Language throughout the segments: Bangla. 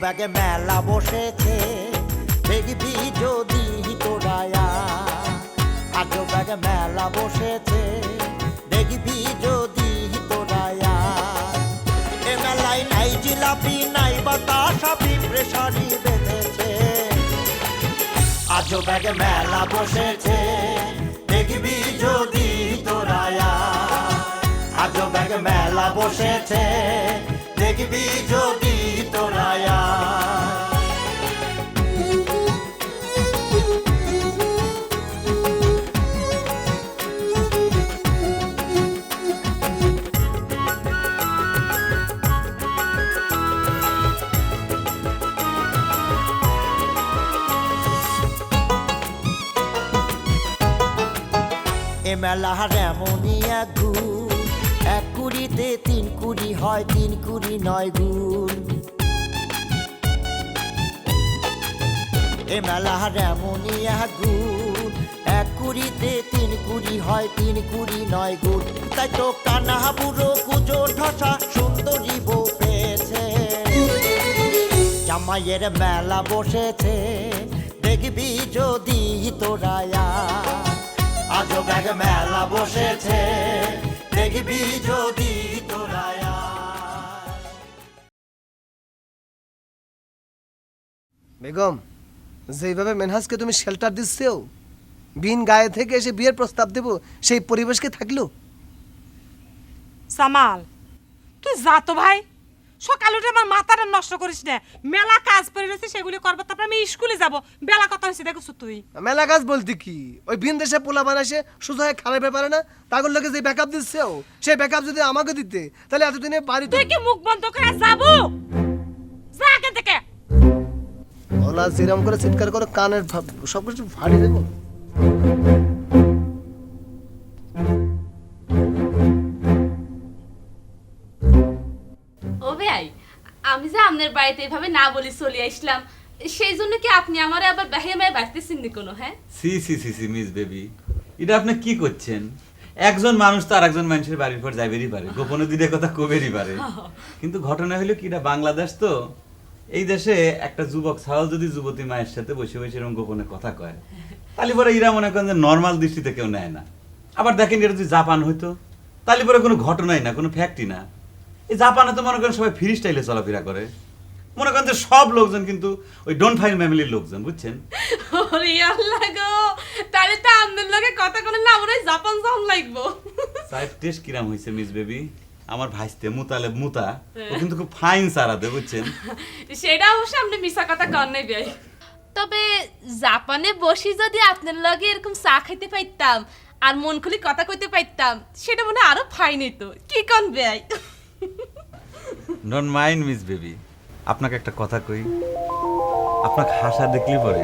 ব্যাগে মেলা বসেছে দেখবি যদি তোরায়া আজ ব্যাগে মেলা বসেছে দেখবি যদি তোরায়া এ মেলায় নাই জিলাপি নাই বাতাসা পিঁপড়ে সারি বেঁধেছে আজ ব্যাগে মেলা বসেছে দেখবি যদি তোরায়া আজ ব্যাগে মেলা বসেছে দেখবি যদি তোরায়া এ মেলার এমনই এক গুণ এক কুড়িতে 3 কুড়ি হয় 3 কুড়ি 9 গুণ এ মেলার এমনই এক গুণ এক কুড়িতে 3 কুড়ি হয় 3 কুড়ি 9 গুণ তাই তো কানা বুড়ো কুজো ঠসা সুন্দরী বউ পেয়েছে জামাইয়ের মেলা বসেছে দেখবি যদি তোরায়া আজ ব্যাগে মেলা বসেছে দেখবি যদি তোরায়া বেগম যেইভাবে মেনহাজকে তুমি শেল্টার দিচ্ছেও বিন গায়ে থেকে এসে বিয়ের প্রস্তাব দেব সেই পরিবেশকে থাকলো সামাল তুই যা তো ভাই সকাল উঠে আমার মাথাটা নষ্ট করিস না মেলা কাজ পড়ে রয়েছে সেগুলি করবো তারপর আমি স্কুলে যাব বেলা কথা হয়েছে দেখছো তুই মেলা কাজ বলতে কি ওই বিন দেশে পোলা বানাইছে শুধু হয় খারাপ ব্যাপারে না তাগর লোকে যে ব্যাকআপ দিচ্ছেও সেই ব্যাকআপ যদি আমাকে দিতে তাহলে এতদিনে বাড়ি তুই কি মুখ বন্ধ করে যাবো যা এখান থেকে ওলা যেরকম করে চিৎকার করো কানের সব কিছু ফাড়ি দেবো ও ভাই আমি যে আপনার বাড়িতে এভাবে না বলি চলে আসলাম সেই জন্য কি আপনি আমারে আবার বাহিরে মায়ে বাঁচতেছেন নি কোনো হ্যাঁ সি সি সি সি মিস বেবি এটা আপনি কি করছেন একজন মানুষ তো আরেকজন মানুষের বাড়ির পর যাইবেরই পারে গোপনে দিলে কথা কবেরই পারে কিন্তু ঘটনা হলো কি এটা বাংলাদেশ তো এই দেশে একটা যুবক ছাড়াও যদি যুবতী মায়ের সাথে বসে বসে এরকম গোপনে কথা কয় তাহলে পরে এরা মনে করেন যে নর্মাল দৃষ্টিতে কেউ নেয় না আবার দেখেন এটা যদি জাপান হইতো তাহলে পরে কোনো ঘটনাই না কোনো ফ্যাক্টই না এই জাপানে তো মনে করেন সবাই ফ্রি স্টাইলে চলাফেরা করে মনে করেন যে সব লোকজন কিন্তু ওই ডোন্ট ফাইন ফ্যামিলির লোকজন বুঝছেন ওরে আল্লাহ গো তাহলে তো আপনার লগে কথা কোনো না আমার জাপান যাম লাগবো সাইড টেস্ট কিরাম হইছে মিস বেবি আমার ভাইস্তে মুতালে মুতা ও কিন্তু খুব ফাইন সারাতে বুঝছেন সেটা অবশ্য আপনি মিছা কথা কর নাই ভাই তবে জাপানে বসি যদি আপনার লগে এরকম চা খাইতে পাইতাম আর মন খুলে কথা কইতে পাইতাম সেটা মনে আরো ফাইন হইতো কি কোন ভাই ডোন্ট মাইন্ড মিস বেবি আপনাকে একটা কথা কই আপনাকে হাসা দেখলে পরে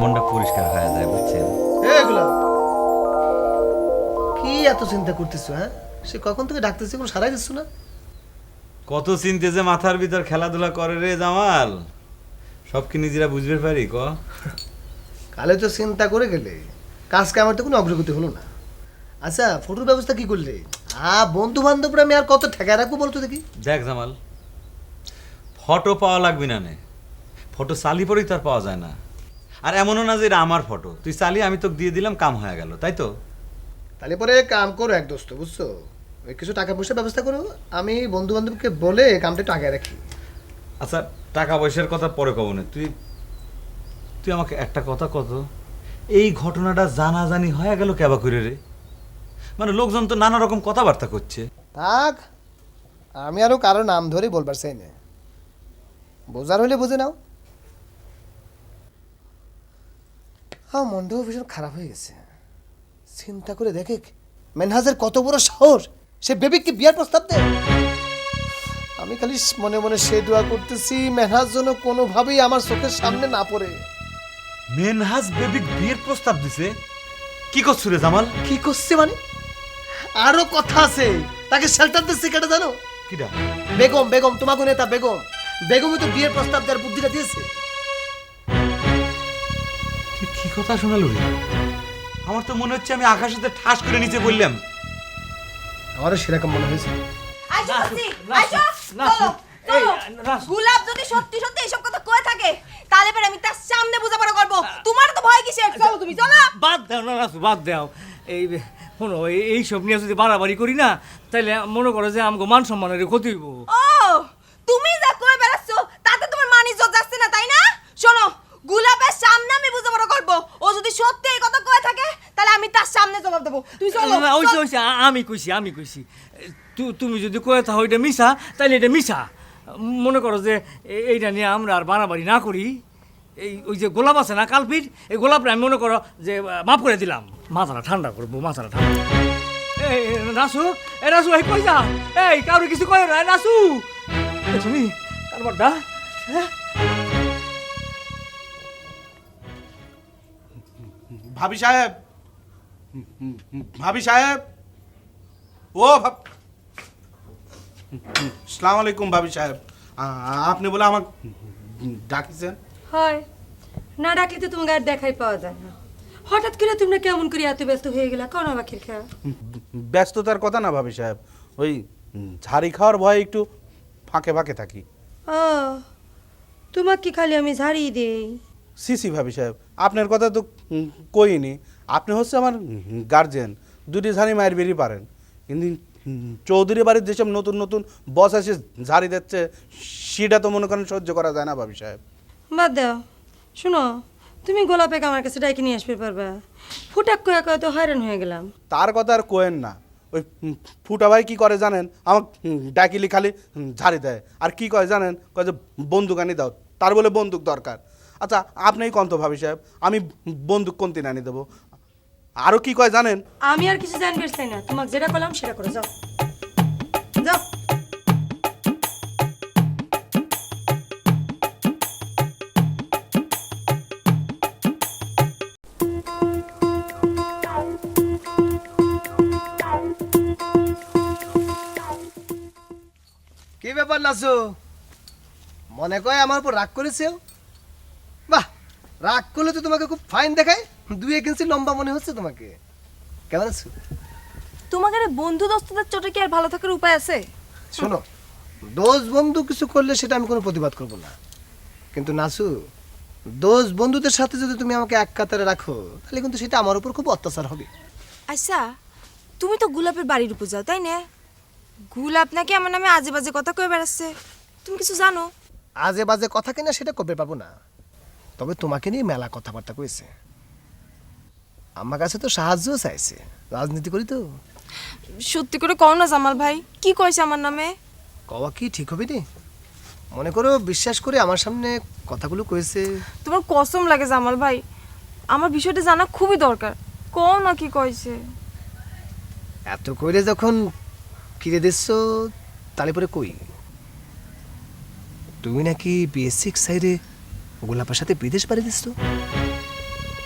মনটা পরিষ্কার হয়ে যায় বুঝছেন এগুলা কি এত চিন্তা করতেছো হ্যাঁ সে কখন থেকে ডাকতেছে কোনো সারাই দিচ্ছ না কত চিন্তে যে মাথার ভিতর খেলাধুলা করে রে জামাল সব কি নিজেরা বুঝবে পারি ক কালে তো চিন্তা করে গেলে কাজকে আমার তো কোনো অগ্রগতি হলো না আচ্ছা ফটোর ব্যবস্থা কি করলে বন্ধু বান্ধবরা আমি আর কত ঠেকায় রাখবো বলতো দেখি দেখ জামাল ফটো পাওয়া লাগবে না নে ফটো চালি পরেই তো আর পাওয়া যায় না আর এমনও না যে এটা আমার ফটো তুই চালি আমি তোকে দিয়ে দিলাম কাম হয়ে গেল তাই তো তাহলে পরে কাম করো এক দোস্ত বুঝছো ওই কিছু টাকা পয়সার ব্যবস্থা করো আমি বন্ধু বান্ধবকে বলে কামটা একটু আগে রাখি আচ্ছা টাকা পয়সার কথা পরে কব না তুই তুই আমাকে একটা কথা কত এই ঘটনাটা জানাজানি হয়ে গেল কেবা করে রে মানে লোকজন তো নানা রকম কথাবার্তা করছে থাক আমি আরো কারো নাম ধরে বলবার চাই না বোঝার হলে বুঝে নাও হ্যাঁ মনটাও ভীষণ খারাপ হয়ে গেছে চিন্তা করে দেখে মেনহাজের কত বড় সাহস সে বেবিককে বিয়ার প্রস্তাব দেয় আমি খালি মনে মনে সে দোয়া করতেছি মেনহাজ যেন কোনোভাবেই আমার চোখের সামনে না পড়ে মেনহাজ বেবিক বিয়ের প্রস্তাব দিছে কি করছো রে জামাল কি করছে মানে আরো কথা আছে তাকে শেল্টার দিচ্ছে কেটে জানো কিডা বেগম বেগম তোমাকে নেতা বেগম বেগমই তো বিয়ের প্রস্তাব দেওয়ার বুদ্ধিটা দিয়েছে তুই কি কথা শোনালো রে আমার তো মনে হচ্ছে আমি আকাশেতে ঠাস করে নিচে বললাম আমারও সেরকম মনে হয়েছে গোলাপ যদি সত্যি সত্যি এইসব কথা কয়ে থাকে তাহলে পরে আমি তার সামনে বোঝাপড়া করবো। তোমার তো ভয় কিসের? চলো তুমি চলো। বাদ দাও না রাসু, বাদ দাও। এই শোনো, এইসব নিয়ে যদি বাড়াবাড়ি করি না তাহলে মনে করো যে আমাকে মান সম্মানের ক্ষতি হইব। ও তুমি যা কয়ে বেড়াচ্ছ তাতে তোমার মান ইজ্জত যাচ্ছে না, তাই না? শোনো, গোলাপের সামনে আমি বোঝাপড়া করবো। ও যদি সত্যি এই কথা কয়ে থাকে তাহলে আমি তার সামনে জবাব দেবো। তুই চলো। না, ওইসে ওইসে আমি কইছি তুমি যদি কয়ে থাকো এটা মিশা তাহলে এটা মিশা। মনে করো যে এইটা নিয়ে আমরা আর বাড়াবাড়ি না করি। ওই যে গোলাপ আছে না কালপিট, এই গোলাপটা আমি মনে করো যে মাফ করে দিলাম। মাথাটা ঠান্ডা করবো, মাথাটা ঠান্ডা। এই রাসু, রাসু এই কই যা? এই কারো কিছু কয় না রাসু। শুনি কারবারটা। হ্যাঁ ভাবি সাহেব, ভাবি সাহেব, ও আসসালামু আলাইকুম ভাবি সাহেব। আপনি বলে আমাকে ডাকিছেন? হয় না ডাকলে তো তোমাকে আর দেখাই পাওয়া যায় না। হঠাৎ করে তোমরা কেমন করে এত ব্যস্ত হয়ে গেলা? কোন আবাকের খেয়া? ব্যস্ততার কথা না ভাবি সাহেব, ওই ঝাড়ি খাওয়ার ভয়ে একটু ফাঁকে ফাঁকে থাকি। ও তোমাকে কি খালি আমি ঝাড়িয়ে দেই? সিসি ভাবি সাহেব, আপনার কথা তো কইনি। আপনি হচ্ছে আমার গার্জেন, দুটি ঝাড়ি মায়ের বেরিয়ে পারেন। কিন্তু চৌধুরী বাড়ির যেসব নতুন নতুন বস এসে ঝাড়ি দিচ্ছে সেটা তো মনে করেন সহ্য করা যায় না ভাবি সাহেব। বাদ দাও। শোনো, তুমি গোলাপেকে আমার কাছে ডাইকে নিয়ে আসবে পারবা? ফুটাক কয়ে কয়ে তো হয়রান হয়ে গেলাম। তার কথা আর কোয়েন না। ওই ফুটা ভাই কি করে জানেন? আমার ডাকিলি খালি ঝাড়ি দেয়, আর কি কয় জানেন? কয় যে বন্দুক আনি দাও, তার বলে বন্দুক দরকার। আচ্ছা আপনিই কন্ত ভাবি সাহেব, আমি বন্দুক কোন দিন আনি দেবো? আরও কি কয় জানেন? আমি আর কিছু জানবে চাই না, তোমাকে যেটা করলাম সেটা করে যাও যাও। কি ব্যাপার নাচো? মনে কয় আমার উপর রাগ করেছে? বাহ, রাগ করলে তো তোমাকে খুব ফাইন দেখায়। 2-1 ইঞ্চি লম্বা মনে হচ্ছে তোমাকে। কেমন আছো? তোমাদের বন্ধু দোস্তদের চোটে কি আর ভালো থাকার উপায় আছে? শোনো, দোষ বন্ধু কিছু করলে সেটা আমি কোনো প্রতিবাদ করব না, কিন্তু নাসু, দোষ বন্ধুদের সাথে যদি তুমি আমাকে এক কাতারে রাখো তাহলে কিন্তু সেটা আমার উপর খুব অত্যাচার হবে। আচ্ছা, তুমি তো গোলাপের বাড়ির উপর যাও, তাই না? গোলাপ নাকি আমার নামে আজে বাজে কথা কয়ে বেড়াচ্ছে, তুমি কিছু জানো? আজে বাজে কথা কিনা সেটা কবে পাবো না, তবে তোমাকে নিয়ে মেলা কথাবার্তা কয়েছে। আমার কাছে তো সাহায্যও চাইছে, রাজনীতি করি তো। সত্যি করে কও না জামাল ভাই, কি কইছে আমার নামে? কওয়া কি ঠিক হবে নি? মনে করো বিশ্বাস করে আমার সামনে কথাগুলো কয়েছে। তোমার কসম লাগে জামাল ভাই, আমার বিষয়টা জানা খুবই দরকার, কও না কি কইছে। এত কইলে যখন কিরে দিচ্ছ তাহলে পরে কই, তুমি নাকি BS6 সাইডে গোলাপের সাথে বিদেশ পাড়ি দিচ্ছ?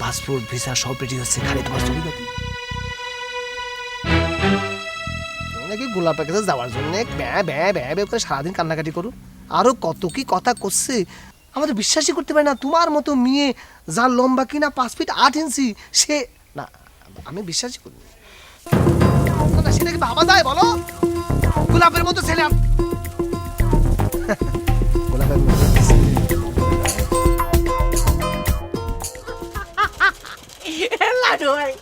পাসপোর্ট ভিসা সব রেডি হচ্ছে, খালি তোমার ছবি বাকি। তুমি নাকি গোলাপের কাছে যাওয়ার জন্য ব্যা ব্যা ব্যা ব্যা করে সারাদিন কান্নাকাটি করো। আরো কত কি কথা করছে, আমাদের বিশ্বাসই করতে পারি না। তোমার মতো মেয়ে যার লম্বা কিনা 5 ফিট 8 ইঞ্চি, সে না, আমি বিশ্বাসই করি না। সেটা কি ভাবা যায় বলো? গোলাপের মতো ছেলে গোলাপের মতো লাডু ভাই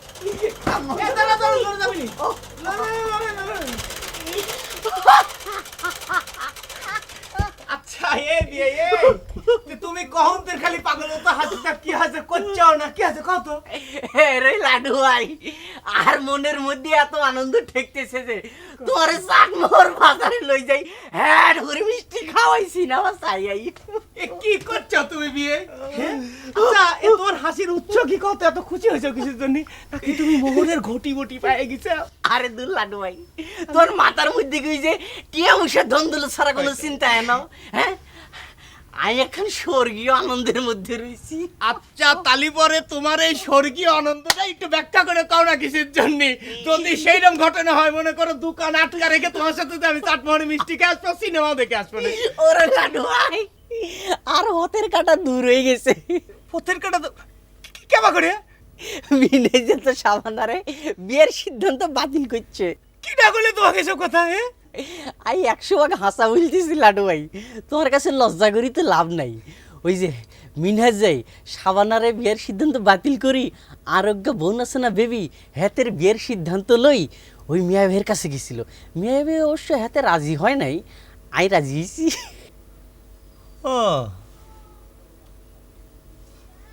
আচ্ছা তুমি কখন তোর খালি পাগল মতো হাসিটা কি হাসে করছো না কি হাসে কত? রে লাডু ভাই, আর মনের মধ্যে এত আনন্দ ঠেকতেছে যে তোর চাকমোর বাজারে লই যাই, হ্যাঁ ঘুরে মিষ্টি খাওয়াইছি না চাই। কি করছো তুমি বিয়ে? আচ্ছা তোর হাসির উচ্চ কি কত? এত খুশি হয়েছো কিছুর জন্য নাকি তুমি মোহরের ঘটি বটি পেয়ে গেছো? আরে দূর লাডু ভাই, তোর মাথার মধ্যে কি যে টিয়া উষা ধন্দুল ছাড়া কোনো চিন্তা না? হ্যাঁ, আমি এখন স্বর্গীয় আনন্দের মধ্যে রয়েছি। আচ্ছা তালি পরে তোমার এই স্বর্গীয় আনন্দটা একটু ব্যাখ্যা করে কাও না কিসের জন্য? যদি সেইরকম ঘটনা হয়, মনে করো দোকান আটকা রেখে তোমার সাথে আমি চাটমোহরে মিষ্টি খেয়ে আসবো, সিনেমা দেখে আসবো না? ওরে লাডু ভাই, আর হতের কাটা দূর হয়ে গেছে। পথের কাটা তো কেমন করে? বিদেশে তো সামানারে বিয়ের সিদ্ধান্ত বাতিল করছে। কি না করলে তোমাকে সব কথা? আই 100 ভাগ হাসা বলতেছি লাডু ভাই, তোমার কাছে লজ্জা করি তো লাভ নাই। ওই যে মিনহাজ যাই সাবানারে বিয়ের সিদ্ধান্ত বাতিল করি, আরোগ্য বোন আছে না বেবি, হাতের বিয়ের সিদ্ধান্ত লই ওই মিয়া ভাইয়ের কাছে গেছিল। মিয়া ভাই অবশ্য হাতে রাজি হয় নাই, আই রাজি হয়েছি। ও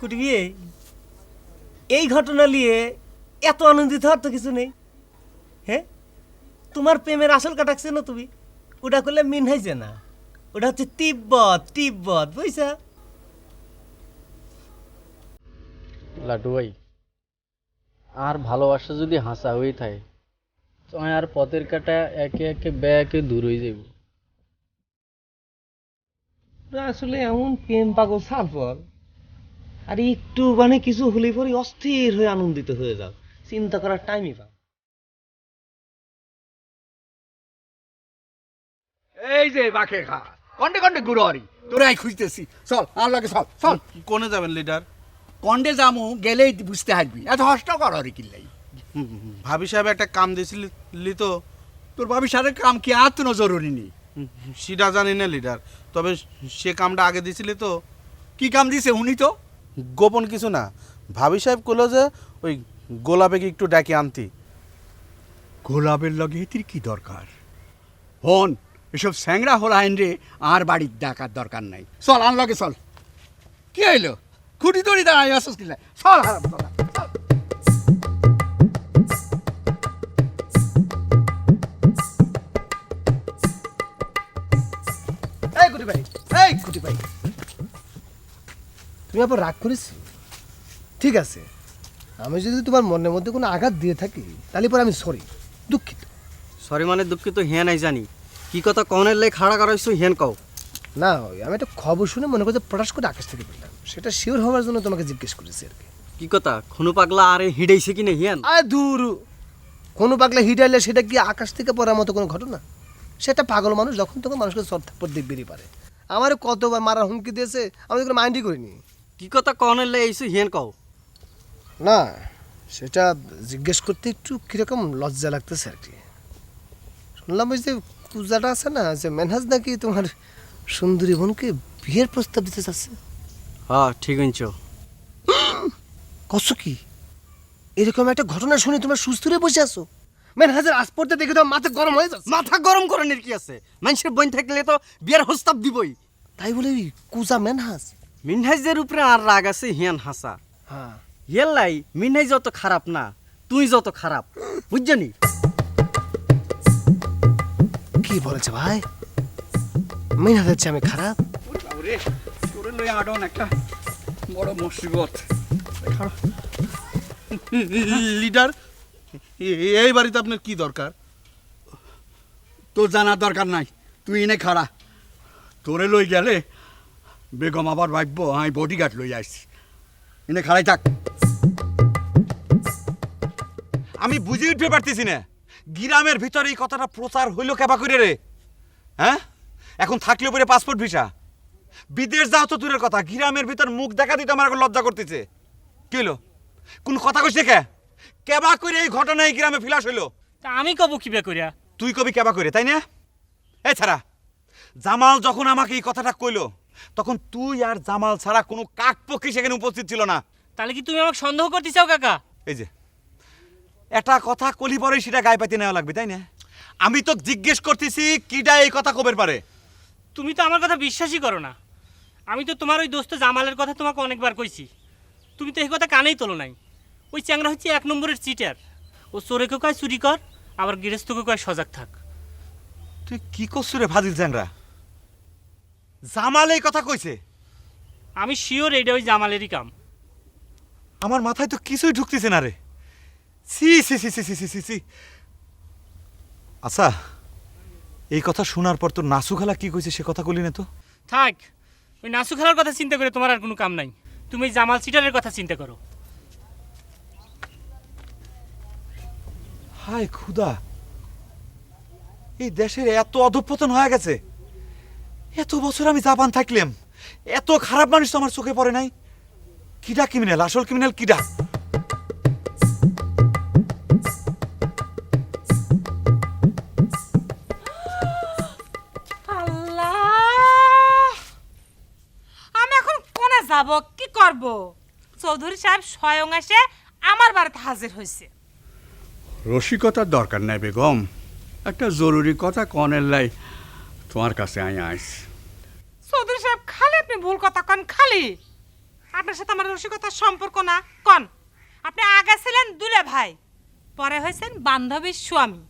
কুটি বিয়ে, এই ঘটনা নিয়ে এত আনন্দিত হওয়ার তো কিছু নেই। হ্যাঁ, তোমার প্রেমের আসল কাটাচ্ছে না তুমি, ওটা করলে মিনহাইছে না, ওটা হচ্ছে তিব্বত তিব্বত, বুঝছা? লাডু ভাই, আর ভালোবাসা যদি হাসা হয়ে থাকে তো আর পথের কাটা একে একে ব্যাকে দূর হয়ে যাব। আসলে এমন প্রেম পাগল সারপর আর একটু মানে কিছু হলে পরে অস্থির হয়ে আনন্দিত হয়ে যাও, চিন্তা করার টাইমই পাও। এই যে বাকে খা কন্ডে কন্ডে গুড়ি তোরাই খুঁজতেছি, চল আর লাগে চল চল। কোনে যাবেন লিডার? কন্ডে যামু গেলেই বুঝতে হাসবি, এত হষ্ট কর কিনলাই। ভাবি সাহেব একটা কাম দিয়েছিলি তো? তোর ভাবি সাথে কাম কি আর তো জরুরি নেই। সেটা জানি না লিডার, তবে সে কামটা আগে দিছিলি তো? কি কাম দিছে উনি তো? গোপন কিছু না, ভাবি সাহেব কইলো যে ওই গোলাপেকে একটু ডাকি আনতি। গোলাপের লগে এটির কি দরকার? হন এসব স্যাংরা হল আইন রে, আর বাড়ির ডাকার দরকার নাই, চল আন লগে চল। কি হইলো খুঁটি দড়ি দাঁড়াই আসস কিনা, চল হারাম চল। এই কুটি ভাই, এই কুটি ভাই, তুমি আবার রাগ করিস? ঠিক আছে, আমি যদি তোমার মনের মধ্যে কোনো আঘাত দিয়ে থাকি তাহলে পরে আমি সরি, দুঃখিত। সরি মানে দুঃখিত হ্যাঁ নাই জানি, কি কথা কনের লাই খাড়া করাইছো হ্যান কও। না ওই আমি একটা খবর শুনে মনে করতে পটাশ করে আকাশ থেকে পেলাম, সেটা শিওর হওয়ার জন্য তোমাকে জিজ্ঞেস করেছি আর কি। কি কথা খুনু পাগলা আরে হিডাইছে কি না হিয়ান? আয় দূর, কোনো পাগলা হিটাইলে সেটা কি আকাশ থেকে পড়ার মতো কোনো ঘটনা? সেটা পাগল মানুষ যখন তখন মানুষকে সর্থাপর দিয়ে বেরিয়ে পারে। আমার কতবার মারার হুমকি দিয়েছে, আমি কোনো মাইন্ডই করিনি। কি কথা কনের লাই আইছো হিয়ান কও। না সেটা জিজ্ঞেস করতে একটু কিরকম লজ্জা লাগতেছে আর কি। শুনলাম ওই যে পূজাটা আছে না, যে মেনহাজ নাকি তোমার সুন্দরী বোনকে বিয়ের প্রস্তাব দিতে চাচ্ছে। হ্যাঁ ঠিক হইছো। কষ্ট কি এরকম একটা ঘটনা শুনে তোমরা সুস্থ হয়ে বসে আছো? মেনহাজের আসপর্দা দেখে তো মাথা গরম হয়ে যাচ্ছে। মাথা গরম করানোর কি আছে, মানুষের বোন থাকলে তো বিয়ের প্রস্তাব দিবই। তাই বলে ওই কুজা মেনহাজ? মিনহাজের উপরে আর রাগ আছে হিয়ান হাসা। হ্যাঁ ইয়াল্লাই মিনহাজ যত খারাপ না, তুই যত খারাপ, বুঝছনি? কি বলেছে ভাই? মেনহাজের চেয়ে আমি খারাপ? ওরে তোরে লই আডন একটা বড় মুসিবত। লিডার এই বাড়িতে আপনার কি দরকার? তোর জানার দরকার নাই, তুই এনে খাড়া। তোরে লই গেলে বেগম আবার ভাবব আমি বডিগার্ড লই আসছি, এনে খাড়াই থাক। আমি বুঝে উঠতে পারতেছি না, গ্রামের ভিতরে এই কথাটা প্রচার হইল কেবা করে রে? হ্যাঁ, এখন থাকলে পরে পাসপোর্ট ভিসা, বিদেশ যাও তো দূরের কথা, গ্রামের ভিতর মুখ দেখা দিতে আমার এখন লজ্জা করতেছে। কি হলো, কোন কথা কইছে কে? কেবা করে এই ঘটনা এই গ্রামে ফিলাস হইলো? তা আমি কব কি বে করিয়া? তুই কবি কেবা করে, তাই না? এছাড়া জামাল যখন আমাকে এই কথাটা কইলো, তখন তুই আর জামাল ছাড়া কোনো কাকপক্ষী সেখানে উপস্থিত ছিল না। তাহলে কি তুমি আমাকে সন্দেহ করতে চাও কাকা? এই যে একটা কথা কলি পরে সেটা গায়ে পাতি নেওয়া লাগবে, তাই না? আমি তো জিজ্ঞেস করতেছি কিডা এই কথা কবের পারে? তুমি তো আমার কথা বিশ্বাসই করো না। আমি তো তোমার ওই দোস্ত জামালের কথা তোমাকে অনেকবার কইছি, তুমি তো এই কথা কানেই তোলো নাই। ওই চ্যাংরা হচ্ছে 1 নম্বরের চিটার, ও চোরেকে কয় চুরি কর, আবার গৃহস্থকে কয় সজাগ থাক। তুই কি করছু রে ফাজিল চ্যাংরা? জামাল এই কথা কইছে? আমি শিওর এইটা ওই জামালেরই কাম। আমার মাথায় তো কিছুই ঢুকতেছে না রে। সি সি সি সি সি সি সি সি। আচ্ছা, এই কথা শোনার পর তো নাসু খালা কি কইছে সে কথা কইলি না তো? থাক, ওই নাসু খেলার কথা চিন্তা করে তোমার আর কোনো কাম নাই। তুমি এই জামাল চিটারের কথা চিন্তা করো। হায় খুদা, এই দেশের এত অধঃপতন হয়ে গেছে। এত বছর আমি জাপান থাকলাম, এত খারাপ মানুষ তো আমার চোখে পড়ে নাই। কিডা ক্রিমিনাল, আসল ক্রিমিনাল কিডা? হব কি করব চৌধুরী সাহেব স্বয়ং এসে আমার বাড়িতে হাজির হয়েছে। রসিকতার দরকার নাই বেগম, একটা জরুরি কথা কনের লাই তোমার কাছে আইস। চৌধুরী সাহেব খালি আপনি ভুল কথা কন, খালি আপনার সাথে আমার রসিকতার সম্পর্ক না। কন আপনি আগে ছিলেন দুলে ভাই, পরে হয়েছেন বান্ধবীর স্বামী।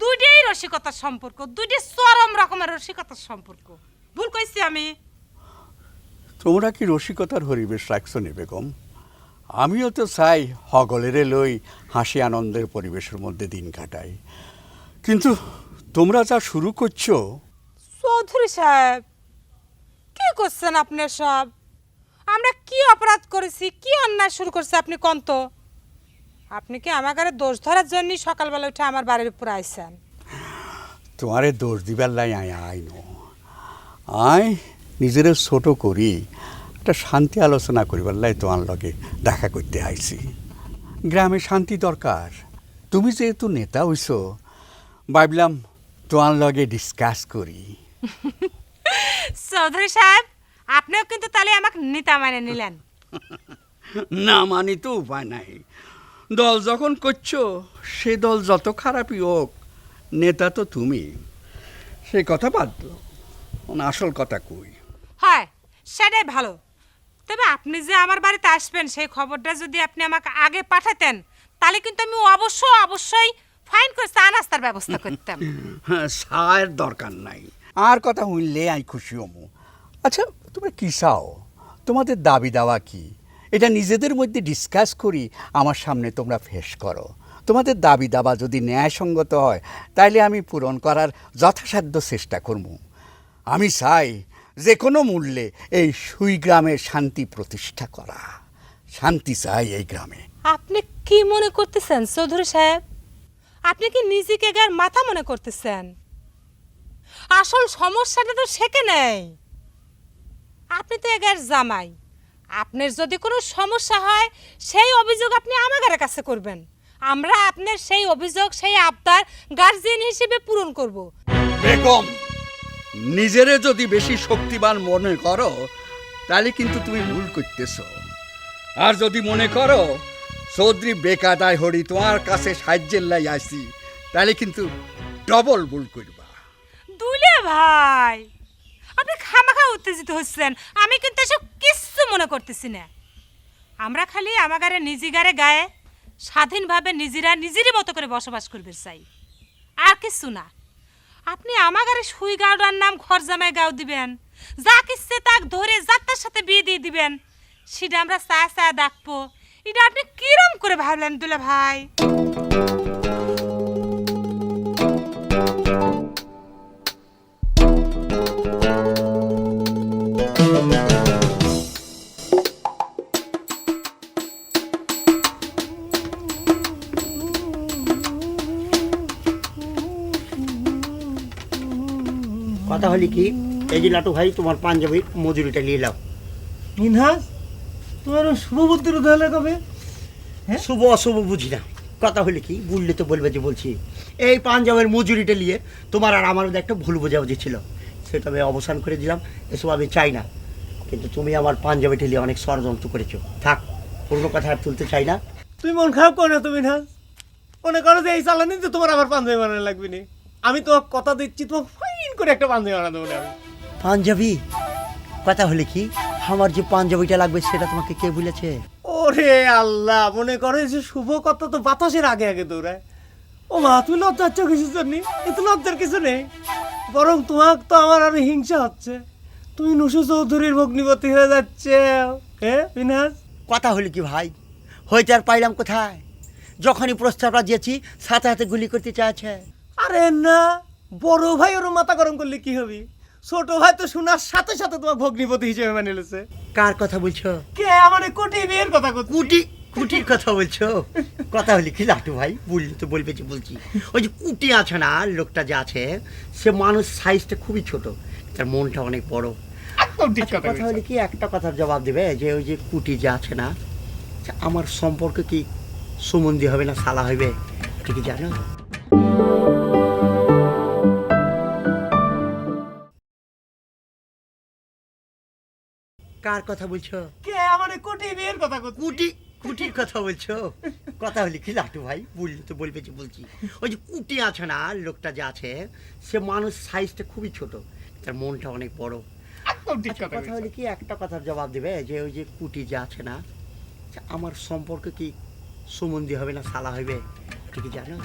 দুইটাই রসিকতার সম্পর্ক, দুইটি চরম রকমের রসিকতার সম্পর্ক। ভুল কইছি আমি? তোমরা কি রসিকতার হরিবেশ রাখছো নি বেগম? আমিও তো চাই হগলেরে লই হাসি আনন্দের পরিবেশের মধ্যে দিন কাটাই, কিন্তু তোমরা যা শুরু করছো। চৌধুরী সাহেব কি করছেন আপনি সব? আমরা কি অপরাধ করেছি, কি অন্যায় শুরু করছে আপনি কোন তো? আপনি কি আমার গায়ে দোষ ধরার জন্য সকালবেলা উঠে আমার বাড়ির উপর আইছেন? তোমারে দোষ দিবার লাই আইনো আয় নিজের ছোট করি একটা শান্তি আলোচনা করিবার লাই তোমার লগে দেখা করতে আইছি। গ্রামে শান্তি দরকার। তুমি যেহেতু নেতা হইছো, ভাবলাম তোমার লগে ডিসকাস করি। চৌধুরী সাহেব আপনিও কিন্তু তাহলে আমাকে নেতা মানে নিলেন। না মানি তো উপায় নাই। দল যখন করছো, সে দল যত খারাপই হোক, নেতা তো তুমি। সেই কথা বাদ দাও, আসল কথা কই। হয় সেটাই ভালো। তবে আপনি যে আমার বাড়িতে আসবেন সেই খবরটা যদি আপনি আমাকে আগে পাঠাতেন, তাহলে কিন্তু আমি অবশ্যই ফাইন করে চা নাস্তার ব্যবস্থা করতাম। সায়ের দরকার নাই, আর কথা হইলে আই খুশি হমু। আচ্ছা তোমরা কি চাও? তোমাদের দাবি দাওয়া কি? এটা নিজেদের মধ্যে ডিসকাস করি, আমার সামনে তোমরা ফেস করো। তোমাদের দাবি দাবা যদি ন্যায়সঙ্গত হয়, তাইলে আমি পূরণ করার যথাসাধ্য চেষ্টা করব। আমি চাই যে কোনো মূল্যে এই সুই গ্রামের শান্তি প্রতিষ্ঠা করা। শান্তি চাই এই গ্রামে। আপনি কি মনে করতেছেন চৌধুরী সাহেব? আপনি কি নিজেকে গার মাথা মনে করতেছেন? আসল সমস্যাটা তো সেকে নেই। আপনি তো এগার জামাই, আপনার যদি কোনো সমস্যা হয় সেই অভিযোগ আপনি আমাদের কাছে করবেন। আমরা আপনার সেই অভিযোগ, সেই আবদার গার্জিয়ান হিসেবে পূরণ করব। বেগম, নিজেরে যদি বেশি শক্তিমান মনে করো, তাহলে কিন্তু তুমি ভুল করতেছ। আর যদি মনে করো চৌধুরী বেকাদায় হরি তোমার কাছে সাহায্যের লাই আসি, তাহলে কিন্তু ডবল ভুল করবা। দুলে ভাই আপনি খামাখা উত্তেজিত হচ্ছেন, আমি কিন্তু এসব কিচ্ছু মনে করতেছি না। আমরা খালি আমাগারে নিজেগারে গায়ে স্বাধীনভাবে নিজেরই মতো করে বসবাস করবে চাই, আর কিছু না। আপনি আমাগারে সুই গাওয়ার নাম ঘর জামাই গাও দিবেন, যা কিচ্ছে তাক ধরে যাত্রার সাথে বিয়ে দিয়ে দিবেন, সেটা আমরা চায়া ডাকবো। এটা আপনি কিরম করে ভাবলেন দুলে ভাই? কথা হলি কি, এই যে লাটু ভাই তোমার পাঞ্জাবির মজুরিটা নিয়ে নাও। মিনহাজ তোমার শুভ বুদ্ধির উদয় হলে কবে? শুভ অশুভ বুঝি না। কথা হলি কি, বললে তো বলবে যে বলছি। এই পাঞ্জাবের মজুরিটা নিয়ে তোমার আর আমার মধ্যে একটা ভুল বোঝাবুঝি ছিল, সেটা আমি অবসান করে দিলাম। এসব আমি চাই না, কিন্তু তুমি আমার পাঞ্জাবিটা নিয়ে অনেক ষড়যন্ত্র করেছো। থাক, পুরনো কথা আর তুলতে চাই না। তুমি মন খারাপ করো না তো মিনহাজ। মনে করো যে এই চালানি তো তোমার আবার পাঞ্জাবি বানানো লাগবে না। আমি তোমাকে কথা দিচ্ছি, তোমাকে ফাইন করে একটা পাঞ্জাবি বানা দেবো। আমি পাঞ্জাবি? কথা হলে কি, আমার যে পাঞ্জাবিটা লাগবে সেটা তোমাকে কে বলেছে? ওরে আল্লাহ, মনে করো যে শুভ কথা তো বাতাসের আগে আগে দৌড়ায়। ও মা, তুমি লজ্জা হচ্ছ কিছুর জন্য? এ তো লজ্জার কিছু নেই, বরং তোমার তো আমার আরো হিংসা হচ্ছে। তুমি নুসু চৌধুরীর ভগ্নিপতি হয়ে যাচ্ছে। হ্যাঁ মিনহাজ? কথা হলে কি ভাই, হইতে আর পাইলাম কোথায়? যখনই প্রস্তাবটা দিয়েছি সাথে সাথে গুলি করতে চাইছে। আরে না, বড় ভাই ওর মাথা গরম করলে কি হবে? ছোট ভাই তো শোনার সাথে সাথে তোমার ভগ্নিপতি হিসেবে মেনে নিয়েছে। কার কথা বলছো? কে? আমার কোটি মেয়ের কথা করছি। কুটির কথা বলছো? কথা হলি কি লাটু ভাই, বললি তো বলবে যে বলছি। ওই যে কুটি আছে না, লোকটা যে আছে, সে মানুষ সাইজটা খুবই ছোট, তার মনটা অনেক বড়। কথা হলি কি, একটা কথার জবাব দেবে যে ওই যে কুটি যে আছে না, আমার সম্পর্ক কি সুমন্দি হবে না সালা হবে, এটা কি জানো? কার কথা বলছো? কে আমার কোটি বিয়ের কথা কত? কুটির কথা বলছো? কথা হলি কি লাটু ভাই, বললি তো বলবে যে বলছি। ওই যে কুটি আছে না, লোকটা যে আছে, সে মানুষ সাইজটা খুবই ছোট, তার মনটা অনেক বড়। আচ্ছা, কথা হলি কি, একটা কথার জবাব দেবে যে ওই যে কুটি যে আছে না, আমার সম্পর্ক কি সুমন্দি হবে না সালা হবে, এটা কি জানো?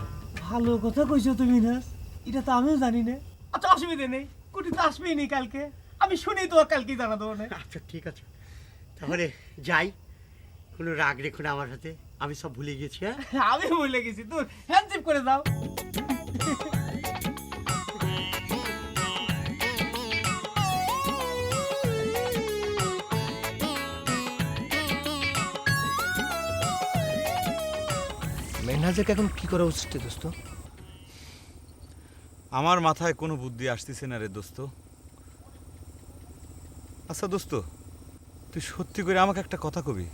ভালো কথা কইছো তুমি না, এটা তো আমিও জানি না। আচ্ছা অসুবিধা নেই, কুটি তো আসবেই নি কালকে, আমি শুনি তো কালকে জানা দেবো না। আচ্ছা ঠিক আছে, তাহলে যাই, কোনো রাগ রেখো না আমার হাতে, আমি সব ভুলে গেছি। হ্যাঁ আমি ভুলে গেছি, তোর হ্যান্ডশেক করে দাও। মেনহাজকে এখন কি করা উচিত রে দোস্ত? আমার মাথায় কোনো বুদ্ধি আসতেছে না রে দোস্ত। আচ্ছা দোস্ত, তুই সত্যি করে আমাকে একটা কথা কবি,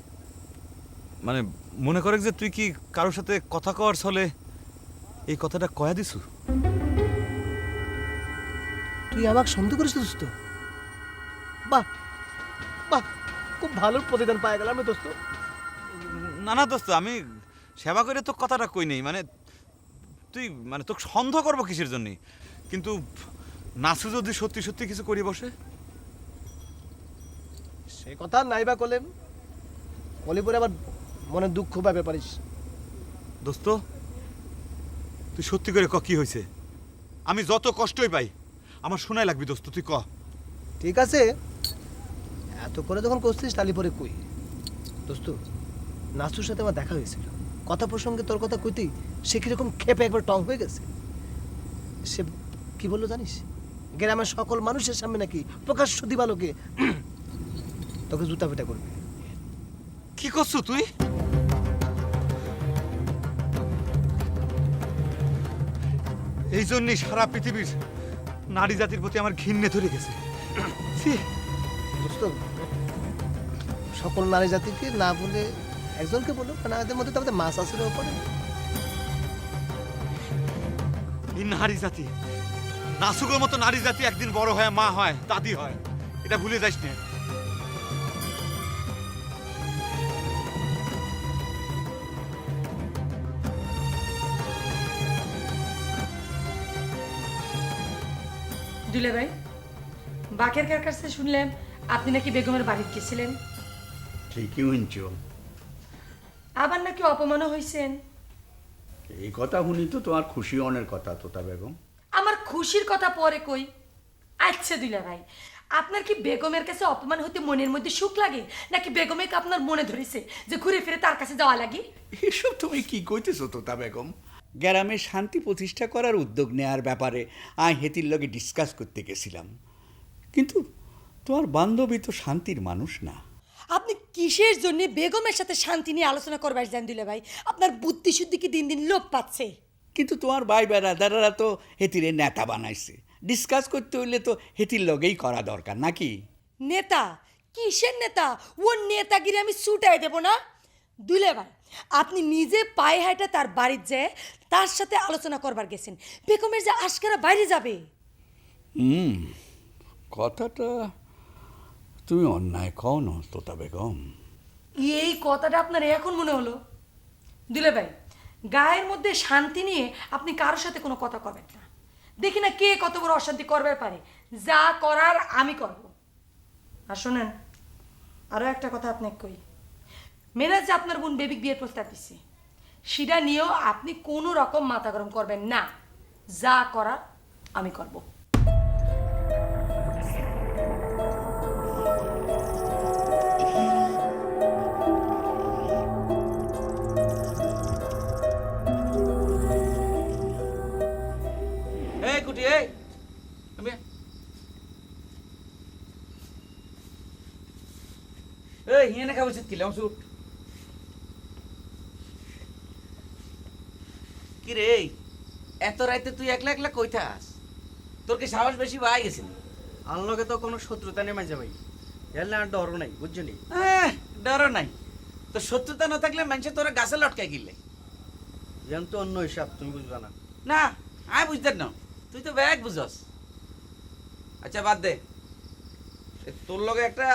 মানে মনে করে যে তুই কি কারোর সাথে কথা কওয়ার ছলে এই কথাটা কয়া দিছু? তুই আমাকে সন্দেহ করিস দোস্ত? বাহ বাহ, খুব ভালো প্রতিদান পাওয়া গেলাম রে দোস্ত। না না দোস্ত, আমি সেবা করে তো কথাটা কই নেই, মানে তুই মানে তোকে সন্দেহ করবো কিসের জন্য? কিন্তু নাসু যদি সত্যি সত্যি কিছু করি বসে, সে কথা নাই বা কলেম, কলি পরে আবার মনে দুঃখ পাবে পারিস। দোস্ত তুই সত্যি করে ক কি হয়েছে? আমি যত কষ্টই পাই আমার শোনাই লাগবি দোস্ত, তুই ক। ঠিক আছে, এত করে যখন করছিস তালি পরে কই। দোস্ত, নাসুর সাথে আমার দেখা হয়েছিল, কথা প্রসঙ্গে তোর কথা কইতেই সে কিরকম খেপে একবার টং হয়ে গেছে। সে কি বললো জানিস? গ্রামের সকল মানুষের সামনে নাকি প্রকাশ্য দিবালোকে তোকে জুতা পেটা করবে। কি করছো তুই? এই জন্যই সারা পৃথিবীর নারী জাতির প্রতি আমার ঘৃণে ধরে গেছে। ছি! দোস্ত, সকল নারী জাতিকে না বলে একজনকে বলো, কারণ আমাদের মধ্যে তো আমাদের মাছ আসলে ওপরে। এই নারী জাতি, নাসুকের মতো নারী জাতি একদিন বড় হয়, মা হয়, দাদি হয়, এটা ভুলে যাস না। দুলে ভাই, বাকের কার কাছে শুনলাম আপনি নাকি বেগমের বাড়িতে গেছিলেন, ঠিকই শুনছো। আবার নাকি অপমানও হয়েছেন। এই কথা শুনি তো তোমার খুশি অনের কথা তোতা বেগম। আমার খুশির কথা পরে কই। আচ্ছা দুলে ভাই, আপনার কি বেগমের কাছে অপমান হতে মনের মধ্যে সুখ লাগে, নাকি বেগমেকে আপনার মনে ধরেছে যে ঘুরে ফিরে তার কাছে যাওয়া লাগে? এসব তুমি কি কইতেছো তোতা বেগম? গ্রামে শান্তি প্রতিষ্ঠা করার উদ্যোগ নেয়ার ব্যাপারে আমি হেতির লগে ডিসকাস করতে গেছিলাম, কিন্তু তোমার বান্ধবী তো শান্তির মানুষ না। আপনি কিসের জন্য বেগমের সাথে শান্তি নিয়ে আলোচনা করবার যান দুলে ভাই? আপনার বুদ্ধি শুদ্ধি কি দিন দিন লোপ পাচ্ছে? কিন্তু তোমার ভাই বেড়াদাররা তো হেতিরে নেতা বানাইছে, ডিসকাস করতে হইলে তো হেতির লগেই করা দরকার নাকি? নেতা? কিসের নেতা? ও নেতাগিরি আমি ছুটাই দেব না। দুলে ভাই, আপনি নিজে পায়ে হাঁটা তার বাড়ির যেয়ে তার সাথে আলোচনা করবার গেছেন, বেগমের যে আজকেরা বাইরে যাবে। কথাটা তুমি অন্যায় কও না তোতা বেগম। এই কথাটা আপনার এখন মনে হলো? দুলে ভাই, গায়ের মধ্যে শান্তি নিয়ে আপনি কারোর সাথে কোনো কথা করবেন না। দেখি না কে কত বড় অশান্তি করবে পারে। যা করার আমি করব। আর শোনেন, আরও একটা কথা আপনাকে কই, মেরাজ যে আপনার বোন বেবিক বিয়ের প্রস্তাব দিচ্ছে, সেটা নিয়েও আপনি কোনো রকম মাথা গরম করবেন না। যা করার আমি করব। এই কুটি, এই আমি এই হিনে খাবো চিৎকিলে অংশুট কি রে, এত রাইতে তুই একলা একলা কই থাস? তোর কি সাহস বেশি বাই গেছিল? আনলকে তো কোনো শত্রুতা নেই মাঝে ভাই, এলে আর ডরও নাই, বুঝলি? ডরও নাই তো, শত্রুতা না থাকলে মানুষে তোরা গাছে লটকাই গিলে। যেন তো অন্য হিসাব, তুমি বুঝবা না। না আমি বুঝতে না, তুই তো ব্যাগ বুঝস। আচ্ছা বাদ দে, তোর লগে একটা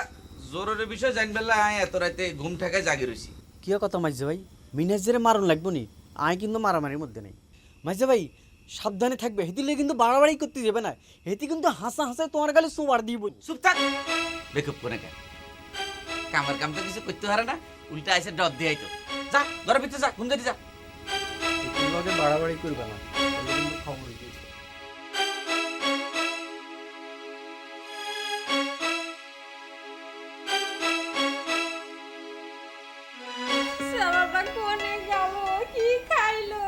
জরুরি বিষয় জানবেন এত রাতে ঘুম ঠেকায় জাগি রইছি। কি কথা মাঝে ভাই, মিনাজের মারণ লাগবো নি, আয় কিন্তু মারামারির মধ্যে নেই। মাঝে ভাই সাবধানে থাকবে, হেতিলে কিন্তু বাড়াবাড়ি করতে যাবে না, হেতি কিন্তু হাসা হাসায় তোমার গালে সোয়ার দিব। চুপ থাক, বেকুব করে কেন? কামার কাম তো কিছু করতে পারে না, উল্টা আইসে ডর দিয়ে আইতো। যা ঘরের ভিতরে যা, ঘুম ধরে যা। বাড়াবাড়ি করবে না, কিন্তু খবর দিয়েছে। শ্যামাটা কোনে গেল, কি খাইলো?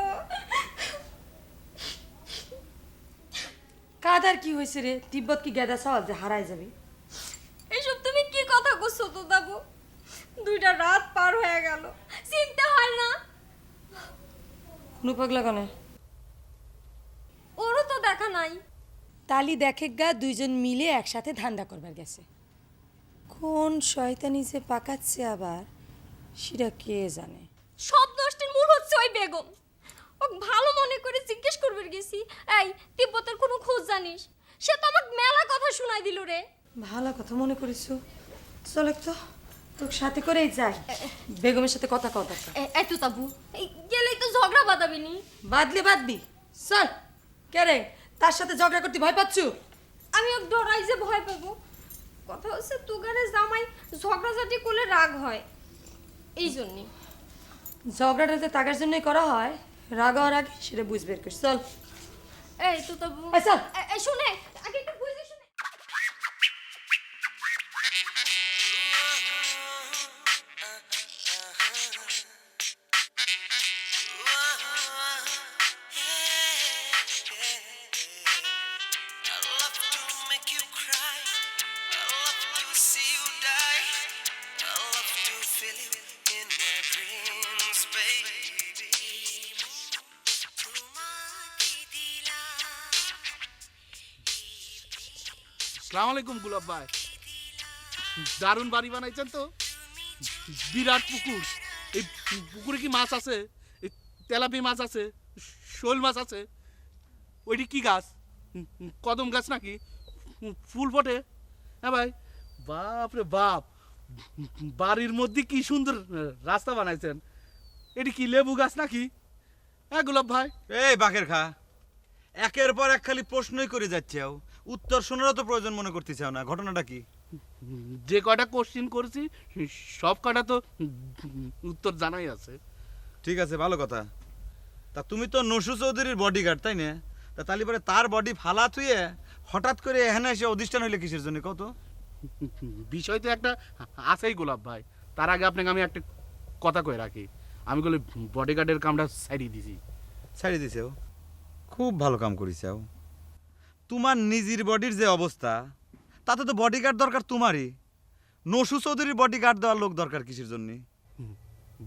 কাদার কি হয়েছে রে? তিব্বত কি গেদা সওয়াল যে হারাই যাবে? এসব তুমি কি কথা কইছো তো দাবু? 2টা রাত পার হয়ে গেল, চিন্তা হয় না? নুপাগলা পাগলা কনে ওরও তো দেখা নাই। তালি দেখে গা দুইজন মিলে একসাথে ধান্দা করবার গেছে। কোন শয়তানি যে পাকাচ্ছে আবার, সেটা কে জানে। সব দোষটির মূল হচ্ছে ওই বেগম। ও ভালো মনে করে জিজ্ঞেস করবে গেছি, এই তিব্বতের কোনো খোঁজ জানিস? সে তো আমাকে মেলা কথা শোনাই দিল রে। ভালো কথা মনে করিস, চল তো তোর সাথে করেই যাই, বেগমের সাথে কথা কথা। এই তো তাবু, এই গেলেই তো ঝগড়া বাঁধাবি নি। বাদলে বাদবি, চল। কে রে, তার সাথে ঝগড়া করতে ভয় পাচ্ছু? আমি ওকে ডরাই যে ভয় পাবো। কথা হচ্ছে তুগারে জামাই ঝগড়াঝাটি করলে রাগ হয়, এই জন্যে। ঝগড়াটা যে তাকার জন্যই করা হয়, রাগ হওয়ার আগে সেটা বুঝবে করিস, চল। এই তো তাবু, এই চল। এই শুনে আগে একটু বুঝে শুনে। আসসালামু আলাইকুম গুলাব ভাই, দারুণ বাড়ি বানাইছেন তো, বিরাট পুকুর। এই পুকুরে কি মাছ আছে? এই তেলাপি মাছ আছে, শোল মাছ আছে। ওইটি কি গাছ? কদম গাছ নাকি? ফুল ফোটে? হ্যাঁ ভাই, বাপ রে বাপ, বাড়ির মধ্যে কি সুন্দর রাস্তা বানাইছেন। এটি কি লেবু গাছ নাকি? হ্যাঁ গুলাব ভাই। এই বাকের খা, একের পর এক খালি প্রশ্নই করে যাচ্ছে, উত্তর শোনারও তো প্রয়োজন মনে করতে চাও না। ঘটনাটা কি? যে কটা কোশ্চিন করেছি সব কটা তো উত্তর জানাই আছে। ঠিক আছে, ভালো কথা। তা তুমি তো নসু চৌধুরীর বডিগার্ড, তাই না? তা তালি পরে তার বডি ফালা থুয়ে হঠাৎ করে এখানে এসে অধিষ্ঠান হইলে কিসের জন্য কত? বিষয় তো একটা আছেই গোলাপ ভাই। তার আগে আপনাকে আমি একটা কথা কয়ে রাখি, আমি বলে বডিগার্ডের কামটা ছাড়িয়ে দিছি। ছাড়িয়ে দিছে? খুব ভালো কাম করিস। তোমার নিজের বডির যে অবস্থা, তাতে তো বডিগার্ড দরকার তোমারই। নসু চৌধুরীর বডিগার্ড দেওয়ার লোক দরকার কিসের জন্য?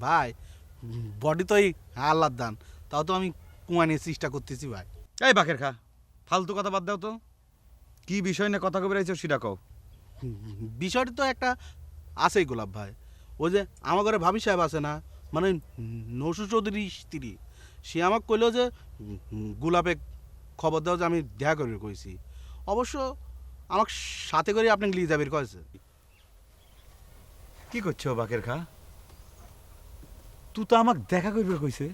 ভাই বডি তো এই আল্লাহর দান, তাও তো আমি কুয়া নিয়ে চেষ্টা করতেছি ভাই। এই বাকের খা, ফালতু কথা বাদ দাও তো। কি বিষয় নিয়ে কথা কবে রাইছো সেটা কও। বিষয়টা তো একটা আছেই গোলাপ ভাই। ওই যে আমার ঘরে ভাবি সাহেব আছে না, মানে নসু চৌধুরীর স্ত্রী, সে আমাকে কইলো যে গোলাপে খবর দাও যে আমি দেখা করে কইছি। অবশ্য আমাকে সাথে করে আপনাকে নিয়ে যাবে কয়েছে। কি করছো বাকের খা? তুই তো আমাকে দেখা করবে কইছে।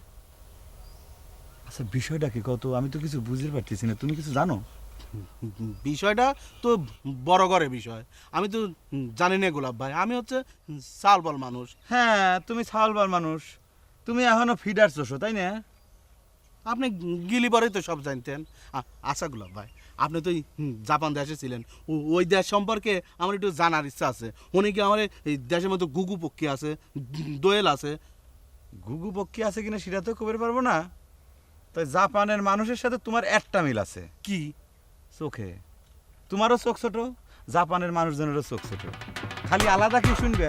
আচ্ছা বিষয়টা কি কত? আমি তো কিছু বুঝতে পারতেছি না, তুমি কিছু জানো? বিষয়টা তো বড় করে বিষয়, আমি তো জানি না গোলাপ ভাই। আমি হচ্ছে সালবল মানুষ। হ্যাঁ, তুমি ছালবার মানুষ, তুমি এখনো ফিডার চোষো, তাই না? আপনি গিলি পরেই তো সব জানতেন। আচ্ছা গোলাপ ভাই, আপনি তো জাপান দেশে ছিলেন, ওই দেশ সম্পর্কে আমার একটু জানার ইচ্ছা আছে। উনি কি আমার এই দেশের মধ্যে গুগু পক্ষী আছে, দোয়েল আছে? ঘুঘু পক্ষী আছে কিনা সেটা তো খবর পারবো না। তাই জাপানের মানুষের সাথে তোমার একটা মিল আছে। কি? চোখে। তোমারও চোখ ছোট, জাপানের মানুষজনেরও চোখ ছোট। খালি আলাদা কি শুনবে,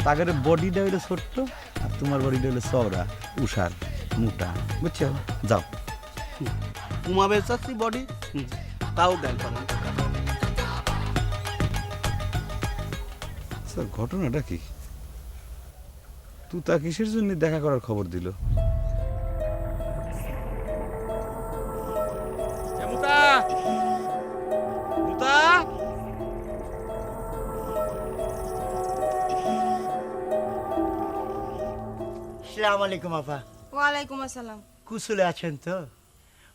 তাদের বডিটা হইলো ছোট্ট আর তোমার বডিটা হইলো চওড়া, উষার, মোটা, বুঝছো? যাও। ঘুমাবে চাচ্ছি বডি, তাও দেন পারেন। স্যার ঘটনাটা কি? তুই তা কিসের জন্য দেখা করার খবর দিল? আসসালামু আলাইকুম আপা। ওয়ালাইকুম আসসালাম। কুশলে আছেন তো?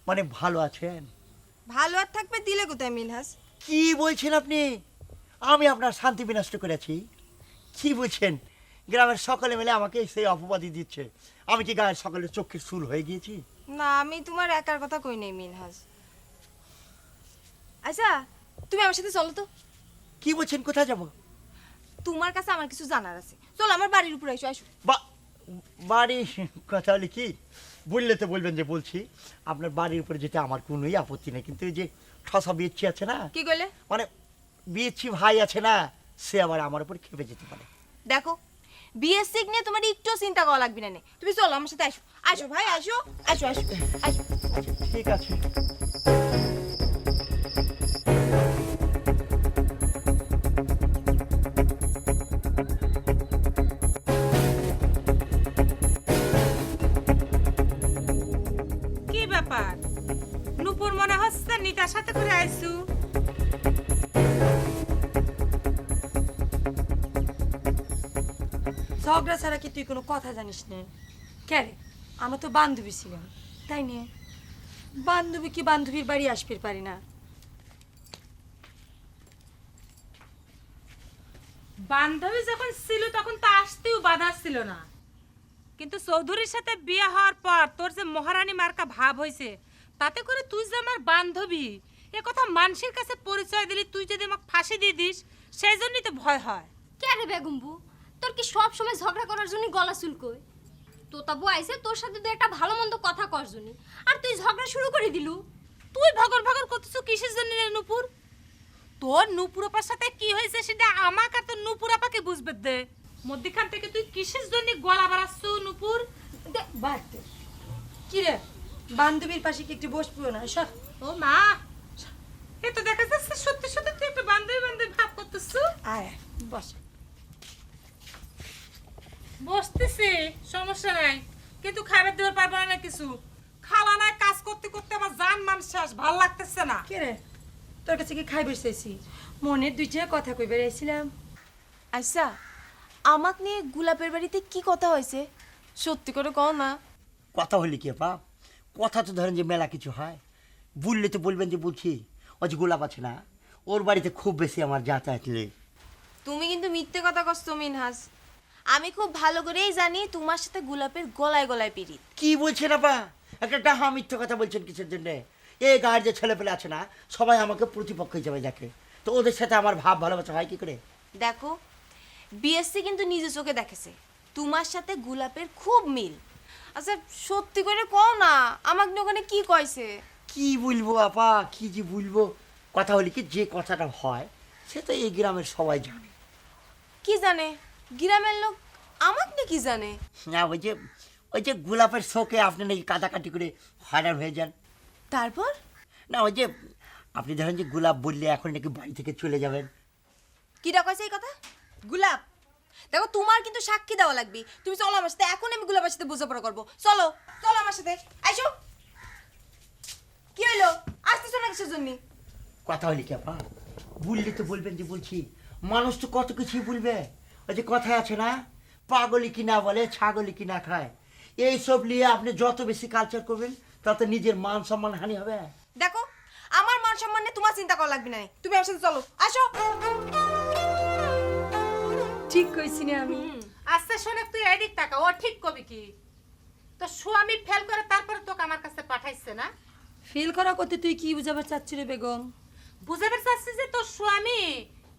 মানে ভালো আছেন? ভালো আর থাকবে দিলে কোথায় মিনহাস? কি বলছেন আপনি? আমি আপনার শান্তি বিনষ্ট করেছি? কি বলছেন? গ্রামের সকলে মিলে আমাকে সেই অপবাদই দিচ্ছে। আমি কি গায়ের সকলের চোখের চুল হয়ে গিয়েছি? না, আমি তোমার একার কথা কই নাই মিনহাস। আচ্ছা, তুমি আমার সাথে চলো তো। কি বলছেন? কোথায় যাব? তোমার কাছে আমার কিছু জানার আছে। চলো আমার বাড়ির উপরে এসো। আসো। বাড়ি কথা হলে কি বললে তো বলবেন যে বলছি। আপনার বাড়ির উপরে যেতে আমার কোনোই আপত্তি নেই, কিন্তু এই যে ঠসা বিয়েছি আছে না, কি কইলে? মানে বিয়েছি ভাই আছে না, সে আবার আমার উপর খেপে যেতে পারে। দেখো, বিএসসি নিয়ে তোমার একটু চিন্তা করা লাগবে না। তুমি চলো আমার সাথে আসো। আসো ভাই, আসো আসো আসো আসো। ঠিক আছে। কি ব্যাপার? নূপুর মনে হচ্ছে নিতার সাথে করে আইছু। ঝগড়া ছাড়া কি তুই কোনো কথা জানিস না? কেন, আমরা তো বান্ধবী ছিলাম, তাই নিয়ে বান্ধবী কি বান্ধবীর বাড়ি আসতে পারি না? বান্ধবী যখন ছিল তখন তো আসতেও বাধা ছিল না, কিন্তু চৌধুরীর সাথে বিয়ে হওয়ার পর তোর যে মহারানী মার্কা ভাব হয়েছে, তাতে করে তুই যে আমার বান্ধবী এ কথা মানুষের কাছে পরিচয় দিলি, তুই যদি আমাকে ফাঁসি দিয়ে দিস সেই জন্যই তো ভয় হয়। কে রে বেগম্বু, তোর কি সব সময় ঝগড়া করার জন্য গলা চুলকোয়? তোতাবু আইছে তোর সাথে তো একটা ভালো মন্দ কথা কর জন্য, আর তুই ঝগড়া শুরু করে দিলু। তুই ভগর ভগর করতেছ কিসের জন্য রে নূপুর? তোর নূপুর আপার সাথে কি হয়েছে সেটা আমাকে আর তোর নূপুর আপাকে বুঝবে দে। মধ্যখান থেকে তুই কিসের জন্য গলা বাড়াচ্ছ নূপুর? বাড়তে কি রে, বান্ধবীর পাশে কি একটু বসবো না? সব ও মা, এ তো দেখা যাচ্ছে সত্যি সত্যি তুই একটু বান্ধবী বান্ধবী ভাব করতেছ। আয় বস। বসতেছি, সমস্যা নাই, কিন্তু খাবার দেওয়ার পারবো না কিছু। খাওয়া নাই, কাজ করতে করতে আমার জান মান শেষ, ভাল লাগতেছে না। কে রে, তোর কাছে কি খাইবে চাইছি? মনের দুইটা কথা কই বেড়াইছিলাম। আচ্ছা, আমাকে নিয়ে গোলাপের বাড়িতে কি কথা হয়েছে সত্যি করে কও না। কথা হলে কি আপা? কথা তো ধরেন যে মেলা কিছু হয়, বললে তো বলবেন যে বলছি। ওই যে গোলাপ আছে না, ওর বাড়িতে খুব বেশি আমার যাতায়াত নেই। তুমি কিন্তু মিথ্যে কথা কষ্ট মিনহাস। আমি খুব ভালো করেই জানি তোমার সাথে গোলাপের গলায় গলায় পিরিত। কি বলছেন আপা? একটা ডাহা মিথ্যে কথা বলছেন কিসের জন্য? এই গায়ের যে ছেলেপেলে আছে না, সবাই আমাকে প্রতিপক্ষ হিসেবে দেখে, তো ওদের সাথে আমার ভাব ভালোবাসা হয় কি করে? দেখো, বিএসসি কিন্তু নিজে চোখে দেখেছে তোমার সাথে গোলাপের খুব মিল। আচ্ছা সত্যি করে কও না, আমাকে ওখানে কি কইছে? কি বলবো আপা, কি যে বলবো? কথা হলে কি, যে কথাটা হয় সে তো এই গ্রামের সবাই জানে। কি জানে? গ্রামের লোক আমাকে নিয়ে কি জানে? না, ওই যে গোলাপের শোকে আপনি নাকি কাটাকাটি করে হয়রান হয়ে যান। তারপর? না, ওই যে আপনি ধরেন যে গোলাপ বললে এখন নাকি বাড়ি থেকে চলে যাবেন। কিটা কইছে এই কথা? গোলাপ, দেখো তোমার কিন্তু সাক্ষী দেওয়া লাগবে। তুমি চলো আমার সাথে, এখন আমি গোলাপের সাথে বোঝাপড়া করবো। চলো চলো আমার সাথে, আইসো। কি হইলো? আসতেছো না কিসের জন্য? কথা হলে কি আপা? বললে তো বলবেন যে বলছি। মানুষ তো কত কিছুই বলবে। ওই যে কথায় আছে না, পাগলি কি না বলে, ছাগলি কি না খায়। এইসব নিয়ে আপনি যত বেশি কালচার করবেন তত নিজের মান সম্মান হানি হবে। দেখো, আমার মান সম্মান নিয়ে তোমার চিন্তা করা লাগবে না। তুমি আমার সাথে চলো, আসো। ঠিক কইছি না আমি? আচ্ছা শোনে, তুই এদিক টাকা, ও ঠিক কবি কি? তো স্বামী ফেল করে তারপরে তোকে আমার কাছে পাঠাইছে না? ফিল করা করতে তুই কি বুঝাবার চাচ্ছি রে বেগম? বুঝাবার চাচ্ছি যে তোর স্বামী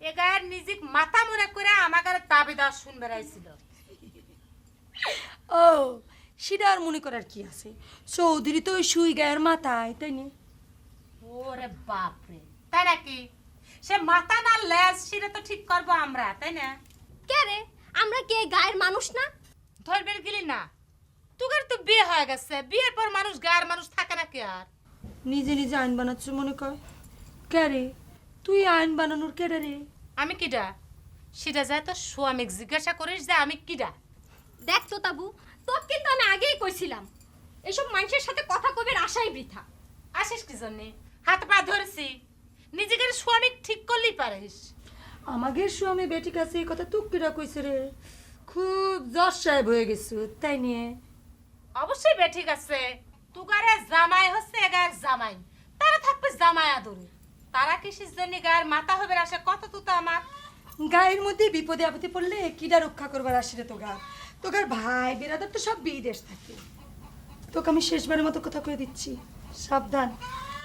এ গায়ের নিজেক মাথা মনে করে আমার দাবিদার শুনবে আইছিল। ও, সেটা আর মনে করার কি আছে? চৌধুরী তো ওই সুই গায়ের মাথায়, তাই নি? ওরে বাপ রে, তাই নাকি? সে মাথা না লেজ সেটা তো ঠিক করবো আমরা, তাই না? কে রে, আমরা কে গায়ের মানুষ না? ধরবের গেলি না, তোর তো বিয়ে হয়ে গেছে, বিয়ের পর মানুষ গায়ের মানুষ থাকে না কি আর? নিজে নিজে আইন বানাচ্ছ মনে কর। কে রে, তুই আইন বানানোর কেডা রে? আমি কিডা সেটা যায় তো স্বামীকে জিজ্ঞাসা করিস যে আমি কিডা। দেখ তোতাবু, তোর কিন্তু আমি আগেই কইছিলাম এসব মানুষের সাথে কথা কইবার আশাই বৃথা। আসিস কি জন্যে? হাত পা ধরেছি, নিজেকে স্বামী ঠিক করলেই পারিস। আমাকে স্বামী বেটি কাছে এই কথা তুক কিরা কইছে রে? খুব জজ সাহেব হয়ে গেছো, তাই নিয়ে? অবশ্যই বে ঠিক আছে, তুগারে জামাই হচ্ছে এগার জামাই, তারা থাকবে জামাই আদরে, তারা কিসের জন্য গায়ের মাথা হবে আসে কত তুতা আমার। গায়ের মধ্যে বিপদে আপদে পড়লে কিডা রক্ষা করবার আসে রে তোগার? তোগার ভাই বেরাদার তো সব বিদেশ থাকে। তোকে আমি শেষবারের মতো কথা কয়ে দিচ্ছি, সাবধান,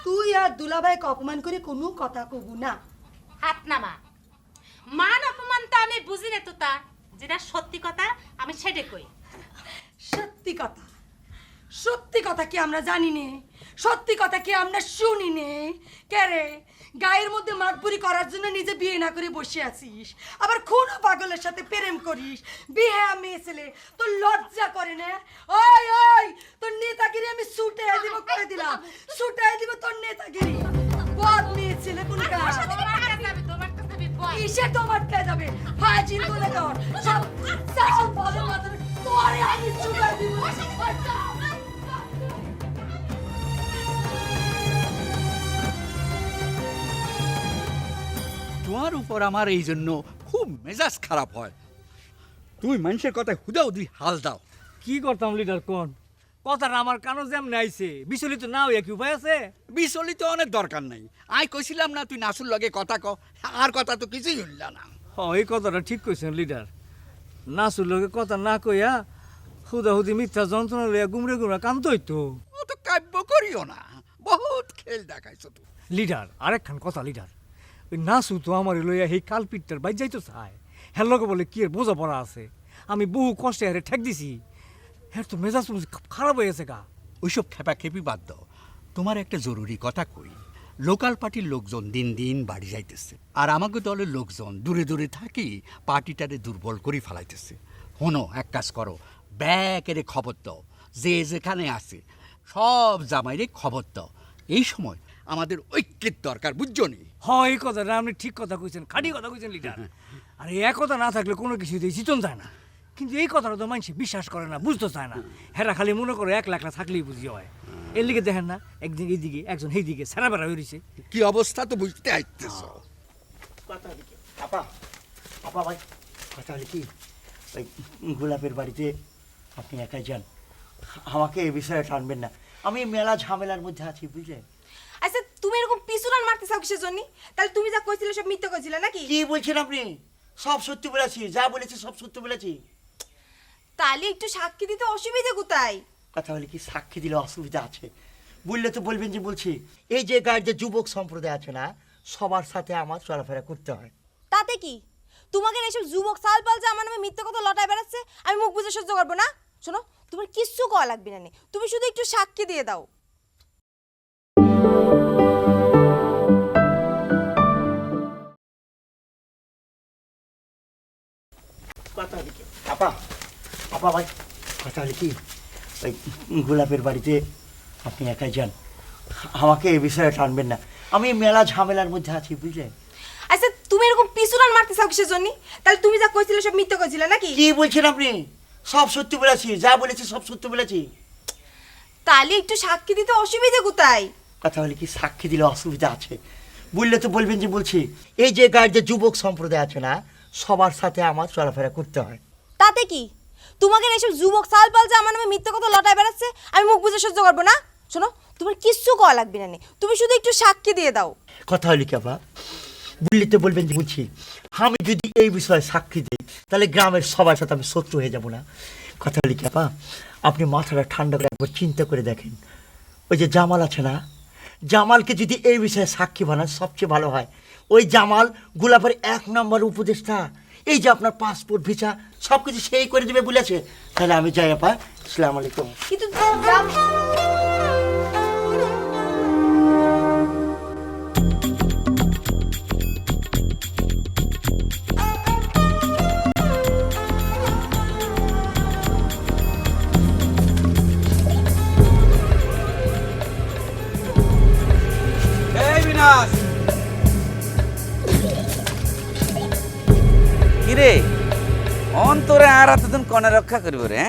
তুই আর দুলাভাইকে অপমান করে কোনো কথা কবু না। হাত নামা। মান অপমান তো আমি বুঝি না তুতা, যেটা সত্যি কথা আমি সেটা কই। সত্যি কথা, সত্যি কথা কি আমরা জানি নে? সত্যি কথা কি আমরা শুনি নে? কে রে, গায়ের মধ্যে মাতবুরি করার জন্য নিজে বিয়ে না করে বসে আছিস, আবার কোনো পাগলের সাথে প্রেম করিস, বিয়ে মেয়ে ছেলে, তোর লজ্জা করে না? ওই ওই, তোর নেতাগিরি আমি ছুটাই দিব, করে দিলাম, ছুটাই দিব তোর নেতাগিরি। বদ মেয়ে ছেলে কোন কাজ? কিসে তোমার কে যাবে? হাজির করে ধর, সব সব বলে মাথার তোরে আমি ছুটাই দিব। তোমার উপর আমার এই জন্য খুব মেজাজ খারাপ হয়। তুমি মানুষের কথায় হুদাহুদি হাল দাও। কি করতাম লিডার কোন? কথাটা আমার কানো যেমন আইছে, বিচলিত না হইয়া কি উপায় আছে? বিচলিত অনেক দরকার নাই। আই কইছিলাম না তুই নাসুর লগে কথা ক, আর কথা তো কিছুই হইল না। এই কথাটা ঠিক কইছেন লিডার। নাসুর লগে কথা না কইয়া হুদাহুদি মিথ্যা যন্ত্রণা লইয়া গুমরে গুমরা কান্ত হইতো। ও তো কাব্য করিও না, বহুত খেল দেখাইছো তুই। লিডার আরেকখান কথা লিডার, ওই নাসু তো আমার লইয়া এই কালপিটটার বাইর যাইতো চায়, হ্যার লগে বলে কি এর বোঝাপড়া আছে, আমি বহু কষ্টে হারে ঠেক দিছি, হ্যাঁ তো মেজাজ খারাপ হয়ে গেছে গা। ওইসব খেপাখেপি বাদ দাও। তোমার একটা জরুরি কথা কই। লোকাল পার্টির লোকজন দিন দিন বাড়ি যাইতেছে, আর আমাকে দলের লোকজন দূরে দূরে থাকি পার্টিটারে দুর্বল করে ফেলাইতেছে। হনো, এক কাজ করো, ব্যাকেরে খবর দাও, যে যেখানে আছে সব জামাইরে খবর দাও। এই সময় আমাদের ঐক্যের দরকার, বুঝছো নি? এই কথাটা আপনি ঠিক কথা কইছেন, খাঁটি কথা কইছেন লিডার। আর এই কথা না থাকলে কোনো কিছুতেই চিতন যায় না, কিন্তু এই কথাটা তো মানুষ বিশ্বাস করে না, বুঝতে চায় না। হেরা খালি মনে করে 1 লাখ থাকলেই বুঝি হয়। এর লিগে দেখেন না, একদিন এইদিকে একজন এইদিকে সেরা বেড়া হয়েছে। কি অবস্থা তো বুঝতে আইতেছ। কথা হলি কি আপা, আপা ভাই কথা হলি কি, ওই গোলাপের বাড়িতে আপনি একাই যান, আমাকে এ বিষয়ে টানবেন না, আমি মেলা ঝামেলার মধ্যে আছি, বুঝলেন? আচ্ছা তুমি এরকম পিছুরান মারতে চাও কিসের জন্য? তাহলে তুমি যা কইছিলে সব মিথ্যা কইছিলে নাকি? কি বলছেন আপনি? সব সত্যি বলেছি, যা বলেছি সব সত্যি বলেছি। তাহলে একটু সাক্ষী দিতে অসুবিধা কোথায়? কথা হলে কি, সাক্ষী দিলে অসুবিধা আছে, বললে তো বলবেন যে বলছি। এই যে গায়ের যে যুবক সম্প্রদায় আছে না, সবার সাথে আমার চলাফেরা করতে হয়। তাতে কি? তোমাকে এইসব যুবক সালপাল যে আমার নামে মিথ্যা কথা লটায় বেড়াচ্ছে, আমি মুখ বুঝে সহ্য করবো না? শোনো, তোমার কিচ্ছু করা লাগবে না, তুমি শুধু একটু সাক্ষী দিয়ে দাও। কথা হলি কি আপা, আপা ভাই কথা হলি কি, ওই গোলাপের বাড়িতে আপনি একাই যান, আমাকে এ বিষয়ে টানবেন না, আমি মেলা ঝামেলার মধ্যে আছি, বুঝলেন? আচ্ছা তুমি এরকম পিছুরান মারতে চাও কিসের জন্য? তাহলে তুমি যা কইছিলে সব মিথ্যা কইছিলে নাকি? কি বলছেন আপনি? সব সত্যি বলেছি, যা বলেছি সব সত্যি বলেছি। তাহলে একটু সাক্ষী দিতে অসুবিধা কোথায়? কথা হলে কি, সাক্ষী দিলে অসুবিধা আছে, বললে তো বলবেন যে বলছি। এই যে গায়ের যে যুবক সম্প্রদায় আছে না, সবার সাথে আমার চলাফেরা করতে হয়। তাতে কি? তোমাকে এইসব যুবক সালপাল যে আমার নামে মিথ্যা কথা লটায় বেড়াচ্ছে, আমি মুখ বুঝে সহ্য করবো না? শোনো, তোমার কিচ্ছু করা লাগবে না, তুমি শুধু একটু সাক্ষী দিয়ে দাও। কথা হলি কি আপা, বললে তো বলবেন যে বলছি। আমি যদি এই বিষয়ে সাক্ষী দিই, তাহলে গ্রামের সবার সাথে আমি শত্রু হয়ে যাব না? কথা হলি কি আপা, আপনি মাথাটা ঠান্ডা করে একবার চিন্তা করে দেখেন, ওই যে জামাল আছে না, জামালকে যদি এই বিষয়ে সাক্ষী বানান সবচেয়ে ভালো হয়। ওই জামাল গোলাপের 1 নম্বর উপদেষ্টা, এই যে আপনার পাসপোর্ট ভিসা সব কিছু সেই করে দেবে বলেছে। তাহলে আমি যাই আপা, আসসালামু আলাইকুম। কিন্তু কিরে অন্তরে আর এতদিন কনে রক্ষা করবো রে?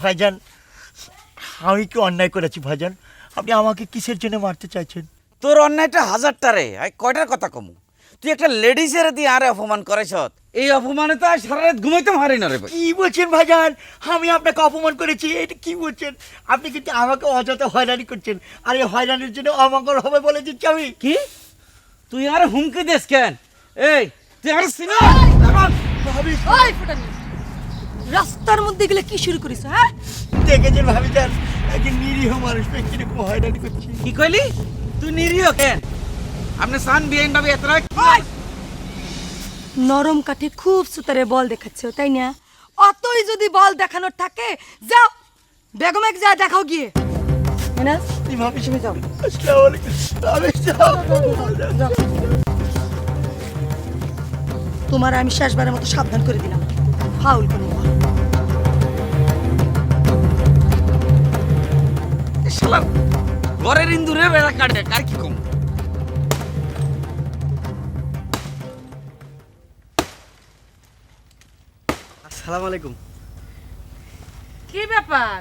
ভাইজান, আমি কি অন্যায় করেছি ভাইজান? আপনি আমাকে কিসের জন্য মারতে চাইছেন? তোর অন্যায়টা 1000টা রে, কয়টার কথা কমু? তুই একটা লেডিসের তুই আর অপমান করেছ, এই অপমানে তো আর সারা রাত ঘুমাইতে পারি না রে ভাই। কি বলছেন ভাইজান? আমি আপনাকে অপমান করেছি? এটা কি বলছেন? আপনি কিন্তু আমাকে অযথা হয়রানি করছেন, আর এই হয়রানির জন্য অমঙ্গল হবে বলে দিচ্ছি আমি। কি তুই আর হুমকি দিস কেন? এই তুই আর সিনা ভাবি ওই ফুটানি, রাস্তার মধ্যে গেলে কি শুরু করিস? হ্যাঁ, দেখেছেন ভাবিজান, একজন নিরীহ মানুষকে কিরকম হয়রানি করছি। কি কইলি? তুই নিরীহ কেন? আপনি সান বিআইন ভাবে এত রাগ? নরম কাঠে খুব সুতারে বল দেখাচ্ছ, তাই না? অতই যদি বল দেখানোর থাকে, যাও বেগমেক যা দেখাও গিয়ে। মেনাজ, এই ভাবি সঙ্গে যাও। আসসালামু আলাইকুম। আমি যাও। তোমার আমি শেষবারের মতো সাবধান করে দিলাম, ফাউল করো না। শালার ঘরের ইন্দুরে বেড়া কাটে, কার কি কম? আসসালামু আলাইকুম। কি ব্যাপার?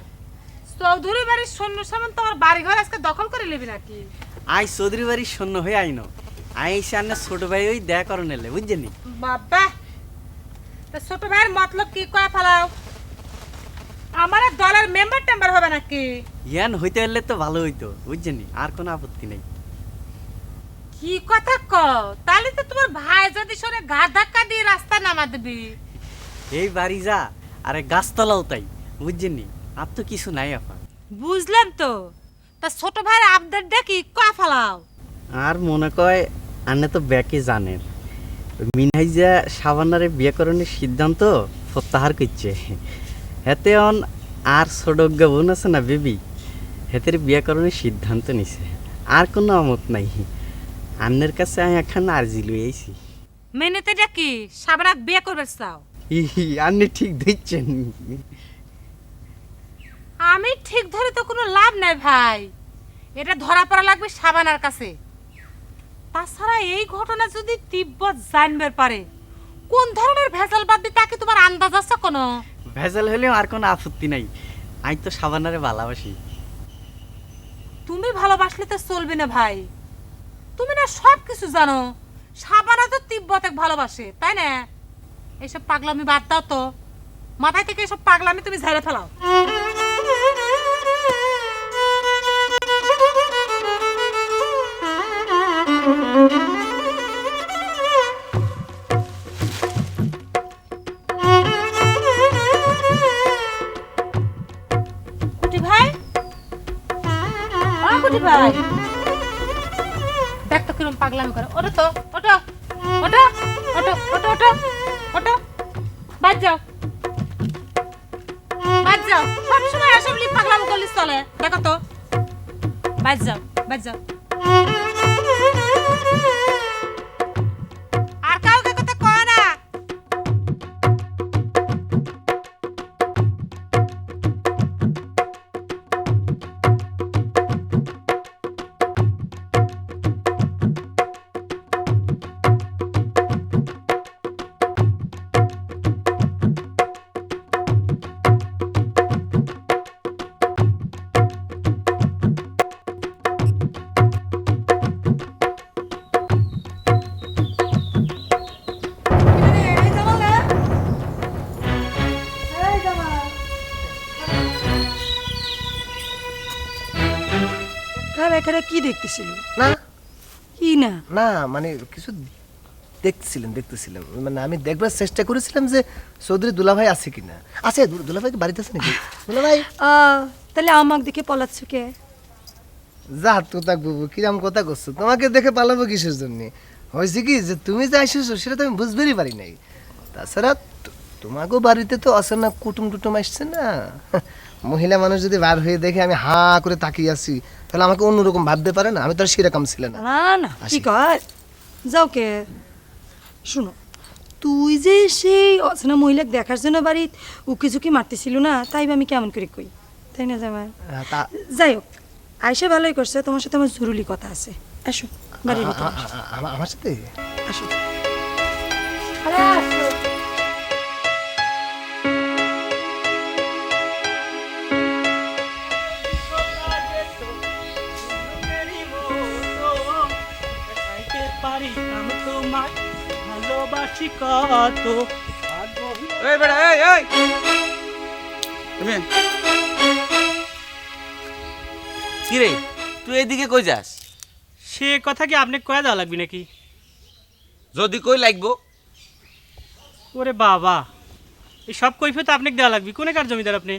চৌধুরী বাড়ির সৈন্য সামান তোমার বাড়ি ঘর আজকে দখল করে নিবি নাকি? আই চৌধুরী বাড়ির সৈন্য হয়ে আইনো, আই এসে আন্না ছোট ভাই ওই দেখা করে নেলে, বুঝছেন? বাবা, তা ছোট ভাইয়ের মতলব কি কয়া ফেলাও? আমার আর দলের মেম্বার টেম্বার হবে নাকি? ইয়ান হইতে হলে তো ভালো হইতো, বুঝছেন? আর কোনো আপত্তি নেই। কি কথা কও? তাহলে তো তোমার ভাই যদি সরে ঘা ধাক্কা দিয়ে রাস্তা নামা দিবি। এই বাড়ি যা, আরে গাছতলাও তাই, বুঝছেন? আর তো কিছু নাই আপা। বুঝলাম তো, তা ছোট ভাইয়ের আবদারটা কি কয়া ফেলাও? আর মনে কয় আন্নে তো ব্যাকে জানেন, মিনহাইজা সাবানারে বিয়ে করানোর সিদ্ধান্ত প্রত্যাহার করছে। হেতে অন আর ছোটজ্ঞা বোন আছে না বেবি, হেতের বিয়ে করানোর সিদ্ধান্ত নিছে। আর কোনো আমত নাই, আন্নের কাছে আমি এখন আর্জি লই আইছি। মেনেতেটা কি সাবরাক বিয়ে করবে চাও? আন্নে ঠিক দিচ্ছেন। আমি ঠিক ধরে তো কোনো লাভ নাই ভাই, এটা ধরা পড়া লাগবে সাবানার কাছে। তাছাড়া এই ঘটনা যদি তিব্বত জানবার পারে কোন ধরনের ভেজাল বাদ দিয়ে তাকে তোমার আন্দাজ আছে কোনো? ভেজাল হলেও আর কোনো আপত্তি নাই, আমি তো সাবানারে ভালোবাসি। তুমি ভালোবাসলে তো চলবে না ভাই, তুমি না সব কিছু জানো। সাবানা তো তিব্বতে ভালোবাসে, তাই না? এইসব পাগলামি বাদ দাও তো, মাথায় থেকে এসব পাগলামি তুমি ঝেড়ে ফেলাও। কুটি ভাই, কুটি ভাই, দেখ তো কিরম পাগলামি করে। ওটা তো ওটা ওটা ওটা ওটা ওটা ওটা বাদ যাও, বাদ যাও। সবসময় এসব লিপ পাগলামি করলে চলে? দেখো তো, বাদ যাও, বাদ যাও। আর কাউকে কথা কয় না। এখানে কি দেখতেছিল? না কি না? না মানে কিছু দেখতেছিলাম মানে আমি দেখবার চেষ্টা করেছিলাম যে চৌধুরী দুলাভাই আছে কিনা। আছে, দুলাভাই কি বাড়িতে আছে নাকি? দুলাভাই তাহলে আমাকে দেখে পালাচ্ছ কে? যা তোতা বুবু, কিরাম কথা করছো? তোমাকে দেখে পালাবো কিসের জন্য? হয়েছে কি যে তুমি যে আসছো সেটা তো আমি বুঝতেই পারি নাই। তাছাড়া তোমাকেও বাড়িতে তো আসে না, কুটুম টুটুম আসছে না। মহিলা মানুষ যদি বার হয়ে দেখে আমি হা করে তাকিয়ে আছি, তাহলে আমাকে অন্যরকম ভাবতে পারে না? আমি তো আর সেরকম ছিল না। না না, কি কয়? যাও কে, শুনো, তুই যে সেই অচেনা মহিলাকে দেখার জন্য বাড়ি উকি ঝুঁকি মারতেছিল না, তাই আমি কেমন করে কই, তাই না জামাই? যাই হোক, আয়সা ভালোই করছে, তোমার সাথে আমার জরুরি কথা আছে। আসো বাড়ির ভিতরে আসো। আমার সাথে আসো। আরে আসো। পারিতাম তোমায় ভালোবাসি কত। এই বেটা এই এই তুমি কি রে তুই এদিকে কই যাস? সে কথা কি আপনি কয়ে দেওয়া লাগবে নাকি? যদি কই লাগবো ওরে বাবা, এই সব কৈফিয়ত আপনাকে দেওয়া লাগবে? কোনে কার জমিদার আপনি?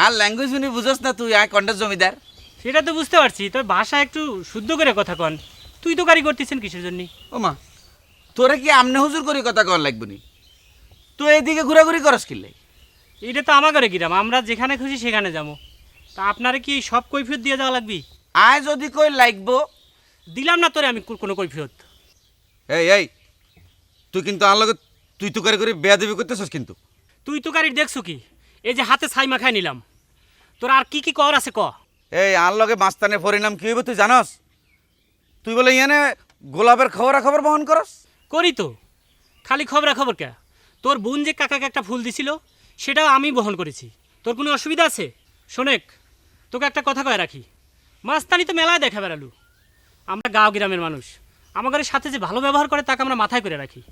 আর ল্যাঙ্গুয়েজ উনি বুঝস না, তুই আয় কন্টার জমিদার। সেটা তো বুঝতে পারছি, তবে ভাষা একটু শুদ্ধ করে কথা কন। তুই তো গাড়ি করতেছেন কিসের জন্য? ও মা, তোরা কি আমনে হুজুর করে কথা কর লাগবো নি? তুই এইদিকে ঘোরাঘুরি করস কিলে? এটা তো আমার ঘরে গিরাম, আমরা যেখানে খুশি সেখানে যাবো। তা আপনারা কি সব কৈফিয়ত দিয়ে যাওয়া লাগবে? আয় যদি কই লাগবো দিলাম না তোরে আমি কোনো কৈফিয়ত। এই এই তুই কিন্তু আমার লগে তুই তো করে বেয়াদবি করতেছস কিন্তু। তুই তো গাড়ির দেখছো কি? এই যে হাতে ছাই মাখায় নিলাম, তোর আর কি কি কর আছে ক? এই আর লগে মাস্তানের পরিণাম কি হইব তুই জানস? তুই বলে ইয়ানে গোলাপের খবর বহন করস? করি তো, খালি খবর কে? তোর বোন যে কাকাকে একটা ফুল দিছিল সেটাও আমি বহন করেছি। তোর কোনো অসুবিধা আছে? শোনেক, তোকে একটা কথা কয়ে রাখি, মাস্তানি তো মেলায় দেখা বেড়ালু। আমরা গাঁও গ্রামের মানুষ, আমাদের সাথে যে ভালো ব্যবহার করে তাকে আমরা মাথায় করে রাখি।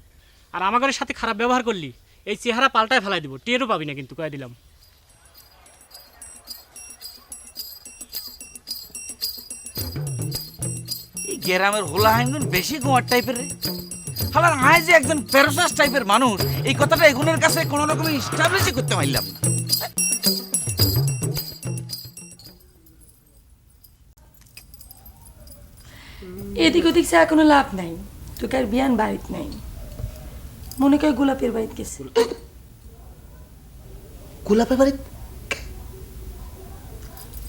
আর আমাদের সাথে খারাপ ব্যবহার করলি এই চেহারা পাল্টায় ফেলাই দিব, টেরও পাবি না কিন্তু, কয়ে দিলাম। এই গ্রামের হোলা হাইগুন বেশি গোয়ার টাইপের রে। হালার আয় যে একজন পেরোসাস টাইপের মানুষ, এই কথাটা এগুনের কাছে কোনো রকমের ইস্টাবলিশই করতে পারলাম না। এদিক ওদিক চা কোনো লাভ নাই, তোকে আর বিয়ান বাড়িত নাই। মনে করে গোলাপের বাড়িতে গেছে। গোলাপের বাড়ি?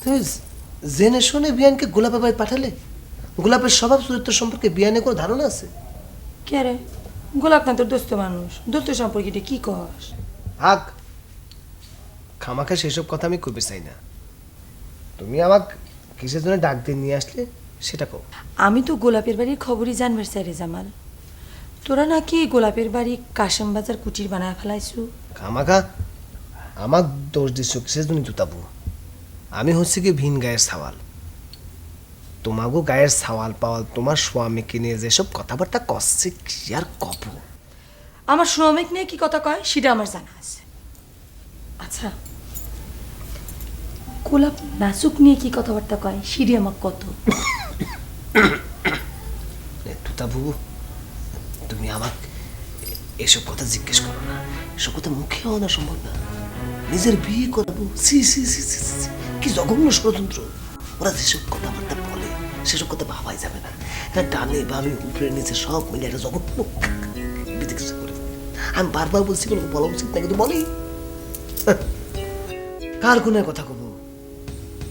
তুমি জেনে শুনে বিয়ানকে গোলাপের বাড়ি পাঠালে? গোলাপের স্বভাব চরিত্র সম্পর্কে বিয়ানে কোনো ধারণা আছে? কে রে? গোলাপ না তোর দোস্ত মানুষ, দোস্ত সম্পর্কে কি কস? হাক খামাখা সেসব কথা আমি কইতে চাই না। তুমি আমাকে কিসের জন্য ডাক দিয়ে নিয়ে আসলে সেটা কও। আমি তো গোলাপের বাড়ির খবরই জানবার চাই রে জামাল। তোরা নাকি গোলাপের বাড়ি কাশেম বাজার কুটির বানায় ফেলাইছু। খামাখা আমার দোষ দিচ্ছ কিসের জন্য জুতাবু? আমি হচ্ছে কি ভিন গায়ের সাওয়াল। তোমাগো গায়ের সাওয়াল পাওয়াল তোমার স্বামীকে নিয়ে যেসব কথাবার্তা কচ্ছে কি আর কব। আমার শ্রমিক নিয়ে কি কথা কয় সেটা আমার জানা আছে। আচ্ছা, গোলাপ নাচুক নিয়ে কি কথাবার্তা কয় সেটি আমার কত। তুতাবু, তুমি আমাকে এসব কথা জিজ্ঞেস করো না। এসব কথা মুখে আনা সম্ভব না। নিজের বিয়ে করাবো, সি সি সি সি সি, কি জঘন্য ষড়যন্ত্র। ওরা যেসব কথাবার্তা বলে সেসব কথা ভাবাই যাবে না। এটা ডানে বামে উপরে নিচে সব মিলে একটা জঘন্য বিচিকিৎসা করে। আমি বারবার বলছি কোনো বলা উচিত না, কিন্তু বলি কার গুণের কথা কব?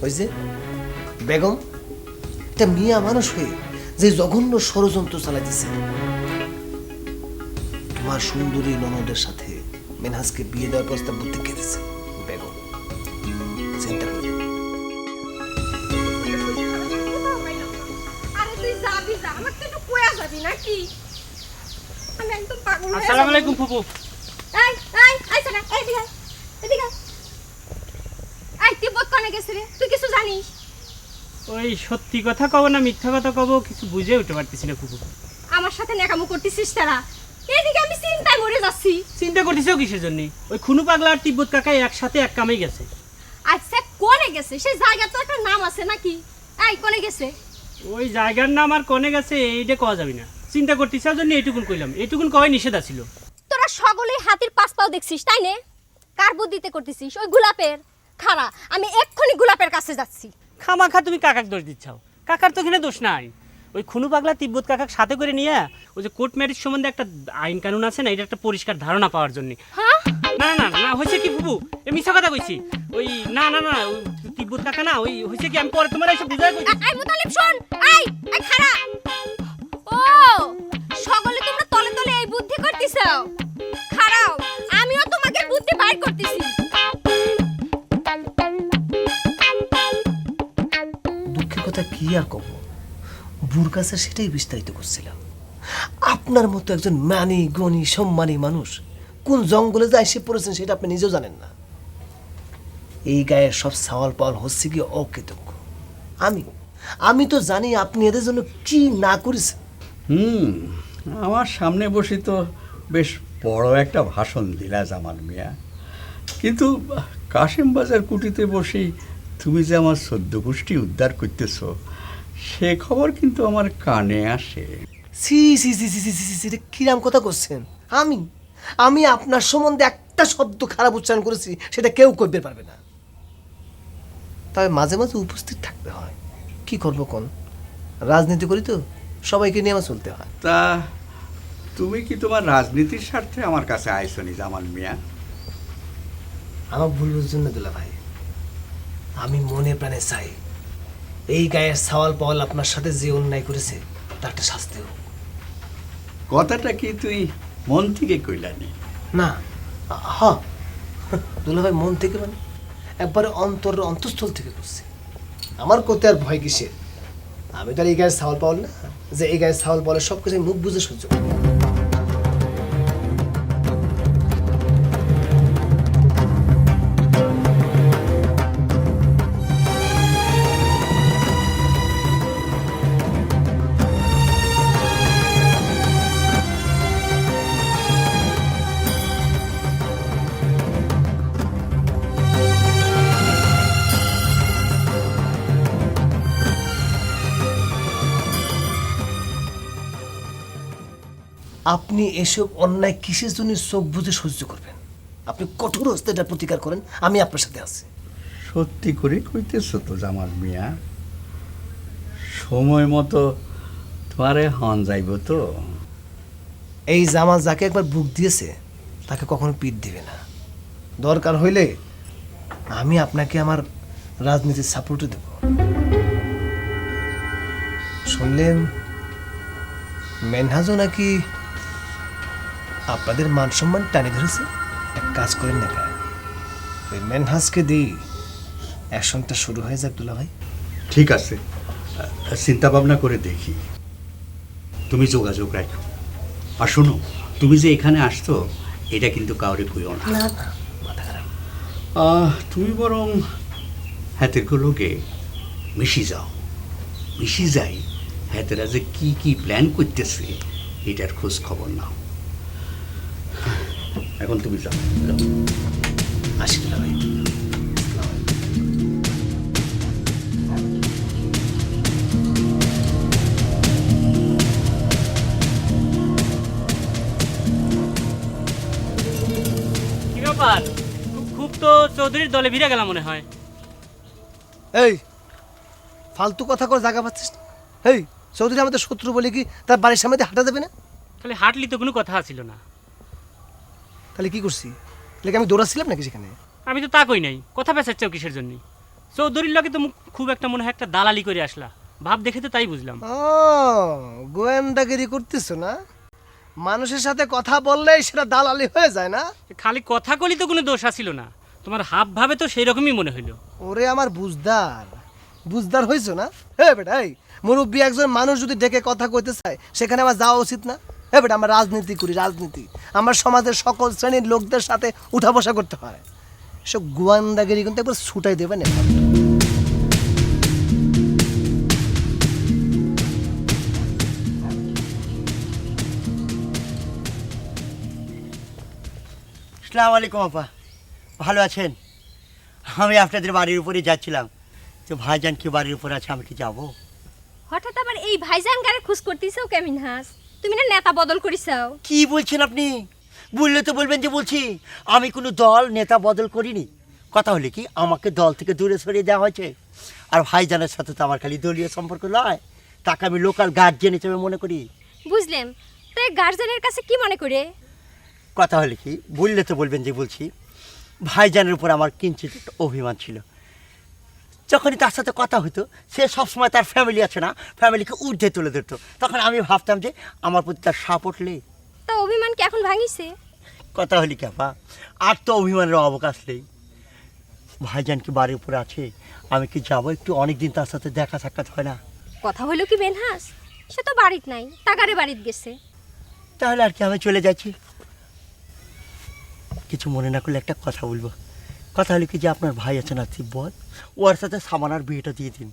ওই যে বেগম একটা মিয়া মানুষ হয়ে যে জঘন্য ষড়যন্ত্র চালাইতেছে। তোমার সুন্দরী ননদের সাথে মেনহাজকে বিয়ে দেওয়ার প্রস্তাব বুদ্ধি খেতেছে বেগম। চিন্তা করি আরে তুই যাবি যা, আমার তো একটু কয়া যাবি নাকি? আমি একদম পাগল হয়ে আসসালামু আলাইকুম ফুপু। এই আইসা না, এদিকে এদিকে। এই তিব্বত কোনে গেছে রে? তুই কিছু জানিস? ওই সত্যি কথা কব না মিথ্যা কথা কব কিছু বুঝে উঠতে পারতেছি না ফুপু। আমার সাথে নেকামো করতেছিস তারা? এদিকে আমি চিন্তায় মরে যাচ্ছি। চিন্তা করতেছো কিসের জন্য? ওই খুনু পাগলা আর তিব্বত কাকা একসাথে এক কামেই গেছে। আচ্ছা কোনে গেছে? সেই জায়গা তো একটা নাম আছে নাকি? এই কোনে গেছে? ওই জায়গার নাম আর কোনে গেছে এইটা কওয়া যাবে না। চিন্তা করতেছার জন্য এইটুকুন কইলাম, এইটুকুন কওয়াই নিষেধ আছিল। তোরা সকলেই হাতির পাঁচ পাও দেখছিস তাই নে? কার বুদ্ধিতে করতেছিস? ওই গোলাপের? খাড়া, আমি এক্ষুনি গোলাপের কাছে যাচ্ছি। খামাখা তুমি কাকাক দোষ দিচ্ছাও, কাকার তো এখানে দোষ নাই। ওই খুনু পাগলা তিব্বত কাকাক সাথে করে নিয়ে ওই যে কোর্ট ম্যারেজ সম্বন্ধে একটা আইন কানুন আছে না, এটা একটা পরিষ্কার ধারণা পাওয়ার জন্য। হ্যাঁ? না না না হয়েছে কি ফুপু, এ মিথ্যা কথা কইছি। ওই না না না ওই তিব্বত কাকা না, ওই হয়েছে কি আমি পরে তোমার এসে বুঝাই কইছি। এই মুতালিব শোন, এই খাড়া। ও সকলে তোমরা তলে তলে এই বুদ্ধি করতেছো? খাড়াও, আমিও তোমাকে বুদ্ধি বাইর করতেছি। দুঃখের কথা কি আর কব, বুর কাছে সেটাই বিস্তারিত করছিলাম। আপনার মতো একজন মানি গণী সম্মানী মানুষ কোন জঙ্গলে যায় সে পড়েছেন সেটা আপনি নিজেও জানেন না। এই গায়ের সব সাওয়াল পাওয়াল হচ্ছে কি অকৃতজ্ঞ। আমি তো জানি আপনি এদের জন্য কি না করেছেন। আমার সামনে বসে তো বেশ বড় একটা ভাষণ দিলা জামাল মিয়া, কিন্তু কাশেম বাজার কুটিতে বসে তুমি যে আমার সদ্য গোষ্ঠী উদ্ধার করতেছ সে খবর কিন্তু আমার কানে আসে। সি সি সি সি সি সি সি এটা কিরাম কথা করছেন? আমি আপনার সম্বন্ধে একটা শব্দ খারাপ উচ্চারণ করেছি সেটা কেউ করতে পারবে না। তবে মাঝে মাঝে উপস্থিত থাকতে হয়, কি করবো কোন, রাজনীতি করি তো, সবাইকে নিয়ে আমার চলতে হয়। তা তুমি কি তোমার রাজনীতির স্বার্থে আমার কাছে আইসনি জামাল মিয়া? আমার ভুল বুঝছেন না দুলা ভাই, আমি মনে প্রাণে চাই এই গায়ের সওয়াল পাওয়াল আপনার সাথে যে অন্যায় করেছে তার একটা শাস্তি হোক। কথাটা কি তুই মন থেকে কইলানি? না, হ দুলা ভাই, মন থেকে মানে একবারে অন্তঃস্থল থেকে করছে। আমার কোতে আর ভয় কিসের? আমি তো আর এই গায়ের সওয়াল পাওয়াল না যে এই গায়ের সওয়াল পাওয়ালের সব কিছু মুখ বুঝে সহ্য করি। আপনি এসব অন্যায় কিসের জন্য চোখ বুঝে সহ্য করবেন? আপনি কঠোর হস্তে এটা প্রতিকার করেন, আমি আপনার সাথে আছি। সত্যি করে কইতেছ তো জামাল মিয়া? সময় মতো তোমারে হন যাইব তো? এই জামাল যাকে একবার বুক দিয়েছে তাকে কখনো পিঠ দিবে না। দরকার হইলে আমি আপনাকে আমার রাজনীতির সাপোর্টও দেব। শুনলেন মেনহাজও নাকি আপনাদের মান সম্মান টানে ধরেছে। এক কাজ করেন না, ওই মেনহাজকে দিই অ্যাকশনটা শুরু হয়ে যাক দুলা ভাই। ঠিক আছে, চিন্তা ভাবনা করে দেখি। তুমি যোগাযোগ রাখো। আর শোনো, তুমি যে এখানে আসতো এটা কিন্তু কাউরে কইও না। না না, মাথা খারাপ। তুমি বরং হাতের লোকে মিশি যাও, মিশি যাই হাতেরা যে কি কি প্ল্যান করতেছে এটার খোঁজ খবর নাও। এখন তুমি যাও, যাও। আসি দুলা ভাই। কি ব্যাপার, খুব তো চৌধুরীর দলে ভিড়ে গেলাম মনে হয়। এই ফালতু কথা করে জায়গা পাচ্ছিস না? এই চৌধুরী আমাদের শত্রু বলে কি তার বাড়ির সামনে দিয়ে হাঁটা যাবে না? তাহলে হাঁটলি তো কোনো কথা ছিল না। তাহলে কি করছি? তাহলে কি আমি দৌড়াচ্ছিলাম নাকি সেখানে? আমি তো তা কই নাই, কথা পেঁচাচ্ছাও কিসের জন্য? চৌধুরীর লগে তো খুব একটা মনে হয় একটা দালালি করে আসলা, ভাব দেখে তো তাই বুঝলাম। ও গোয়েন্দাগিরি করতেছো না? মানুষের সাথে কথা বললেই সেটা দালালি হয়ে যায় না? খালি কথা কলি তো কোনো দোষ ছিল না, তোমার হাব ভাবে তো সেই রকমই মনে হইলো। ওরে আমার বুঝদার হয়েছো না? হ্যাঁ বেটা, এই মুরব্বী একজন মানুষ যদি ডেকে কথা কইতে চায় সেখানে আমার যাওয়া উচিত না? হ্যাঁ বেটা, আমরা রাজনীতি করি, রাজনীতি আমার সমাজের সকল শ্রেণীর লোকদের সাথে উঠা বসা করতে হয়। সব গোয়েন্দাগিরি কিন্তু একবার ছুটাই দেবে না। আসসালামু আলাইকুম আপা, ভালো আছেন? আমি আপনাদের বাড়ির উপরে যাচ্ছিলাম, তো ভাইজান কি বাড়ির উপর আছে, আমি কি যাবো? হঠাৎ আবার এই ভাইজান গারে খোঁজ করতেছাও কেমিন হাস? তুমি না নেতা বদল করিছাও? কি বলছেন আপনি? বললে তো বলবেন যে বলছি। আমি কোনো দল নেতা বদল করিনি। কথা হলে কি আমাকে দল থেকে দূরে সরিয়ে দেওয়া হয়েছে। আর ভাইজানের সাথে তো আমার খালি দলীয় সম্পর্ক নয়, তাকে আমি লোকাল গার্জিয়ান হিসেবে মনে করি। বুঝলাম, তো এই গার্জেনের কাছে কি মনে করে? কথা হলে কি, বললে তো বলবেন যে বলছি। ভাইজানের উপর আমার কিঞ্চিত একটা অভিমান ছিল। যখনই তার সাথে কথা হতো সে সবসময় তার ফ্যামিলি আছে না, ফ্যামিলিকে ঊর্ধ্বে তুলে ধরতো। তখন আমি ভাবতাম যে আমার প্রতি তার সাপোর্ট নেই। তা অভিমান কি এখন ভাঙিছে? কথা হলি ক্যাপা, আর তো অভিমানের অবকাশ নেই। ভাইজান কি বাড়ির উপরে আছে, আমি কি যাবো একটু? অনেকদিন তার সাথে দেখা সাক্ষাৎ হয় না। কথা হইলো কি বেনহাস, সে তো বাড়িত নাই, টাকারে বাড়িত গেছে। তাহলে আর কি, আমি চলে যাচ্ছি। কিছু মনে না করলে একটা কথা বলবো। কথা হলো কি যে আপনার ভাই আছে না তিব্বত, ওর সাথে সামানার বিয়েটা দিয়ে দিন।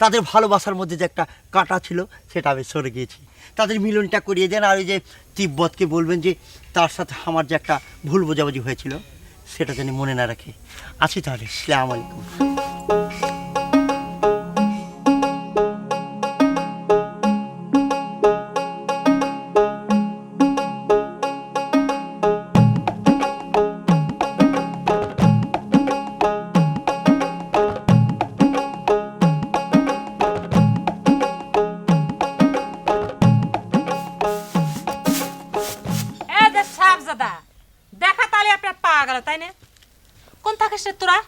তাদের ভালোবাসার মধ্যে যে একটা কাঁটা ছিল সেটা আমি সরে গিয়েছি। তাদের মিলনটা করিয়ে দেন, আর ওই যে তিব্বতকে বলবেন যে তার সাথে আমার যে একটা ভুল বোঝাবুঝি হয়েছিল সেটা যেন মনে না রাখে। আছি তাহলে, আসসালামু আলাইকুম। দেখা তাহলে আপনার পাওয়া গেল, তাই না? কোন থাকিস রে তোরা?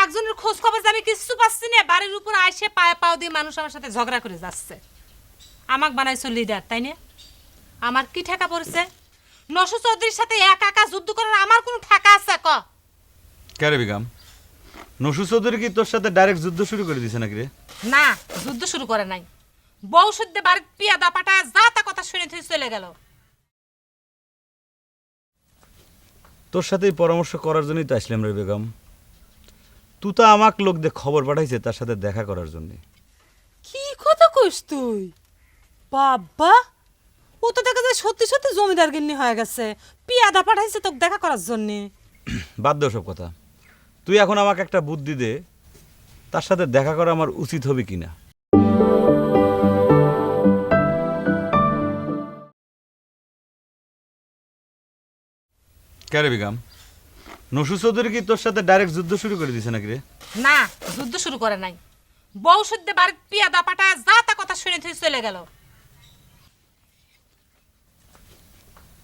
একজনের খোঁজ খবর যাবে কিচ্ছু পাচ্ছি না, বাড়ির উপর আইসে পায়ে পাও দিয়ে মানুষ আমার সাথে ঝগড়া করে যাচ্ছে। আমাকে বানাইছো লিডার, তাই না? আমার কি ঠেকা পড়েছে? নশো চৌধুরীর সাথে একা একা যুদ্ধ করার আমার কোনো ঠেকা আছে? ক কে রে বেগম, নসু চৌধুরী কি তোর সাথে ডাইরেক্ট যুদ্ধ শুরু করে দিছে নাকি রে? না, যুদ্ধ শুরু করে নাই। বউ শুদ্ধে বাড়ির পিয়া দাপাটা যা তা কথা শুনে তুই চলে গেল। তোর সাথে পরামর্শ করার জন্যই তো আসলাম রে বেগম। তুই তো আমাকে লোক দিয়ে খবর পাঠাইছে তার সাথে দেখা করার জন্য। কি কথা কইস তুই? বাবা, ও তো দেখা যায় সত্যি সত্যি জমিদার গিন্নি হয়ে গেছে, পিয়াদা পাঠাইছে তোকে দেখা করার জন্য। বাদ দে সব কথা। তুই এখন আমাকে একটা বুদ্ধি দে, তার সাথে দেখা করা আমার উচিত হবে কিনা। কে রে বেগম, নসু চৌধুরী কি তোর সাথে ডাইরেক্ট যুদ্ধ শুরু করে দিছে নাকি রে? না, যুদ্ধ শুরু করে নাই। বউ শুদ্ধে বাড়ির পিয়াদা পাটা যা তা কথা শুনে তুই চলে গেল।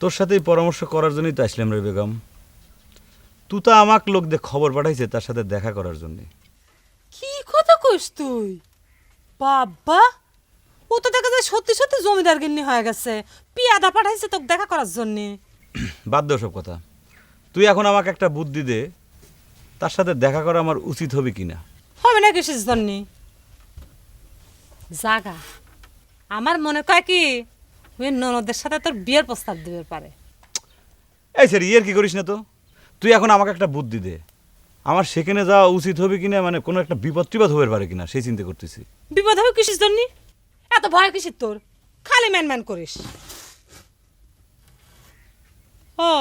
তোর সাথে পরামর্শ করার জন্যই তো আসলাম রে বেগম। তুই তো আমাকে লোক দিয়ে খবর পাঠাইছে তার সাথে দেখা করার জন্য। কি কথা কইস তুই? বাবা, ও তো দেখা যায় সত্যি সত্যি জমিদার গিন্নি হয়ে গেছে, পিয়াদা পাঠাইছে তোকে দেখা করার জন্য। বাদ দে সব কথা। তুই এখন আমাকে একটা বুদ্ধি দে, তার সাথে দেখা করা আমার উচিত হবে কিনা। হবে না কিসের জন্য? জাগা আমার মনে কয় কি ওই ননদের সাথে তোর বিয়ের প্রস্তাব দিতে পারে। এই স্যার ইয়ের কি করিস না তো। তুই এখন আমাকে একটা বুদ্ধি দে, আমার সেখানে যাওয়া উচিত হবে কিনা, মানে কোনো একটা বিপদ টিপদ হতে পারে কিনা সেই চিন্তা করতেছি। বিপদ হবে কিসের জন্য? এত ভয় কিসের তোর? খালি ম্যান ম্যান করিস। ও,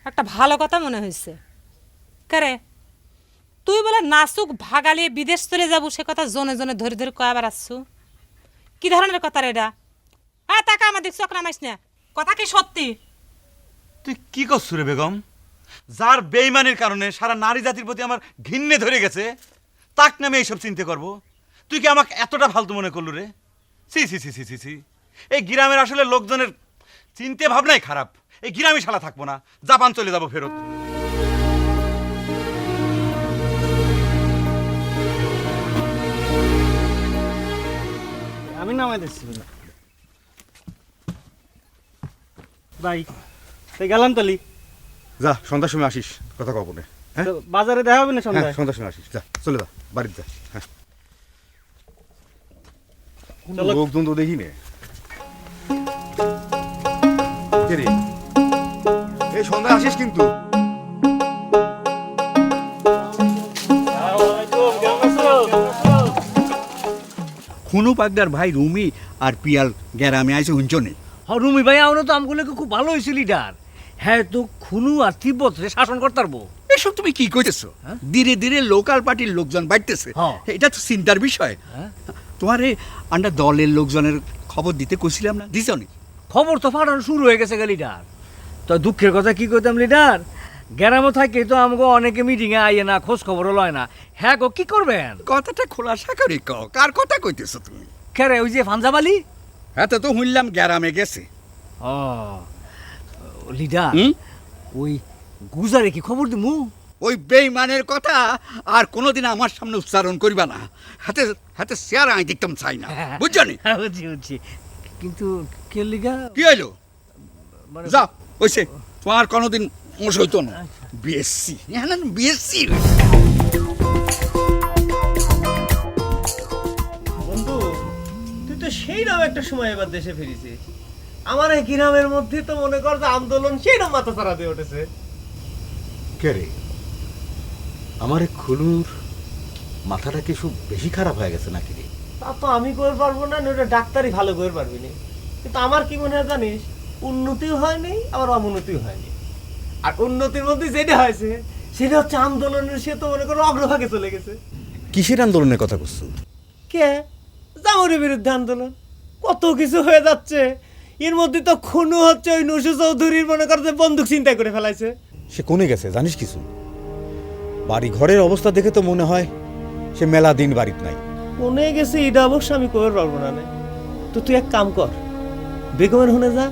একটা ভালো কথা মনে হয়েছে। কারে তুই বলে নাচুক ভাগালিয়ে বিদেশ চলে যাবো, সে কথা জনে জনে ধরে ধরে কয়া বেড়াচ্ছু। কি ধরনের কথা রে এটা? হ্যাঁ, টাকা আমার দিক চোখ নামাইস না। কথা কি সত্যি? তুই কি করছ রে বেগম? যার বেইমানের কারণে সারা নারী জাতির প্রতি আমার ঘৃণে ধরে গেছে, তাক নামে এইসব চিন্তা করব? তুই কি আমাকে এতটা ফালতু মনে করলু রে? সি সি সি সি সি সি। এই গ্রামের আসলে লোকজনের চিন্তা ভাবনাই খারাপ। এই গ্রামে শালা থাকবো না, জাপান চলে যাবো ফেরত। আমি নামাই দিচ্ছি ভাই, তাই গেলাম তালি। যা, সন্ধ্যার সময় আসিস, কথা কব না। হ্যাঁ, তো বাজারে দেখা হবে না হ্যাঁ, সন্ধ্যায়? সন্ধ্যার সময় আসিস। যা, চলে যা, বাড়িতে যা। হ্যাঁ, চলো। লোকজন তো দেখি নে। কে রে? এই সন্ধ্যায় আসিস কিন্তু। খুনু পাগদার ভাই রুমি আর পিয়াল গ্যারামে আইসে হুঞ্চনে। হ্যাঁ, রুমি ভাই আমরা তো আমগুলোকে খুব ভালো হয়েছে লিডার। হ্যাঁ, তো খুনু আর তিব্বত রে শাসন করতে পারবো। এসব তুমি কি কইতেছো? ধীরে ধীরে লোকাল পার্টির লোকজন বাড়তেছে, এটা তো চিন্তার বিষয়। তোমার এই আন্ডার দলের লোকজনের খবর দিতে কইছিলাম না, দিছ নি? খবর তো পাঠানো শুরু হয়ে গেছে লিডার। তো দুঃখের কথা কি কইতাম লিডার, গ্রামে থাকে তো আমাকে অনেকে মিটিংয়ে আইয়ে না, খোঁজ খবরও লয় না। হ্যাঁ গো, কি করবেন? কথাটা খোলাসা করে কও, কার কথা কইতেছো তুমি? খেরে ওই যে ফানজাবালি। হ্যাঁ, তো শুনলাম গ্যারামে গেছে। ও লিডার, ওই গুজারে কি খবর দিমু? ওই বেইমানের কথা আর কোনোদিন আমার সামনে উচ্চারণ করিবা না। হাতে হাতে শেয়ার আমি দেখতাম চাই না, বুঝছো নি? বুঝছি বুঝছি, কিন্তু কে লিগা? কি হইলো? যা, ওইসে তোমার কোনোদিন মোশ হইতো না। বিএসসি, হ্যাঁ, বিএসসি। বন্ধু, তুই তো সেই রকম একটা সময় এবার দেশে ফিরেছিস। আমার এই গ্রামের মধ্যে তো মনে কর যে আন্দোলন সেই রকম মাথা চারা দিয়ে উঠেছে। কে রে? আমার খুনুর মাথাটা কি খুব বেশি খারাপ হয়ে গেছে নাকি রে? তা তো আমি করে পারবো না, ওটা ডাক্তারই ভালো করে পারবি না। কিন্তু আমার কি মনে হয় জানিস, উন্নতিও হয়নি আবার অবনতিও হয়নি। আর উন্নতির মধ্যে যেটা হয়েছে সেটা হচ্ছে আন্দোলনের, সে তো মনে করো অগ্রভাগে চলে গেছে। কিসের আন্দোলনের কথা করছো? কে? জামরের বিরুদ্ধে আন্দোলন। কত কিছু হয়ে যাচ্ছে, এর মধ্যে তো খুনও হচ্ছে। ওই নসু চৌধুরীর মনে করতে বন্দুক চিন্তা করে ফেলাইছে। সে কোনে গেছে জানিস কিছু? বাড়ি ঘরের অবস্থা দেখে তো মনে হয় সে মেলা দিন বাড়িতে নাই। কোনে গেছে এটা অবশ্য আমি কবে পারবো না। তো তুই এক কাম কর, বেগমের হুনে যা,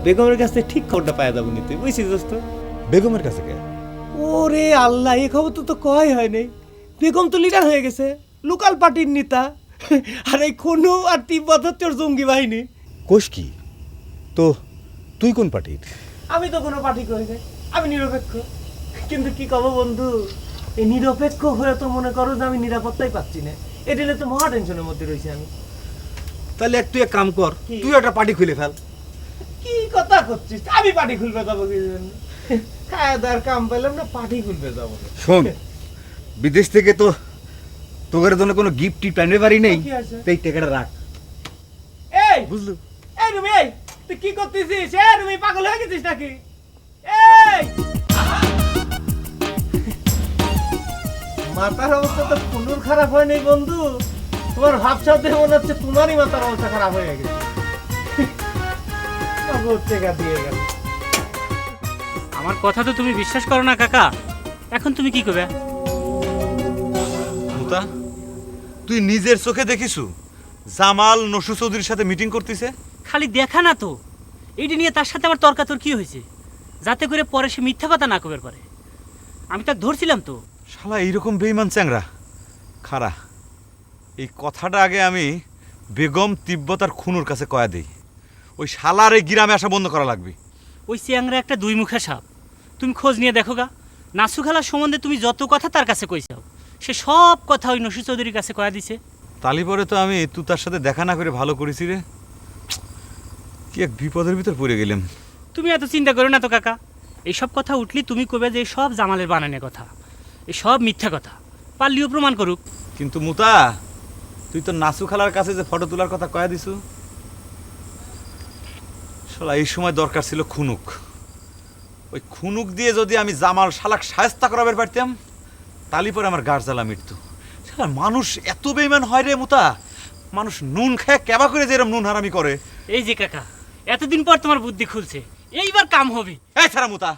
বেগমের কাছে ঠিক খবরটা পাওয়া যাবো নি। তুই বুঝছিস দোস্ত? বেগমের কাছে কে? ওরে আল্লাহ, এই খবর তো কয় হয় নাই। বেগম তো লিডার হয়ে গেছে, লোকাল পার্টির নেতা। আর এই খুনু আর তিব্বত হচ্ছে ওর জঙ্গি বাহিনী। কোষ কি? তো তুই কোন পার্টির? আমি তো কোনো পার্টি করি না, আমি নিরপেক্ষ। কিন্তু কি কব বন্ধু, এই নিরপেক্ষ হয়ে তো মনে করো যে আমি নিরাপত্তাই পাচ্ছি না। এটা নিয়ে তো মহা টেনশনের মধ্যে রয়েছে আমি। তাহলে তুই এক কাম কর, তুই একটা পার্টি খুলে ফেল। কি কথা করছিস? আমি পার্টি খুলবে যাবো কি জন্য? খায় দার কাম পেলাম না, পার্টি খুলবে যাবো। শোন, বিদেশ থেকে তো তোদের জন্য কোনো গিফট টিফট আনতে পারি নেই, কি আছে? এই টাকাটা রাখ। এই বুঝলো? এই রুমি, এই তুই কি করতেছিস? এই রুমি, পাগল হয়ে গেছিস নাকি? এই মাথার অবস্থা তো কুনুর খারাপ হয় নাই বন্ধু। তোমার ভাবসাব দেখে মনে হচ্ছে তোমারই মাথার অবস্থা খারাপ হয়ে গেছে। টাকা দিয়ে গেল। আমার কথা তো তুমি বিশ্বাস করো না কাকা, এখন তুমি কি করবে? মুতা, তুই নিজের চোখে দেখিসু জামাল নসু চৌধুরীর সাথে মিটিং করতেছে? খালি দেখা না তো, এইটা নিয়ে তার সাথে আমার তর্কাতর্কি হয়েছে, যাতে করে পরে সে মিথ্যা কথা না কবের পারে। আমি তাকে ধরছিলাম তো। শালা এইরকম বেইমান চ্যাংরা খারা। এই কথাটা আগে আমি বেগম তিব্বত আর খুনুর কাছে কয়া দেই। ওই শালার এই গ্রামে আসা বন্ধ করা লাগবে। ওই চিয়াংরা একটা দুই মুখা সাপ। তুমি খোঁজ নিয়ে দেখো গা, নাসু খেলার সম্বন্ধে তুমি যত কথা তার কাছে কইছাও, সে সব কথা ওই নসু চৌধুরীর কাছে কয়া দিছে। তালি পরে তো আমি তুই তার সাথে দেখা না করে ভালো করেছি রে। কি এক বিপদের ভিতর পড়ে গেলাম। তুমি এত চিন্তা করো না তো কাকা, এইসব কথা উঠলি তুমি কবে যে সব জামালের বানানো কথা, এই সব মিথ্যা কথা, পারলিও প্রমাণ করুক। কিন্তু মুতা, তুই তো নাসু খালার কাছে যে ফটো তোলার কথা কয়া দিছু, শালা এই সময় দরকার ছিল খুনুক। ওই খুনুক দিয়ে যদি আমি জামাল শালাক শায়েস্তা করাবার পারতাম, তালি পরে আমার গার জ্বালা মিটতো। শালা মানুষ এত বেইমান হয় রে মুতা, মানুষ নুন খায় কেবা করে যে এরম নুন হারামি করে। এই যে কাকা, এতদিন পর তোমার বুদ্ধি খুলছে, এইবার কাম হবে। এই ছাড়া মুতা,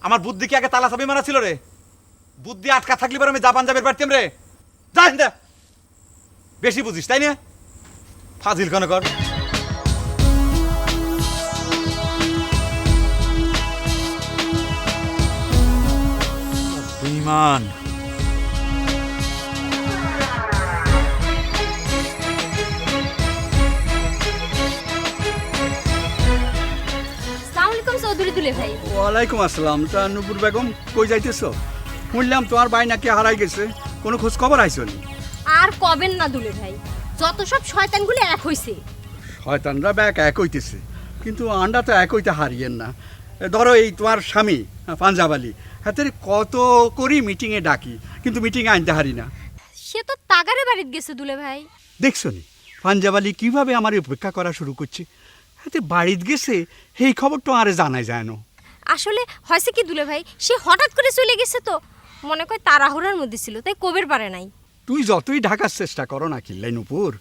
আমার বুদ্ধি কি আগে তালা চাবি মারা ছিল রে? বুদ্ধি আটকা থাকলে পরে আমি জাপান যাবে পারতাম রে। যা হিন্দা, বেশি বুঝিস তাই না? ফাজিল কেন কর। বেঈমান। আসসালামু আলাইকুম চৌধুরী দুলে ভাই। ওয়ালাইকুম আসসালাম। তা নুপুর বেগম কই যাইতেছো? শুনলাম তোমার ভাই নাকি হারাই গেছে, কোনো খোঁজ খবর আইসো নি? আর কবেন না দুলে ভাই, যত সব শয়তানগুলো এক হইছে। শয়তানরা ব্যাক এক হইতেছে, কিন্তু আন্ডা তো এক হইতে হারিয়েন না। ধরো এই তোমার স্বামী পাঞ্জাব আলী, হাতে কত করি মিটিংয়ে ডাকি, কিন্তু মিটিংয়ে আনতে হারি না। সে তো তাগারে বাড়িতে গেছে দুলে ভাই। দেখছো নি পাঞ্জাব আলী কীভাবে আমার উপেক্ষা করা শুরু করছে? হাতে বাড়িতে গেছে, এই খবরটা আরে জানাই যায় না। আসলে হয়েছে কি দুলে ভাই, সে হঠাৎ করে চলে গেছে তো, মনে কয় তাড়াহুড়ার মধ্যে ছিল, তাই কবের পারে নাই। তুই যতই ঢাকার চেষ্টা করো না কিল্লাই নুপুর,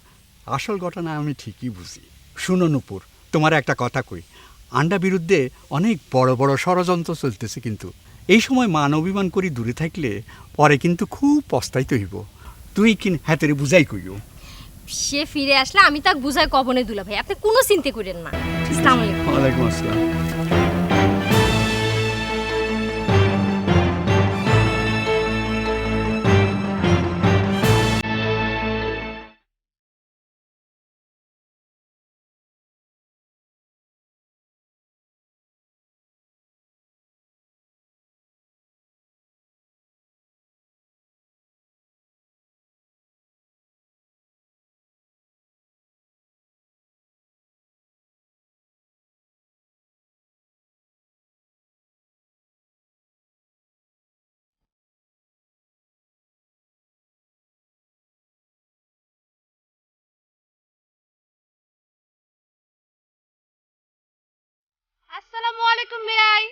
আসল ঘটনা আমি ঠিকই বুঝি। শুনো নুপুর, তোমার একটা কথা কই, আন্ডা বিরুদ্ধে অনেক বড় বড় ষড়যন্ত্র চলতেছে, কিন্তু এই সময় মান অভিমান করি দূরে থাকলে পরে কিন্তু খুব পস্তাইতে হইব। তুই কিন হাতের বুঝাই কইও। সে ফিরে আসলে আমি তাকে বুঝাই কবনে দুলে ভাই, আপনি কোনো চিন্তা করেন না। আসসালামু আলাইকুম। ওয়ালাইকুম আসসালাম। আলাইকুম বেয়াই।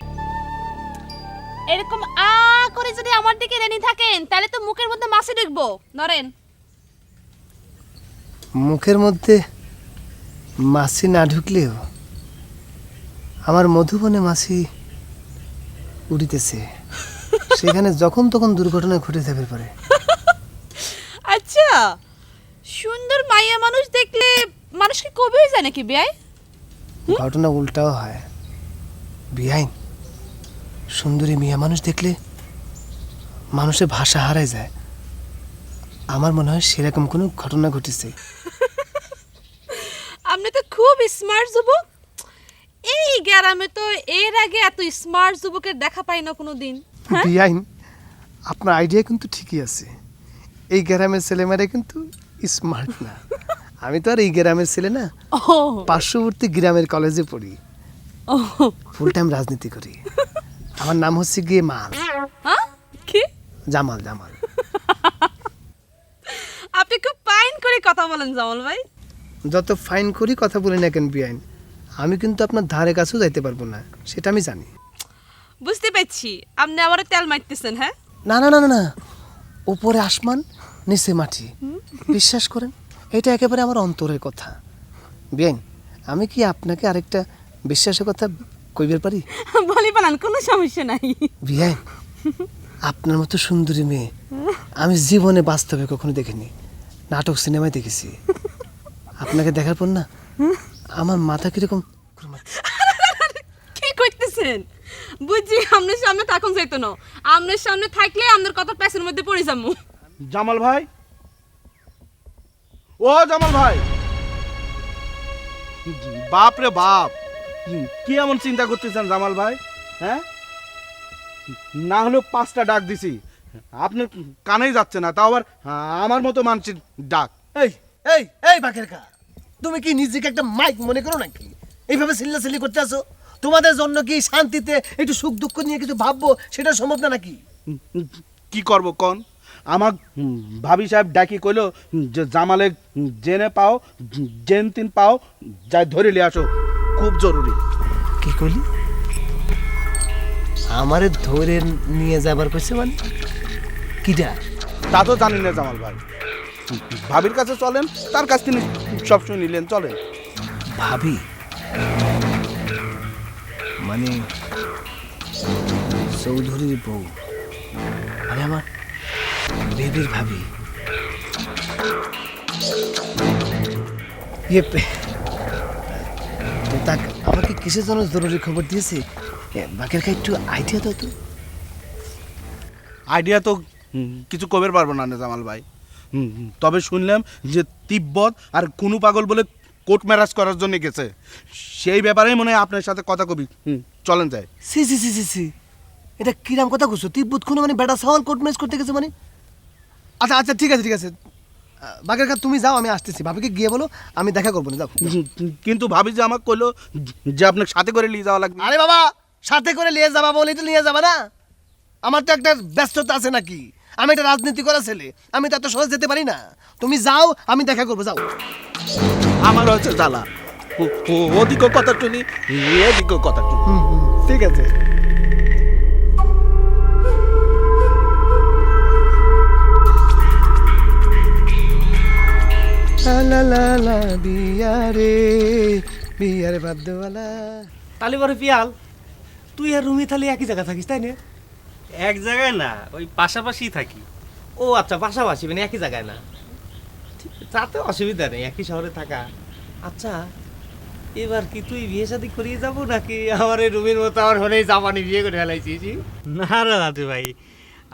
এরকম আ করে যদি আমার দিকে রেনি থাকেন তাহলে তো মুখের মধ্যে মাছি ঢুকবো। নরেন। মুখের মধ্যে মাছি না ঢুকলেও আমার মধুবনে মাছি উড়িতেছে, সেখানে যখন তখন দুর্ঘটনা ঘটে যাবে পারে। আচ্ছা, সুন্দর মাইয়া মানুষ দেখলে মানুষ কি কবি হয়ে যায় নাকি বেয়াই? ঘটনা উল্টাও হয়। বিয়াইন, সুন্দরী মিয়া মানুষ দেখলে মানুষের ভাষা হারায় যায়। আমার মনে হয় সেরকম কোনো ঘটনা ঘটেছে। আপনি তো খুব স্মার্ট যুবক। এই গ্রামে তো এর আগে এত স্মার্ট যুবকের দেখা পাই না কোনো দিন। বিয়াইন, আপনার আইডিয়া কিন্তু ঠিকই আছে। এই গ্রামের ছেলেমেয়েরা কিন্তু স্মার্ট না। আমি তো আর এই গ্রামের ছেলে না, পার্শ্ববর্তী গ্রামের কলেজে পড়ি, ফুল টাইম রাজনীতি করি। আমার নাম হচ্ছে গিয়ে মাল। কি? জামাল। জামাল। আপনি খুব ফাইন করে কথা বলেন জামাল ভাই। যত ফাইন করি কথা বলি না কেন বিয়াইন, আমি কিন্তু আপনার ধারে কাছেও যাইতে পারবো না, সেটা আমি জানি। বুঝতে পারছি আপনি আমারে তেল মারতেছেন। হ্যাঁ, না না না না না, উপরে আসমান নিচে মাটি, বিশ্বাস করেন এটা একেবারে আমার অন্তরের কথা। বিয়াইন, আমি কি আপনাকে আরেকটা বিশ্বাসের কথা কইবার পারি? বলি পালান, কোনো সমস্যা নাই। বিয়াইন, আপনার মতো সুন্দরী মেয়ে আমি জীবনে বাস্তবে কখনো দেখিনি, নাটক সিনেমায় দেখেছি। আপনাকে দেখার পর না আমার মাথা কিরকম। কি করতেছেন? বুঝছি আমনের সামনে থাকুন যাইতো না। আমনের সামনে থাকলে আপনার কথা প্যাসের মধ্যে পড়ে যাবো। জামাল ভাই, ও জামাল ভাই, বাপ রে বাপ, কি এমন চিন্তা করতেছেন জামাল ভাই? হ্যাঁ, না হলেও 5টা ডাক দিছি, আপনার কানেই যাচ্ছে না, তাও আবার আমার মতো মানুষের ডাক। এই এই এই বাকের কা, তুমি কি নিজেকে একটা মাইক মনে করো নাকি? এইভাবে চিল্লাচিল্লি করতে আসো? তোমাদের জন্য কি শান্তিতে একটু সুখ দুঃখ নিয়ে কিছু ভাববো সেটা সম্ভব না নাকি? কি করব কোন? আমার ভাবি সাহেব ডাকি কইলো যে জামালে জেনে পাও, জেন তিন পাও, যাই ধরে লিয়ে আসো, খুব জরুরি। কি কইলি? আমারে ধরে নিয়ে যাবার কইছে মানে কিডা? তা তো জানি না জামাল ভাই, ভাবির কাছে চলেন, তার কাছ থেকে সব শুনে নিলেন, চলেন। ভাবি মানে চৌধুরীর বউ, মানে আমার বেবির ভাবি। তাক আমাকে কিসের জন্য জরুরি খবর দিয়েছে? বাকের কা একটু আইডিয়া দাও তো। আইডিয়া তো কিছু কবের পারবো না জামাল ভাই, তবে শুনলাম যে তিব্বত আর কুনু পাগল বলে কোর্ট ম্যারেজ করার জন্য গেছে, সেই ব্যাপারেই মনে হয় আপনার সাথে কথা কবি। চলেন যাই। সি সি সি সি সি, এটা কিরাম কথা কইছো? তিব্বত খুনো মানে বেটা সাওয়াল কোর্ট ম্যারেজ করতে গেছে মানে? আচ্ছা আচ্ছা, ঠিক আছে ঠিক আছে, বাকের কা তুমি যাও, আমি আসতেছি। ভাবিকে গিয়ে বলো আমি দেখা করবো না, যাও। কিন্তু ভাবি যে আমাকে কইলো যে আপনাকে সাথে করে নিয়ে যাওয়া লাগবে। আরে বাবা, সাথে করে নিয়ে যাবা বলেই তো নিয়ে যাবা না? আমার তো একটা ব্যস্ততা আছে নাকি? আমি একটা রাজনীতি করা ছেলে, আমি তো এত সহজ যেতে পারি না। তুমি যাও, আমি দেখা করবো, যাও। আমার হচ্ছে জ্বালা, ওদিকেও কথা শুনি, এদিকেও কথা শুনি। ঠিক আছে। বিয়ারে বাদ্যওয়ালা। তালি বরে পিয়াল, তুই আর রুমি তাহলে একই জায়গা থাকিস তাই না? এক জায়গায় না, ওই পাশাপাশি থাকি। ও আচ্ছা, পাশাপাশি মানে একই জায়গায় না, তাতে অসুবিধা নেই, একই শহরে থাকা। আচ্ছা, এবার কি তুই বিয়ে শাদী করিয়ে যাবো নাকি আমার এই রুমির মতো আমার হলেই জাপানি বিয়ে করে ফেলাইছিস? না রে দাদু ভাই,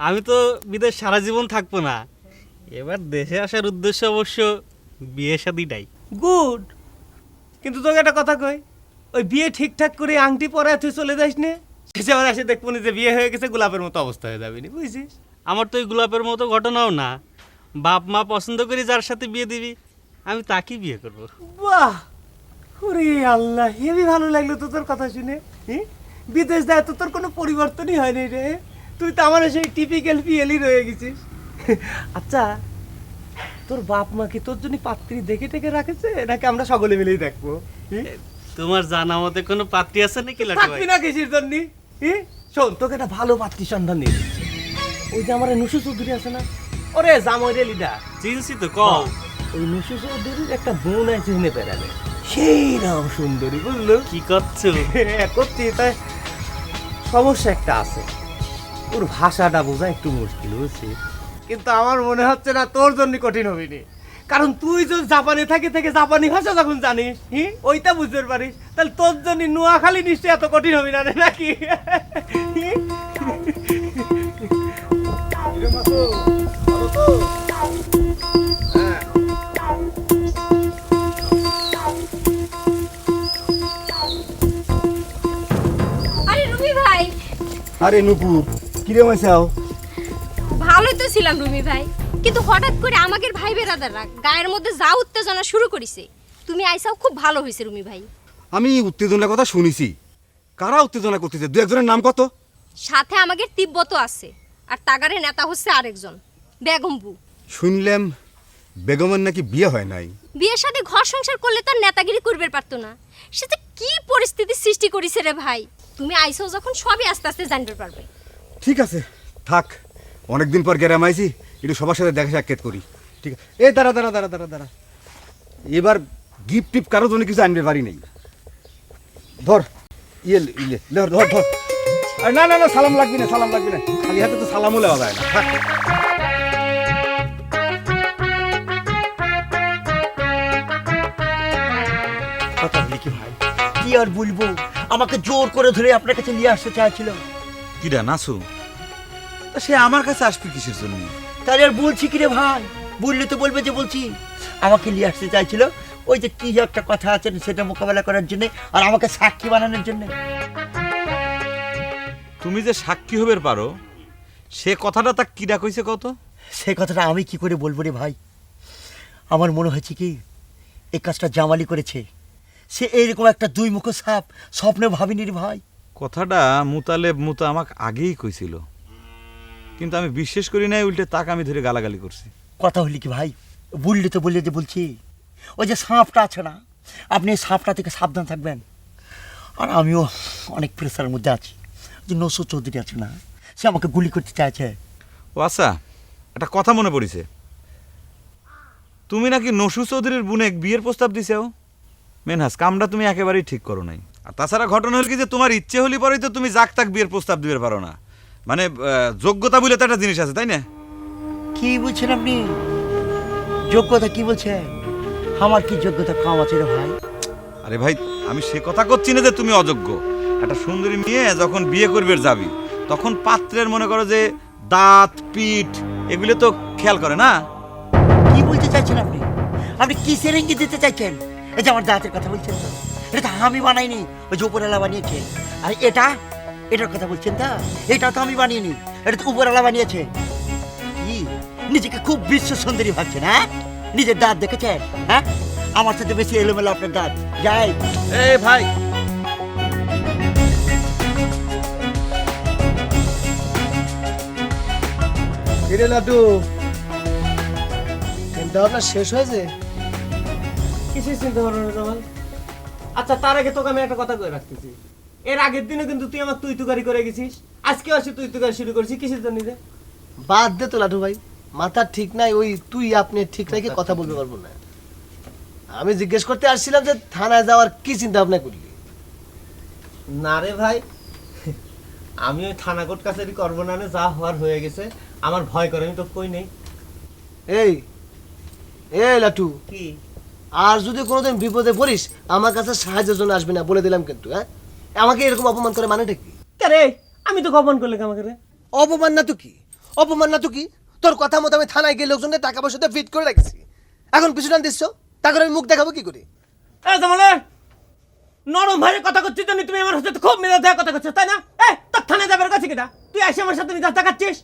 আমি তো বিদেশ সারা জীবন থাকবো না। এবার দেশে আসার উদ্দেশ্য অবশ্য বিয়ে শাদীটাই। গুড, কিন্তু তোকে একটা কথা কই, ওই বিয়ে ঠিকঠাক করে আংটি পরে তুই চলে যাস নে, শেষে আবার এসে দেখবো যে বিয়ে হয়ে গেছে, গোলাপের মতো অবস্থা হয়ে যাবে নি, বুঝছিস? আমার তো ওই গোলাপের মতো ঘটনাও না। বাপ মা পছন্দ করি যার সাথে বিয়ে দিবি, আমি তাকেই বিয়ে করব। বাহ, ওরে আল্লাহ, হেবি ভালো লাগলো তো তোর কথা শুনে। বিদেশ যায় তো তোর কোনো পরিবর্তনই হয়নি রে, তুই তো আমার সেই টিপিক্যাল পিএলই রয়ে গেছিস। আচ্ছা, তোর বাপ মা কি তোর জন্য পাত্রী দেখে টেকে রাখেছে নাকি আমরা সকলে মিলেই দেখবো? তোমার জানা মতে কোনো পাত্রী আছে নাকি লাটু ভাই? থাকবি না কিসের জন্য? শোন, তোকে একটা ভালো পাত্রী সন্ধান দিয়ে দিচ্ছি। ওই যে আমার নুসু চৌধুরী আছে না, ওরে জামাই রে লিডার, চিনছি তো, কও। ওই নুসু চৌধুরীর একটা বোন আছে হেনে পেরাবে, সেই নাম সুন্দরী, বুঝলো? কি করছো? করছি, তাই সমস্যা একটা আছে, ওর ভাষাটা বোঝা একটু মুশকিল, বুঝছি? কিন্তু আমার মনে হচ্ছে না তোর জন্য কঠিন হবে নি, কারণ তুই যদি জাপানে থেকে থেকে জাপানি ভাষা যখন জানিস, ওইটা বুঝতে পারিস, তাহলে তোর জন্য নোয়াখালী নিশ্চয়ই এত কঠিন হবে না রে, নাকি? আরে রুমি ভাই, আরে নুপুর কিরে মাইছাও? ভালোই তো ছিলাম রুমি ভাই, কিন্তু হঠাৎ করে আমাদের ভাই বেরাদাররা গায়ের মধ্যে যা উত্তেজনা শুরু করেছে, তুমি আইসাও খুব ভালো হয়েছে রুমি ভাই। আমি উত্তেজনার কথা শুনিছি, কারা উত্তেজনা করতেছে? দু একজনের নাম কত? সাথে আমাদের তিব্বত আছে, আর তাগারে নেতা হচ্ছে আরেকজন বেগমবু। শুনলাম বেগমের নাকি বিয়ে হয় নাই। বিয়ের সাথে ঘর সংসার করলে তার নেতাগিরি করবে পারতো না, সে যে কি পরিস্থিতি সৃষ্টি করেছে রে ভাই, তুমি আইসাও যখন সবই আস্তে আস্তে জানতে পারবে। ঠিক আছে, থাক, অনেকদিন পর গ্রাম আইছি, একটু সবার সাথে দেখা সাক্ষাৎ করি। ঠিক আছে, এই দাঁড়া দাঁড়া দাঁড়া দাঁড়া দাঁড়া, এবার গিফট টিপ কারোর জন্য কিছু আনবে পারি নেই। ধর ইয়ে ইয়ে ধর ধর ধর। না না না, সালাম লাগবে না, সালাম লাগবে না, খালি হাতে তো সালামও লেওয়া যায় না। থাক। কথা বলি কি ভাই, কি আর বলবো, আমাকে জোর করে ধরে আপনার কাছে নিয়ে আসতে চাইছিল। কিরা নাসু? তা সে আমার কাছে আসবে কিসের জন্য? তাহলে আর বলছি কি রে ভাই, বললে তো বলবে যে বলছি। আমাকে নিয়ে আসতে চাইছিল ওই যে কি একটা কথা আছে সেটা মোকাবেলা করার জন্য, আর আমাকে সাক্ষী বানানোর জন্য। তুমি যে সাক্ষী হবার পারো সে কথাটা তা কিরা কইছে কত? সে কথাটা আমি কি করে বলবো রে ভাই, আমার মনে হয়েছে কি এই কাজটা জামালি করেছে, সে এইরকম একটা দুই মুখো সাপ স্বপ্নে ভাবিনি রে ভাই। কথাটা মুতালেব মুতা আমাকে আগেই কইছিল, কিন্তু আমি বিশ্বাস করি নাই, উল্টে তাকে আমি ধরে গালাগালি করছি। কথা হলি কি ভাই, বললি তো বললে যে বলছি, ওই যে সাপটা আছে না, আপনি এই সাপটা থেকে সাবধান থাকবেন। আর আমিও অনেক প্রেসারের মধ্যে আছি, যে নসু চৌধুরী আছে না, সে আমাকে গুলি করতে চাইছে। ও আচ্ছা, একটা কথা মনে পড়িছে, তুমি নাকি নসু চৌধুরীর বুনে বিয়ের প্রস্তাব দিছেও। মেনহাস, কামটা তুমি একেবারেই ঠিক করো নাই। আর তাছাড়া ঘটনা হল কি যে তোমার ইচ্ছে হলি পরেই তো তুমি যাক তাক বিয়ের প্রস্তাব দিতে পারো না, মানে যোগ্যতা বলে তো একটা জিনিস আছে, তাই না? কি বলছেন আপনি? যোগ্যতা কি বলছেন? আমার কি যোগ্যতা কম আছে রে ভাই? আরে ভাই, আমি সে কথা করছি না যে তুমি অযোগ্য। একটা সুন্দরী মেয়ে যখন বিয়ে করবে যাবি, তখন পাত্রের মনে করো যে দাঁত পিঠ এগুলো তো খেয়াল করে না। কি বলতে চাইছেন আপনি? আপনি কিসের ইঙ্গিত দিতে চাইছেন? এই যে আমার দাঁতের কথা বলছেন তো, এটা তো আমি বানাইনি, ওই যে উপরওয়ালা বানিয়েছে। আর এটার কথা বলছেন তা, এটা তো আমি বানিয়েনি, এটা তো উপরওয়ালা বানিয়েছে। কি নিজেকে খুব বিশ্ব সুন্দরী ভাবছেন? হ্যাঁ, নিজের দাঁত দেখেছেন? হ্যাঁ, আমার সাথে বেশি এলোমেলো আপনার দাঁত। যাই এই ভাই, কিরে লাড্ডু, চিন্তা ভাবনা শেষ হয়েছে? কিসের চিন্তা ভাবনা জামাল? আচ্ছা, তার আগে তোকে আমি একটা কথা কয়ে রাখতেছি, এর আগের দিনে কিন্তু তুই আমার তুই তুকারি করে গেছিস, আজকে আসে তুই তুকারি শুরু করেছিস, কিসের জন্য রে? বাদ দে তো লাড্ডু ভাই, মাথা ঠিক নাই, ওই তুই আপনি ঠিক রেখে কথা বলতে পারবো না। আমি জিজ্ঞেস করতে আসছিলাম যে থানায় যাওয়ার কি চিন্তা ভাবনা করলি? না রে ভাই, আমি ওই থানা কোর্ট কাছারি করবো না, যা হওয়ার হয়ে গেছে, আমার ভয় করে, আমি তো কই নেই। এই এই লাটু, কি আর যদি কোনোদিন বিপদে পড়িস আমার কাছে সাহায্যের জন্য আসবি না, বলে দিলাম কিন্তু। হ্যাঁ, আমাকে এরকম অপমান করে মানেটা কি? রে আমি তো গোপন করলে আমাকে রে? অপমান না তো কি, অপমান না তো কি? তোর কথা মতো আমি থানায় গিয়ে লোকজনকে টাকা পয়সাতে ফিট করে রাখছি, এখন পিছু টান দিচ্ছ, তারপরে আমি মুখ দেখাবো কি করে? নরম ভাইয়ের কথা করছিস জানি, তুমি আমার সাথে খুব মেজাজ দেওয়ার কথা করছো, তাই না? তোর থানায় যাবার কাছে কিনা তুই এসে আমার সাথে মেজাজ দেখাচ্ছিস?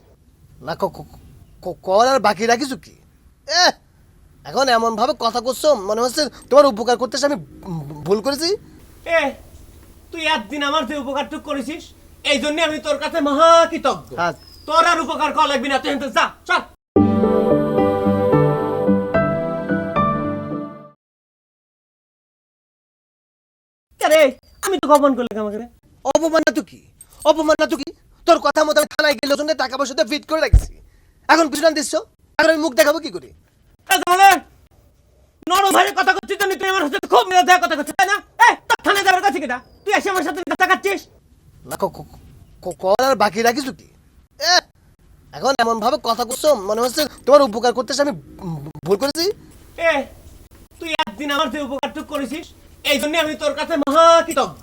না, কর আর বাকি রাখিস কি? এখন এমন ভাবে কথা করছো মনে হচ্ছে তোমার উপকার করতেছে আমি ভুল করেছি। তুই একদিন আমার যে উপকারটুক করেছিস, এই জন্য আমি তোর কাছে মহা কৃতজ্ঞ। তোর আর উপকার করা লাগবি না, তুই যা, চল। আরে আমি তো অপমান করলে আমাকে অপমান না তো কি অপমান না তো কি তোর কথা মতো আমি থানায় গেলে ওজনে টাকা পয়সা ফিট করে রাখছি এখন পিছন দিচ্ছ এখন আমি মুখ দেখাবো কি করে নরম ভাই কথা করছিস তো তুই আমার সাথে খুব মিলে দেয়া কথা করছিস তাই না এই তোর থানায় যাওয়ার কাছে কিটা তুই এসে আমার সাথে কথা কাটছিস না কলার বাকি রাখিস কি এখন এমন ভাবে কথা করছো মনে হচ্ছে তোমার উপকার করতে আমি ভুল করেছি এ তুই একদিন আমার যে উপকারটুক করেছিস এই জন্য আমি তোর কাছে মহা কৃতজ্ঞ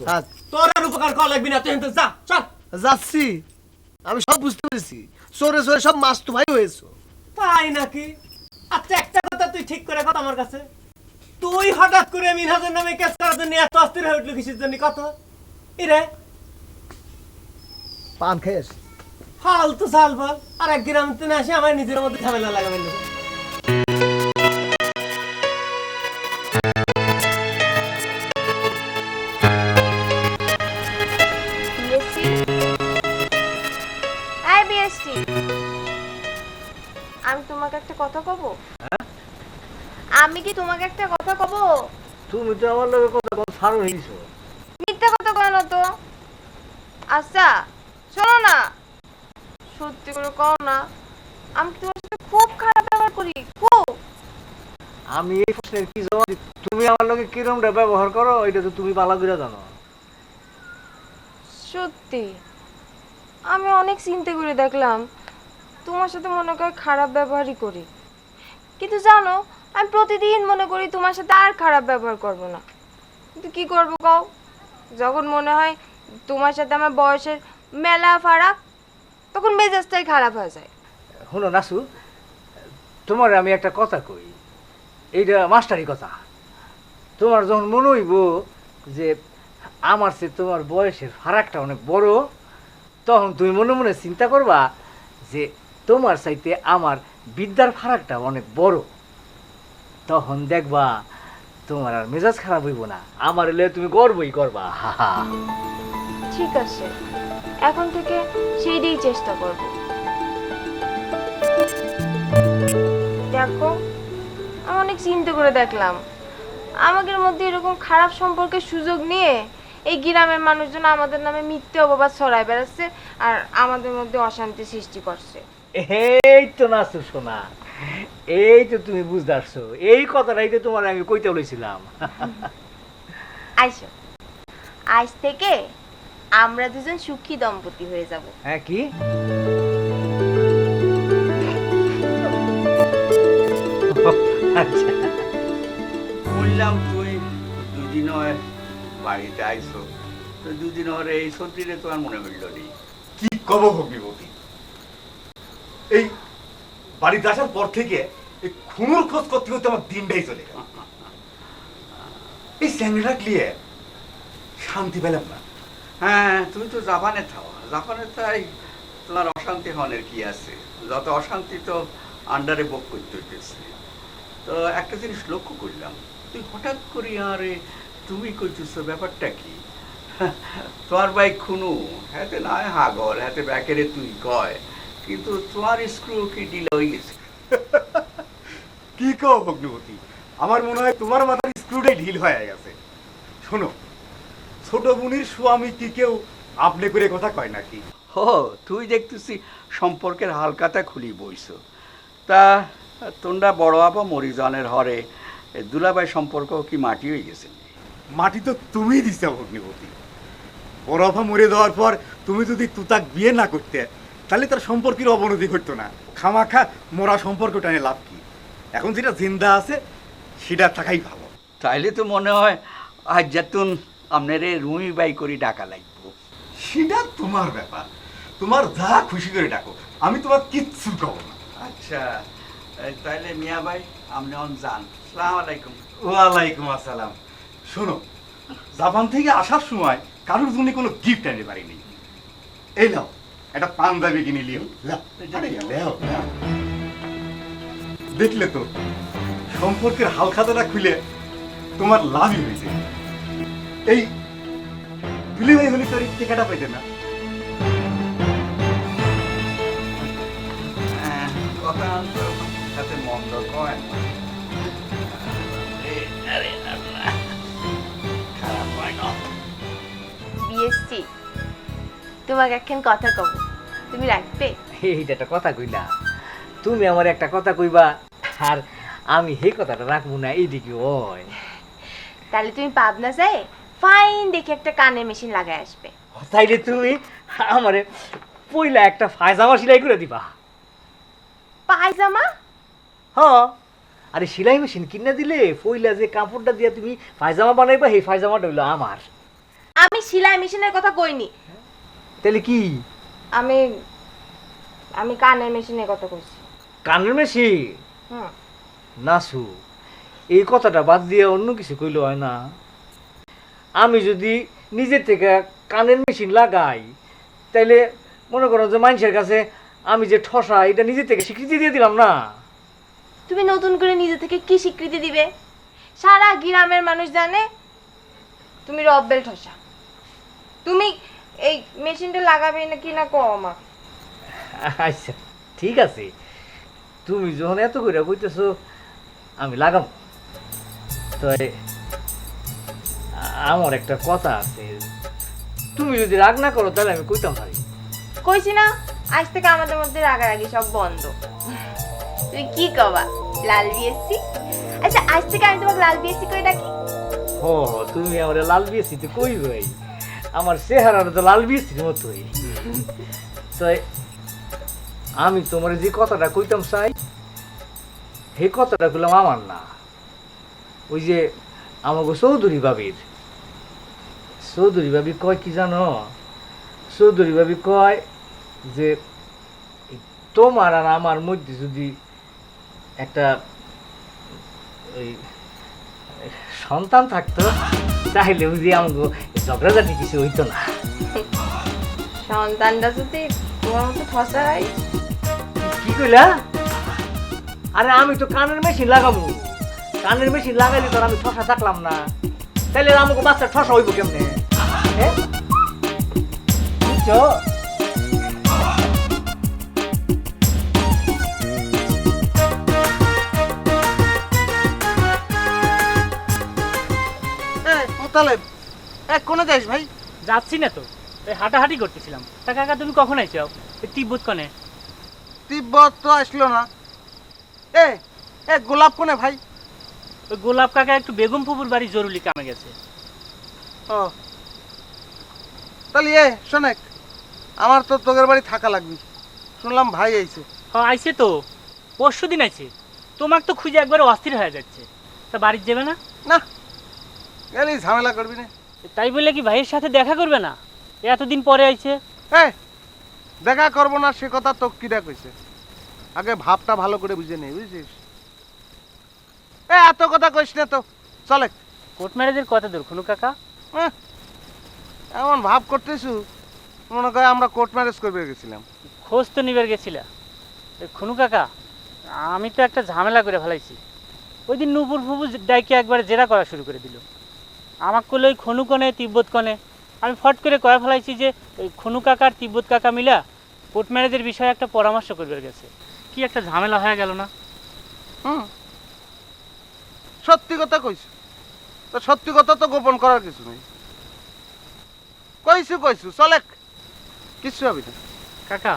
তোর আর উপকার করা লাগবে না তুই যা চল যাচ্ছি আমি সব বুঝতে পেরেছি চোরে চোরে সব মাস তো ভাই হয়েছো তাই নাকি আচ্ছা একটা কথা তুই ঠিক করে কথা আমার কাছে তুই হঠাৎ করে মিনহাজের নামে কেস করার জন্য এত অস্থির হয়ে উঠলো কিসের জন্য কত ইরে পান খেয়েস ফালতু সাল বল আর একদিন আমি তো না আসে আমার নিজের মধ্যে ঝামেলা লাগাবেন আমি তোমাকে একটা কথা কব আমি কি তোমাকে একটা কথা কব তুমি তো আমার লগে কথা বল ছাড়ো হইছো মিথ্যা কথা কয় না তো আচ্ছা শোনো না সত্যি করে কও না আমি তোমার সাথে খুব খারাপ ব্যবহার করি খুব আমি এই প্রশ্নের কি জবাব দিই? তুমি আমার লগে কিরমটা ব্যবহার করো এটা তো তুমি ভালো করে জানো সত্যি আমি অনেক চিন্তা করে দেখলাম তোমার সাথে মনে করে খারাপ ব্যবহারই করি কিন্তু জানো আমি প্রতিদিন মনে করি তোমার সাথে আর খারাপ ব্যবহার করব না কিন্তু কি করব কও যখন মনে হয় তোমার সাথে আমার বয়সের মেলা ফারাক তখন মেজাজটাই খারাপ হয়ে যায় শোনো নাসু তোমার আমি একটা কথা কই এইটা মাস্টারি কথা তোমার যখন মনে হইব যে আমার চেয়ে তোমার বয়সের ফারাকটা অনেক বড় তখন তুমি মনে মনে চিন্তা করবা যে তোমার চাইতে আমার বিদ্যার ফারাকটা অনেক বড় তখন দেখবা তোমার আর মেজাজ খারাপ হইব না আমার এলে তুমি গর্বই করবা ঠিক আছে এখন থেকে সেইটাই চেষ্টা করব দেখো আমি অনেক চিন্তা করে দেখলাম আমাদের মধ্যে এরকম খারাপ সম্পর্কের সুযোগ নিয়ে এই গ্রামের মানুষজন আমাদের নামে মিথ্যে অপবাদ ছড়ায় বেড়াচ্ছে আর আমাদের মধ্যে অশান্তি সৃষ্টি করছে এই তো নাসু শোনা এই তো তুমি বুঝতে পারছো এই কথাটাই তো তোমার আমি কইতে বলেছিলাম আইসো আজ থেকে আমরা দুজন সুখী দম্পতি হয়ে যাব হ্যাঁ কি আচ্ছা বললাম তুই দুদিন হয় বাড়িতে আইসো তো দুদিন হরে এই সত্যিরে তোমার মনে হইল নি কি কব ভগ্নিপতি এই বাড়িতে আসার পর থেকে এই খুনুর খোঁজ করতে করতে আমার দিনটাই চলে গেল এই স্যাংরা ক্লিয়ে শান্তি পেলাম না হ্যাঁ তুমি তো জাপানে থাও জাপানে তাই তোমার অশান্তি হনের কি আছে যত অশান্তি তো আন্ডারে ভোগ করতে হইতেছে তো একটা জিনিস লক্ষ্য করলাম তুই হঠাৎ করে আরে তুমি কইতেছ ব্যাপারটা কি তোমার ভাই খুনু হাতে না হাগল হাতে ব্যাকেরে তুই কয় কিন্তু তোমার স্ক্রু কি ডিল হয়ে গেছে কি কও ভগ্নিপতি আমার মনে হয় তোমার মাথার স্ক্রুটাই ঢিল হয়ে গেছে শোনো ছোট বোনের স্বামী কি কেউ আপনি করে কথা কয় নাকি ও তুই দেখতেছি সম্পর্কের হালকাতা খুলি বইছো তা তোমরা বড় আপা মরিজানের হরে দুলাভাই সম্পর্ক কি মাটি হয়ে গেছে মাটি তো তুমিই দিছো ভগ্নিপতি বরফা মরে যাওয়ার পর তুমি যদি তুতাক বিয়ে না করতে তাহলে তার সম্পর্কের অবনতি ঘটতো না খামাখা মোরা সম্পর্কটা নিয়ে লাভ কি এখন যেটা জিন্দা আছে সেটা থাকাই ভালো তাইলে তো মনে হয় আজ যাতুন আপনার রুমি বাই করে ডাকা লাগবো সেটা তোমার ব্যাপার তোমার যা খুশি করে ডাকো আমি তোমার কিচ্ছু কব না আচ্ছা তাইলে মিয়া ভাই আপনি অন যান আসসালামু আলাইকুম ওয়ালাইকুম আসসালাম শোনো জাপান থেকে আসার সময় কারোর জন্য কোনো গিফট আনতে পারিনি এই নাও একটা পাঞ্জাবি কিনে নিও দেখলে তো সম্পর্কের হালখাতাটা খুলে তোমার লাভই হয়েছে এই দুলি ভাই হলে তোর টিকাটা পাইতে না কথা সাথে মন্দ কয় আরে আল্লাহ খারাপ হয় না এসছি তোমাকে একখান কথা কব, তুমি রাখবে? এইটা একটা কথা কইলা, তুমি আমার একটা কথা কইবা আর আমি সেই কথাটা রাখবো না, এইদিকে ওই। তাহলে তুমি পাবনা যাই ফাইন দেখে একটা কানের মেশিন লাগাই আসবে। তাইলে তুমি আমারে পইলা একটা পায়জামা সেলাই করে দিবা। পায়জামা? হ, আরে সেলাই মেশিন কিনে দিলে পইলা যে কাপড়টা দিয়ে তুমি পায়জামা বানাইবা, সেই পায়জামাটা হইলো আমার। আমি সেলাই মেশিনের কথা কইনি। তাহলে কি? আমি আমি কানের মেশিনের কথা কইছি। কানের মেশিন? হুম। নাসু, এই কথাটা বাদ দিয়ে অন্য কিছু কইলে হয় না? আমি যদি নিজের থেকে কানের মেশিন লাগাই তাইলে মনে করো যে মানুষের কাছে আমি যে ঠসা এটা নিজে থেকে স্বীকৃতি দিয়ে দিলাম না? তুমি নতুন করে নিজে থেকে কি স্বীকৃতি দিবে? সারা গ্রামের মানুষ জানে তুমি রব্বেল ঠসা। তুমি এই মেশিনটা লাগাবে নাকি না কমা? আচ্ছা ঠিক আছে, তুমি যখন এত করে কইতেছো আমি লাগাম। তো আমার একটা কথা আছে, তুমি যদি রাগ না করো তাহলে আমি কইতাম পারি। কইছি না আজ থেকে আমাদের মধ্যে রাগারাগি সব বন্ধ। তুমি কি কবা? লাল বিএসসি? আচ্ছা আজ থেকে আমি তোমাকে লাল বিএসসি করে ডাকি। ও তুমি আমার লাল বিএসসি তো কই ভাই, আমার চেহারাটা তো লাল বিএসসির মতোই। তো আমি তোমার যে কথাটা কইতাম চাই সেই কথাটা কইলাম আমার না, ওই যে আমাকে চৌধুরী বাবির। চৌধুরী বাবি কয় কি জানো? চৌধুরী বাবি কয় যে তোমার আর আমার মধ্যে যদি একটা ওই সন্তান থাকতো তাহলে বুঝি আমাকে ঝগড়াঝাটি কিছু হইতো না। সন্তানটা যদি তোমার মতো ঠসা হয়? কি কইলা? আরে আমি তো কানের মেশিন লাগাবো, কানের মেশিন লাগাইলে তো আমি ঠসা থাকলাম না, তাইলে আমাকে বাচ্চা ঠসা হইব কেমনে? হ্যাঁ বুঝছো? মোতালেব কোনে যাইস ভাই? যাচ্ছি না তো, এই হাঁটাহাঁটি করতেছিলাম। তা কাকা তুমি কখন আইছো? এই তিব্বত কনে? তিব্বত তো আসলো না। এ গোলাপ কোনে ভাই? ওই গোলাপ কাকা একটু বেগম ফুপুর বাড়ি জরুরি কামে গেছে। ও তাহলে শোনেক, আমার তো তোদের বাড়ি থাকা লাগবে, শুনলাম ভাই আইছে। হ্যাঁ আইছে তো, পরশু দিন আইছে। তোমাকে তো খুঁজে একবারে অস্থির হয়ে যাচ্ছে। তা বাড়ির যাবে না? না গেলি ঝামেলা করবি না। তাই বলে কি ভাইয়ের সাথে দেখা করবে না? এতদিন পরে আইছে। দেখা করবো না সে কথা তো কিরা কইছে, আগে ভাবটা ভালো করে বুঝে নেই, বুঝছিস? এত কথা কইস না তো, চলে। কোর্ট ম্যারেজের কথা দূর খুনু কাকা, এমন ভাব করতেছু মনে করে আমরা কোর্ট ম্যারেজ করবে গেছিলাম। খোঁজ তো নিবার গেছিলা। খুনু কাকা আমি তো একটা ঝামেলা করে ফেলাইছি। ওই দিন নুপুর ফুপু ডাইকে একবার জেরা করা শুরু করে দিল। আমাকে করলে ওই খনু কনে তিব্বত কনে। আমি ফট করে কয়ে ফেলাইছি যে ওই খনু কাকা আর তিব্বত কাকা মিলা কোর্ট ম্যারেজের বিষয়ে একটা পরামর্শ করবে গেছে। কি একটা ঝামেলা হয়ে গেল না? সত্যি কথা কইছ তো, সত্যি কথা তো গোপন করার কিছু নেই। কইছু চলে, কিছু হবে না। কাকা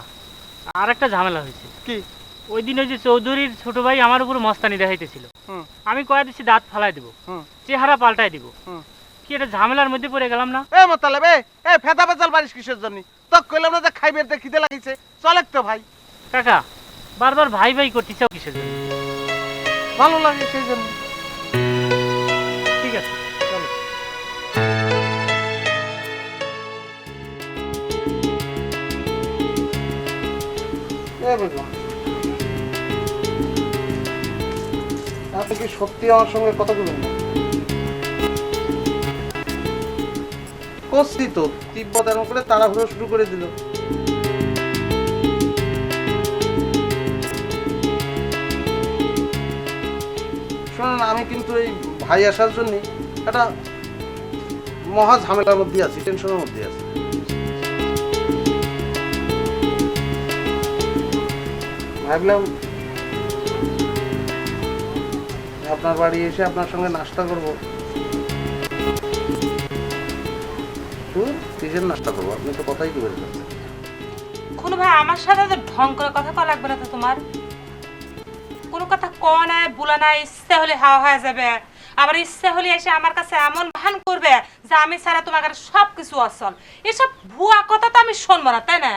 আর একটা ঝামেলা হয়েছে। কি? ওই দিন ওই যে চৌধুরীর ছোট ভাই আমার উপর মস্তানি দেখাইতেছিল। আমি কয়ে দিচ্ছি দাঁত ফালাই দিব, চেহারা পাল্টাই দিব। কি এটা ঝামেলার মধ্যে পড়ে গেলাম না? মোতালেব ফেদা বেজাল বারিশ কিসের জন্য? তো কইলাম না যে খাইবে খিদে লাগিছে, চলে তো ভাই। কাকা বারবার ভাই ভাই করতেছে কিসের জন্য? ভালো লাগে সেই জন্য। ঠিক আছে চলো। আপনি কি সত্যি আমার সঙ্গে কথা বলবেন না? করছি তো, তিব্বত এমন করে তাড়াহুড়ো শুরু করে দিল। শোনেন, আমি কিন্তু এই ভাই আসার জন্য একটা মহা ঝামেলার মধ্যে আছি, টেনশনের মধ্যে আছি। ভাবলাম আপনার বাড়ি এসে আপনার সঙ্গে নাস্তা করবো। কিসের নাস্তা করবো? আপনি তো কথাই কি বলে যাচ্ছেন। কোনো ভাই আমার সাথে তো ঢং করে কথা কওয়া লাগবে না তো তোমার। কোনো কথা কওয়া নাই বলা নাই, ইচ্ছা হলে হাওয়া হয়ে যাবে, আবার ইচ্ছা হলে এসে আমার কাছে এমন ভান করবে যে আমি ছাড়া তোমার কাছে সব কিছু অচল। এসব ভুয়া কথা তো আমি শুনবো না, তাই না?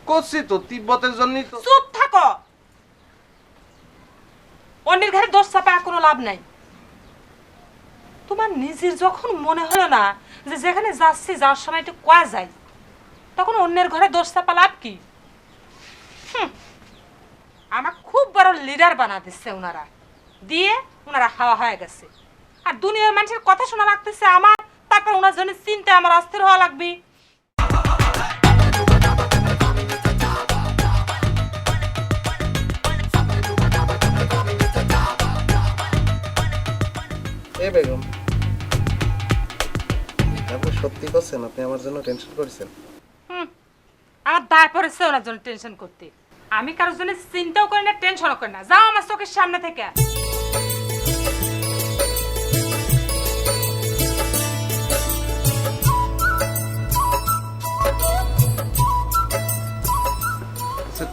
করছি তো তিব্বতের জন্যই তো। চুপ থাকো, অন্যের ঘরে দোষ চাপায় কোনো লাভ নাই। তোমার নিজের যখন মনে হলো না যে যেখানে যাচ্ছি যাওয়ার সময় একটু কয়া যায়, তখন অন্যের ঘরে দোষ চাপা লাভ কি? আমার খুব বড় লিডার বানা দিচ্ছে ওনারা, দিয়ে ওনারা হাওয়া হয়ে গেছে। আর দুনিয়ার মানুষের কথা শোনা লাগতেছে আমার, তারপর ওনার জন্য চিন্তায় আমার অস্থির হওয়া লাগবে। এ বেগম, আপনি সত্যি করছেন? আপনি আমার জন্য টেনশন করেছেন? আমার দায় পড়েছে ওনার জন্য টেনশন করতে। আমি কারোর জন্য চিন্তাও করি না, টেনশনও করি না। যাও আমার চোখের সামনে থেকে। আচ্ছা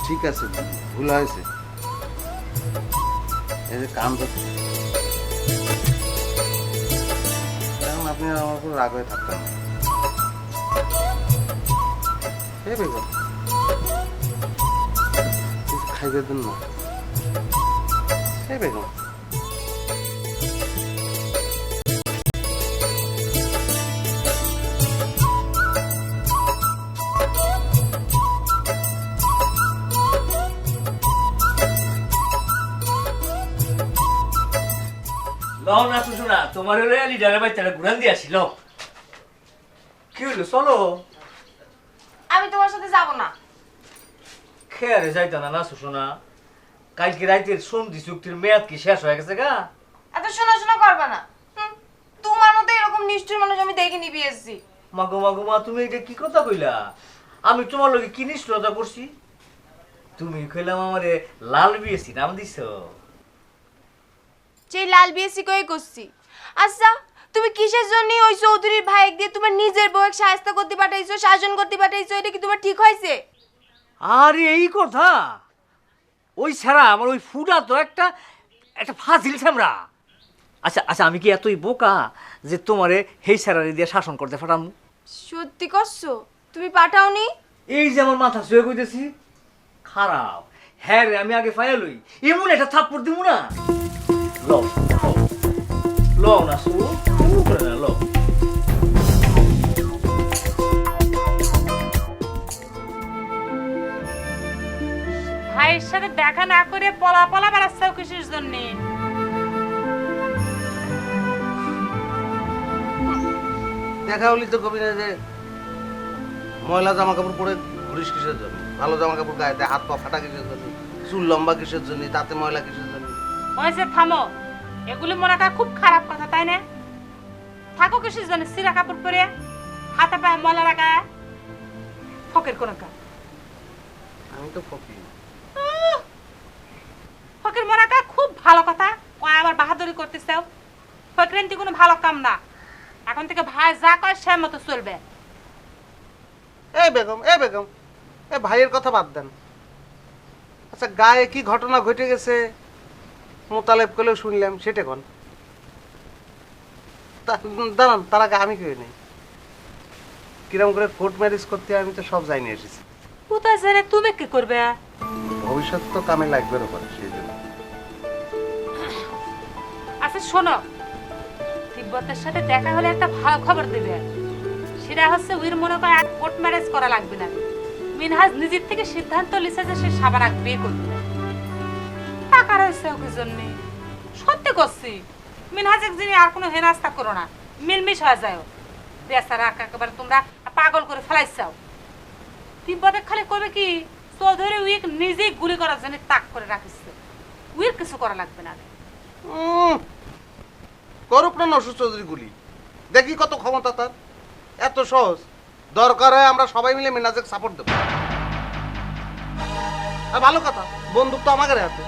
ঠিক আছে, ভুল হয়েছে। এই যে কাম করতে, এখন আপনি আমার উপর রাগ হয়ে থাকতেন না। এ বেগম, কিছু খাইবে দেন না। এ বেগম, লও না শোনা, তোমার হলে লিডারের বাচ্চাটা ঘুরান দিয়ে আসি। লও, কি হইলো? চলো। আমি তোমার সাথে যাব না। খেয়ারে যাইতা না না শোনা, কালকে রাইতের সন্ধি চুক্তির মেয়াদ কি শেষ হয়ে গেছে গা? এত শোনা করবে না। তোমার মতো এরকম নিষ্ঠুর মানুষ আমি দেখিনি বিএসসি। মাগো মাগো মা, তুমি এটা কি কথা কইলা? আমি তোমার লগে কি নিষ্ঠুরতা করছি? তুমি কইলাম আমারে লাল বিয়েছি নাম দিছো। যে লাল বিএসসি কই করছি। আচ্ছা তুমি কিসের জন্য ওই চৌধুরীর ভাইক দিয়ে তোমার নিজের বউকে সাহায্য করতে পাঠাইছো, শাসন করতে পাঠাইছো? এটা কি তোমার ঠিক হয়েছে? আরে এই কথা, ওই ছাড়া আমার ওই ফুটা তো একটা একটা ফাজিল ছামড়া। আচ্ছা আচ্ছা, আমি কি এতই বোকা যে তোমারে হেই ছাড়ারি দিয়ে শাসন করতে পাঠাম? সত্যি করছো? তুমি পাঠাওনি? এই যে আমার মাথা শুয়ে কইতেছি খারাপ। হ্যাঁ রে, আমি আগে ফাইয়া লই, এমন একটা থাপ্পড় দিব না। লও লও না সু, এমন করে না, লও। ভাইয়ের সাথে দেখা না করে পলা পলা বেড়াচ্ছাও কিসের জন্য? দেখা হলি তো কবি না যে ময়লা জামা কাপড় পরে ঘুরিস কিসের জন্য? ভালো জামা কাপড় গায়ে দেয়, হাত পা ফাটা কিসের জন্য? চুল লম্বা কিসের জন্য? তাতে ময়লা কিসের জন্য? ওই যে থামো, এগুলি মনে করা খুব খারাপ কথা, তাই না? থাকো কিসের জন্য সিরা কাপড় পরে, হাতে পায়ে ময়লা লাগায়? ফকের কোন কাজ? আমি তো ফকির। ফকির মনে করা খুব ভালো কথা, ওই আবার বাহাদুরি করতেছেও। ফকিরেন্তি কোনো ভালো কাম না। এখন থেকে ভাই যা কয় সে মতো চলবে। এই বেগম, এ বেগম, এ ভাইয়ের কথা বাদ দেন। আচ্ছা গায়ে কি ঘটনা ঘটে গেছে মোতালেব করলেও শুনলাম, সেটা কোন? দাঁড়ান, তার আগে আমি কেউ নেই। কিরম করে কোর্ট ম্যারেজ করতে হয় আমি তো সব জানিয়ে এসেছি। কোথায় জেনে তুমি কি করবে? ভবিষ্যৎ তো কামে লাগবে না পরে, সেই জন্য। আচ্ছা শোনো, তিব্বতের সাথে দেখা হলে একটা ভালো খবর দেবে। সেটা হচ্ছে উইর মনে করে আর কোর্ট ম্যারেজ করা লাগবে না। মিনহাজ নিজের থেকে সিদ্ধান্ত লিছে যে সে সাবানাক বিয়ে করবে। টাকা রয়েছে ওকে জন্য, সত্যি করছি। মিনহাজ একদিন আর কোনো হেনাস্তা করো না, মিলমিশ হয়ে যায়। বেচারা একেবারে তোমরা পাগল করে ফেলাইছাও। তিব্বতে খালি কবে কি চৌধুরী উইক নিজেই গুলি করার জন্য তাক করে রাখিছে। উইর কিছু করা লাগবে না। করুক না নসুর চৌধুরী গুলি, দেখি কত ক্ষমতা তার। এত সহজ? দরকার হয় আমরা সবাই মিলে মিনাজেক সাপোর্ট দেবো। ভালো কথা, বন্দুক তো আমাদের হাতে।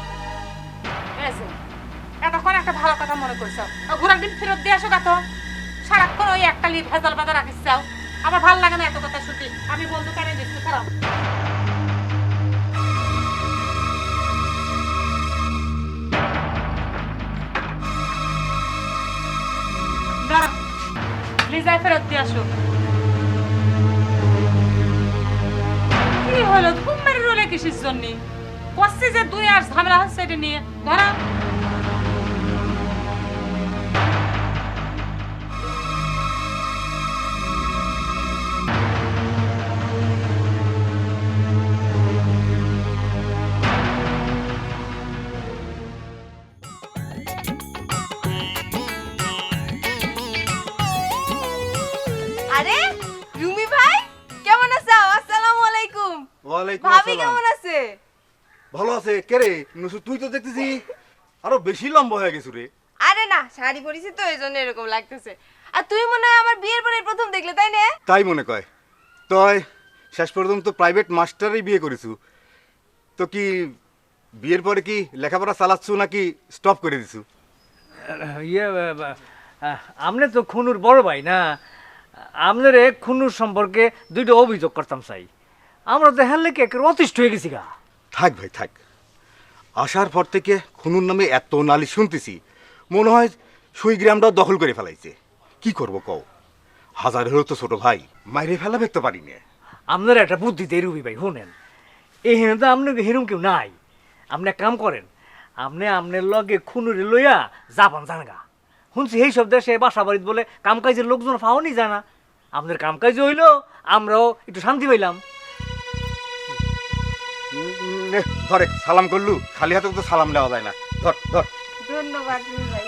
এতক্ষণ একটা ভালো কথা মনে করছো, ঘোরার দিন ফেরত দিয়ে আসো। সারাক্ষণ ওই একটা লিট ভেজাল বাজার রাখিস চাও। আমার ভালো লাগে না এত কথা শুনতে। আমি বন্ধু কানে দিচ্ছি, খারাপ। দাঁড়া, লিজায় ফেরত দিয়ে আসো। কি হলো, ঘুম মেরে রোলে কিসের জন্য? বসছি যে দুই আর ঝামেলা হচ্ছে এটা নিয়ে। ধরা আরে রুমি ভাই কেমন আছো? আসসালামু আলাইকুম। ওয়ালাইকুম ভাবি আসসালাম। কেমন আছে? ভালো আছে কে রে নুসু? তুই তো দেখতেছি আরো বেশি লম্বা হয়ে গেছু রে। আরে না, শাড়ি পরেছি তো এইজন্য এরকম লাগতেছে। আর তুই মনে হয় আমার বিয়ের পরে প্রথম দেখলে, তাই না? তাই মনে কয়। তই শেষ পর্যন্ত প্রাইভেট মাস্টারই বিয়ে করেছু। তো কি বিয়ের পরে কি লেখাপড়া চালাচ্ছু নাকি স্টপ করে দিছু? ইয়ে আমনে তো খুনুর বড় ভাই না, আমনের খুনুর সম্পর্কে দুইটা অভিযোগ করতাম চাই। আমরা তো হেললে কি একের অতিষ্ঠ হয়ে গেছি গা। থাক ভাই থাক, আসার পর থেকে খুনুর নামে এত নালিশ শুনতেছি, মনে হয় সুই গ্রামটাও দখল করে ফেলাইছে। কি করব কও, হাজার হলেও তো ছোট ভাই, মাইরে ফেলাবে তো পারি না। আপনার একটা বুদ্ধি দেই রুবি ভাই, শুনেন এখানে তো আপনাকে হিরুম কেউ নাই। আপনি এক কাম করেন, আপনি আপনার লগে খুনুরে লইয়া জাপান জানগা। শুনছি এই সব দেশে বাসা বাড়িতে বলে কামকাজের লোকজন পাওয়ানি জানা। আপনার কামকাজ হইলো, আমরাও একটু শান্তি পাইলাম। ধরে সালাম করলু, খালি হাতে তো সালাম দেওয়া যায় না। ধর ধর। ধন্যবাদ রুমি ভাই।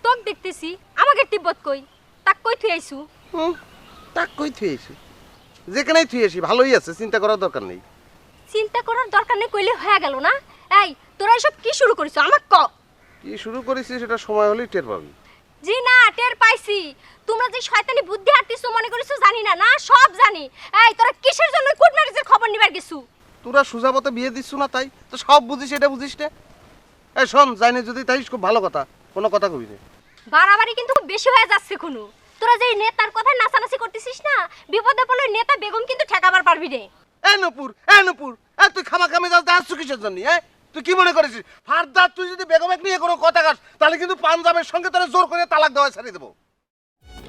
তোক দেখতেছি, আমাকে তিব্বত কই? তাক কই থুই আইছু? তাক কই থুয়েছি? যেখানেই থুয়েছি ভালোই আছে, চিন্তা করার দরকার নেই। চিন্তা করার দরকার নেই কইলে হয়ে গেল না? এই তোরা এসব কি শুরু করিস আমাক ক। কি শুরু করেছি সেটা সময় হলেই টের পাবি। জি না, টের পাইছি। তোমরা যে শয়তানি বুদ্ধি হাঁটতিছো মনে করিছো জানি না, না সব জানি। এই তোরা কিসের জন্য কোর্ট ম্যারেজের খবর নিবার গেছু? তোরা সুজা পথে বিয়ে দিচ্ছ না তাই তো সব বুঝিস, এটা বুঝিস না। এই শোন, জানি যদি তাই খুব ভালো কথা, কোনো কথা কবি না। বাড়াবাড়ি কিন্তু খুব বেশি হয়ে যাচ্ছে কোনো। তোরা যে নেতার কথা নাচানাচি করতেছিস না, বিপদে পড়লে নেতা বেগম কিন্তু ঠেকাবার পারবি রে। এই নপুর, এই নপুর, তুই খামাখামি যাস আসছো কিসের জন্য? তুই কি মনে করেছিস ফারদার তুই যদি বেগমেক নিয়ে কোনো কথা কাস তাহলে কিন্তু পাঞ্জাবের সঙ্গে তোরা জোর করে তালাক দেওয়া ছাড়িয়ে দেবো।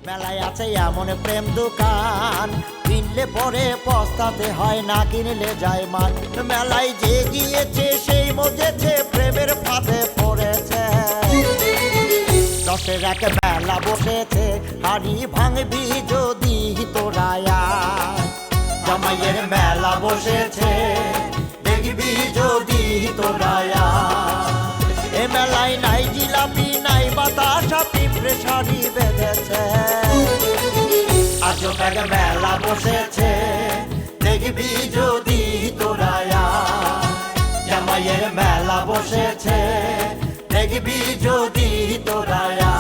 মেলায় আছে এমন প্রেম দোকান, কিনলে পরে পস্তাতে হয়, না কিনলে যায় মান। মেলায় যে গিয়েছে সেই মজেছে, প্রেমের ফাঁদে পড়েছে। দশের এক মেলা বসেছে, হাড়ি ভাঙবি যদি তোরা আয়। জামাইয়ের মেলা বসেছে, দেখবি যদি তোরা আয়। এ মেলায় নাই জিলাপি নাই বাতাসা, পিঁপড়ে শাড়ি বেঁধেছে। আজও এক মেলা বসেছে, দেখবি যদি তোরা আয়। জামাইয়ের মেলা বসেছে, দেখবি যদি তোরা আয়।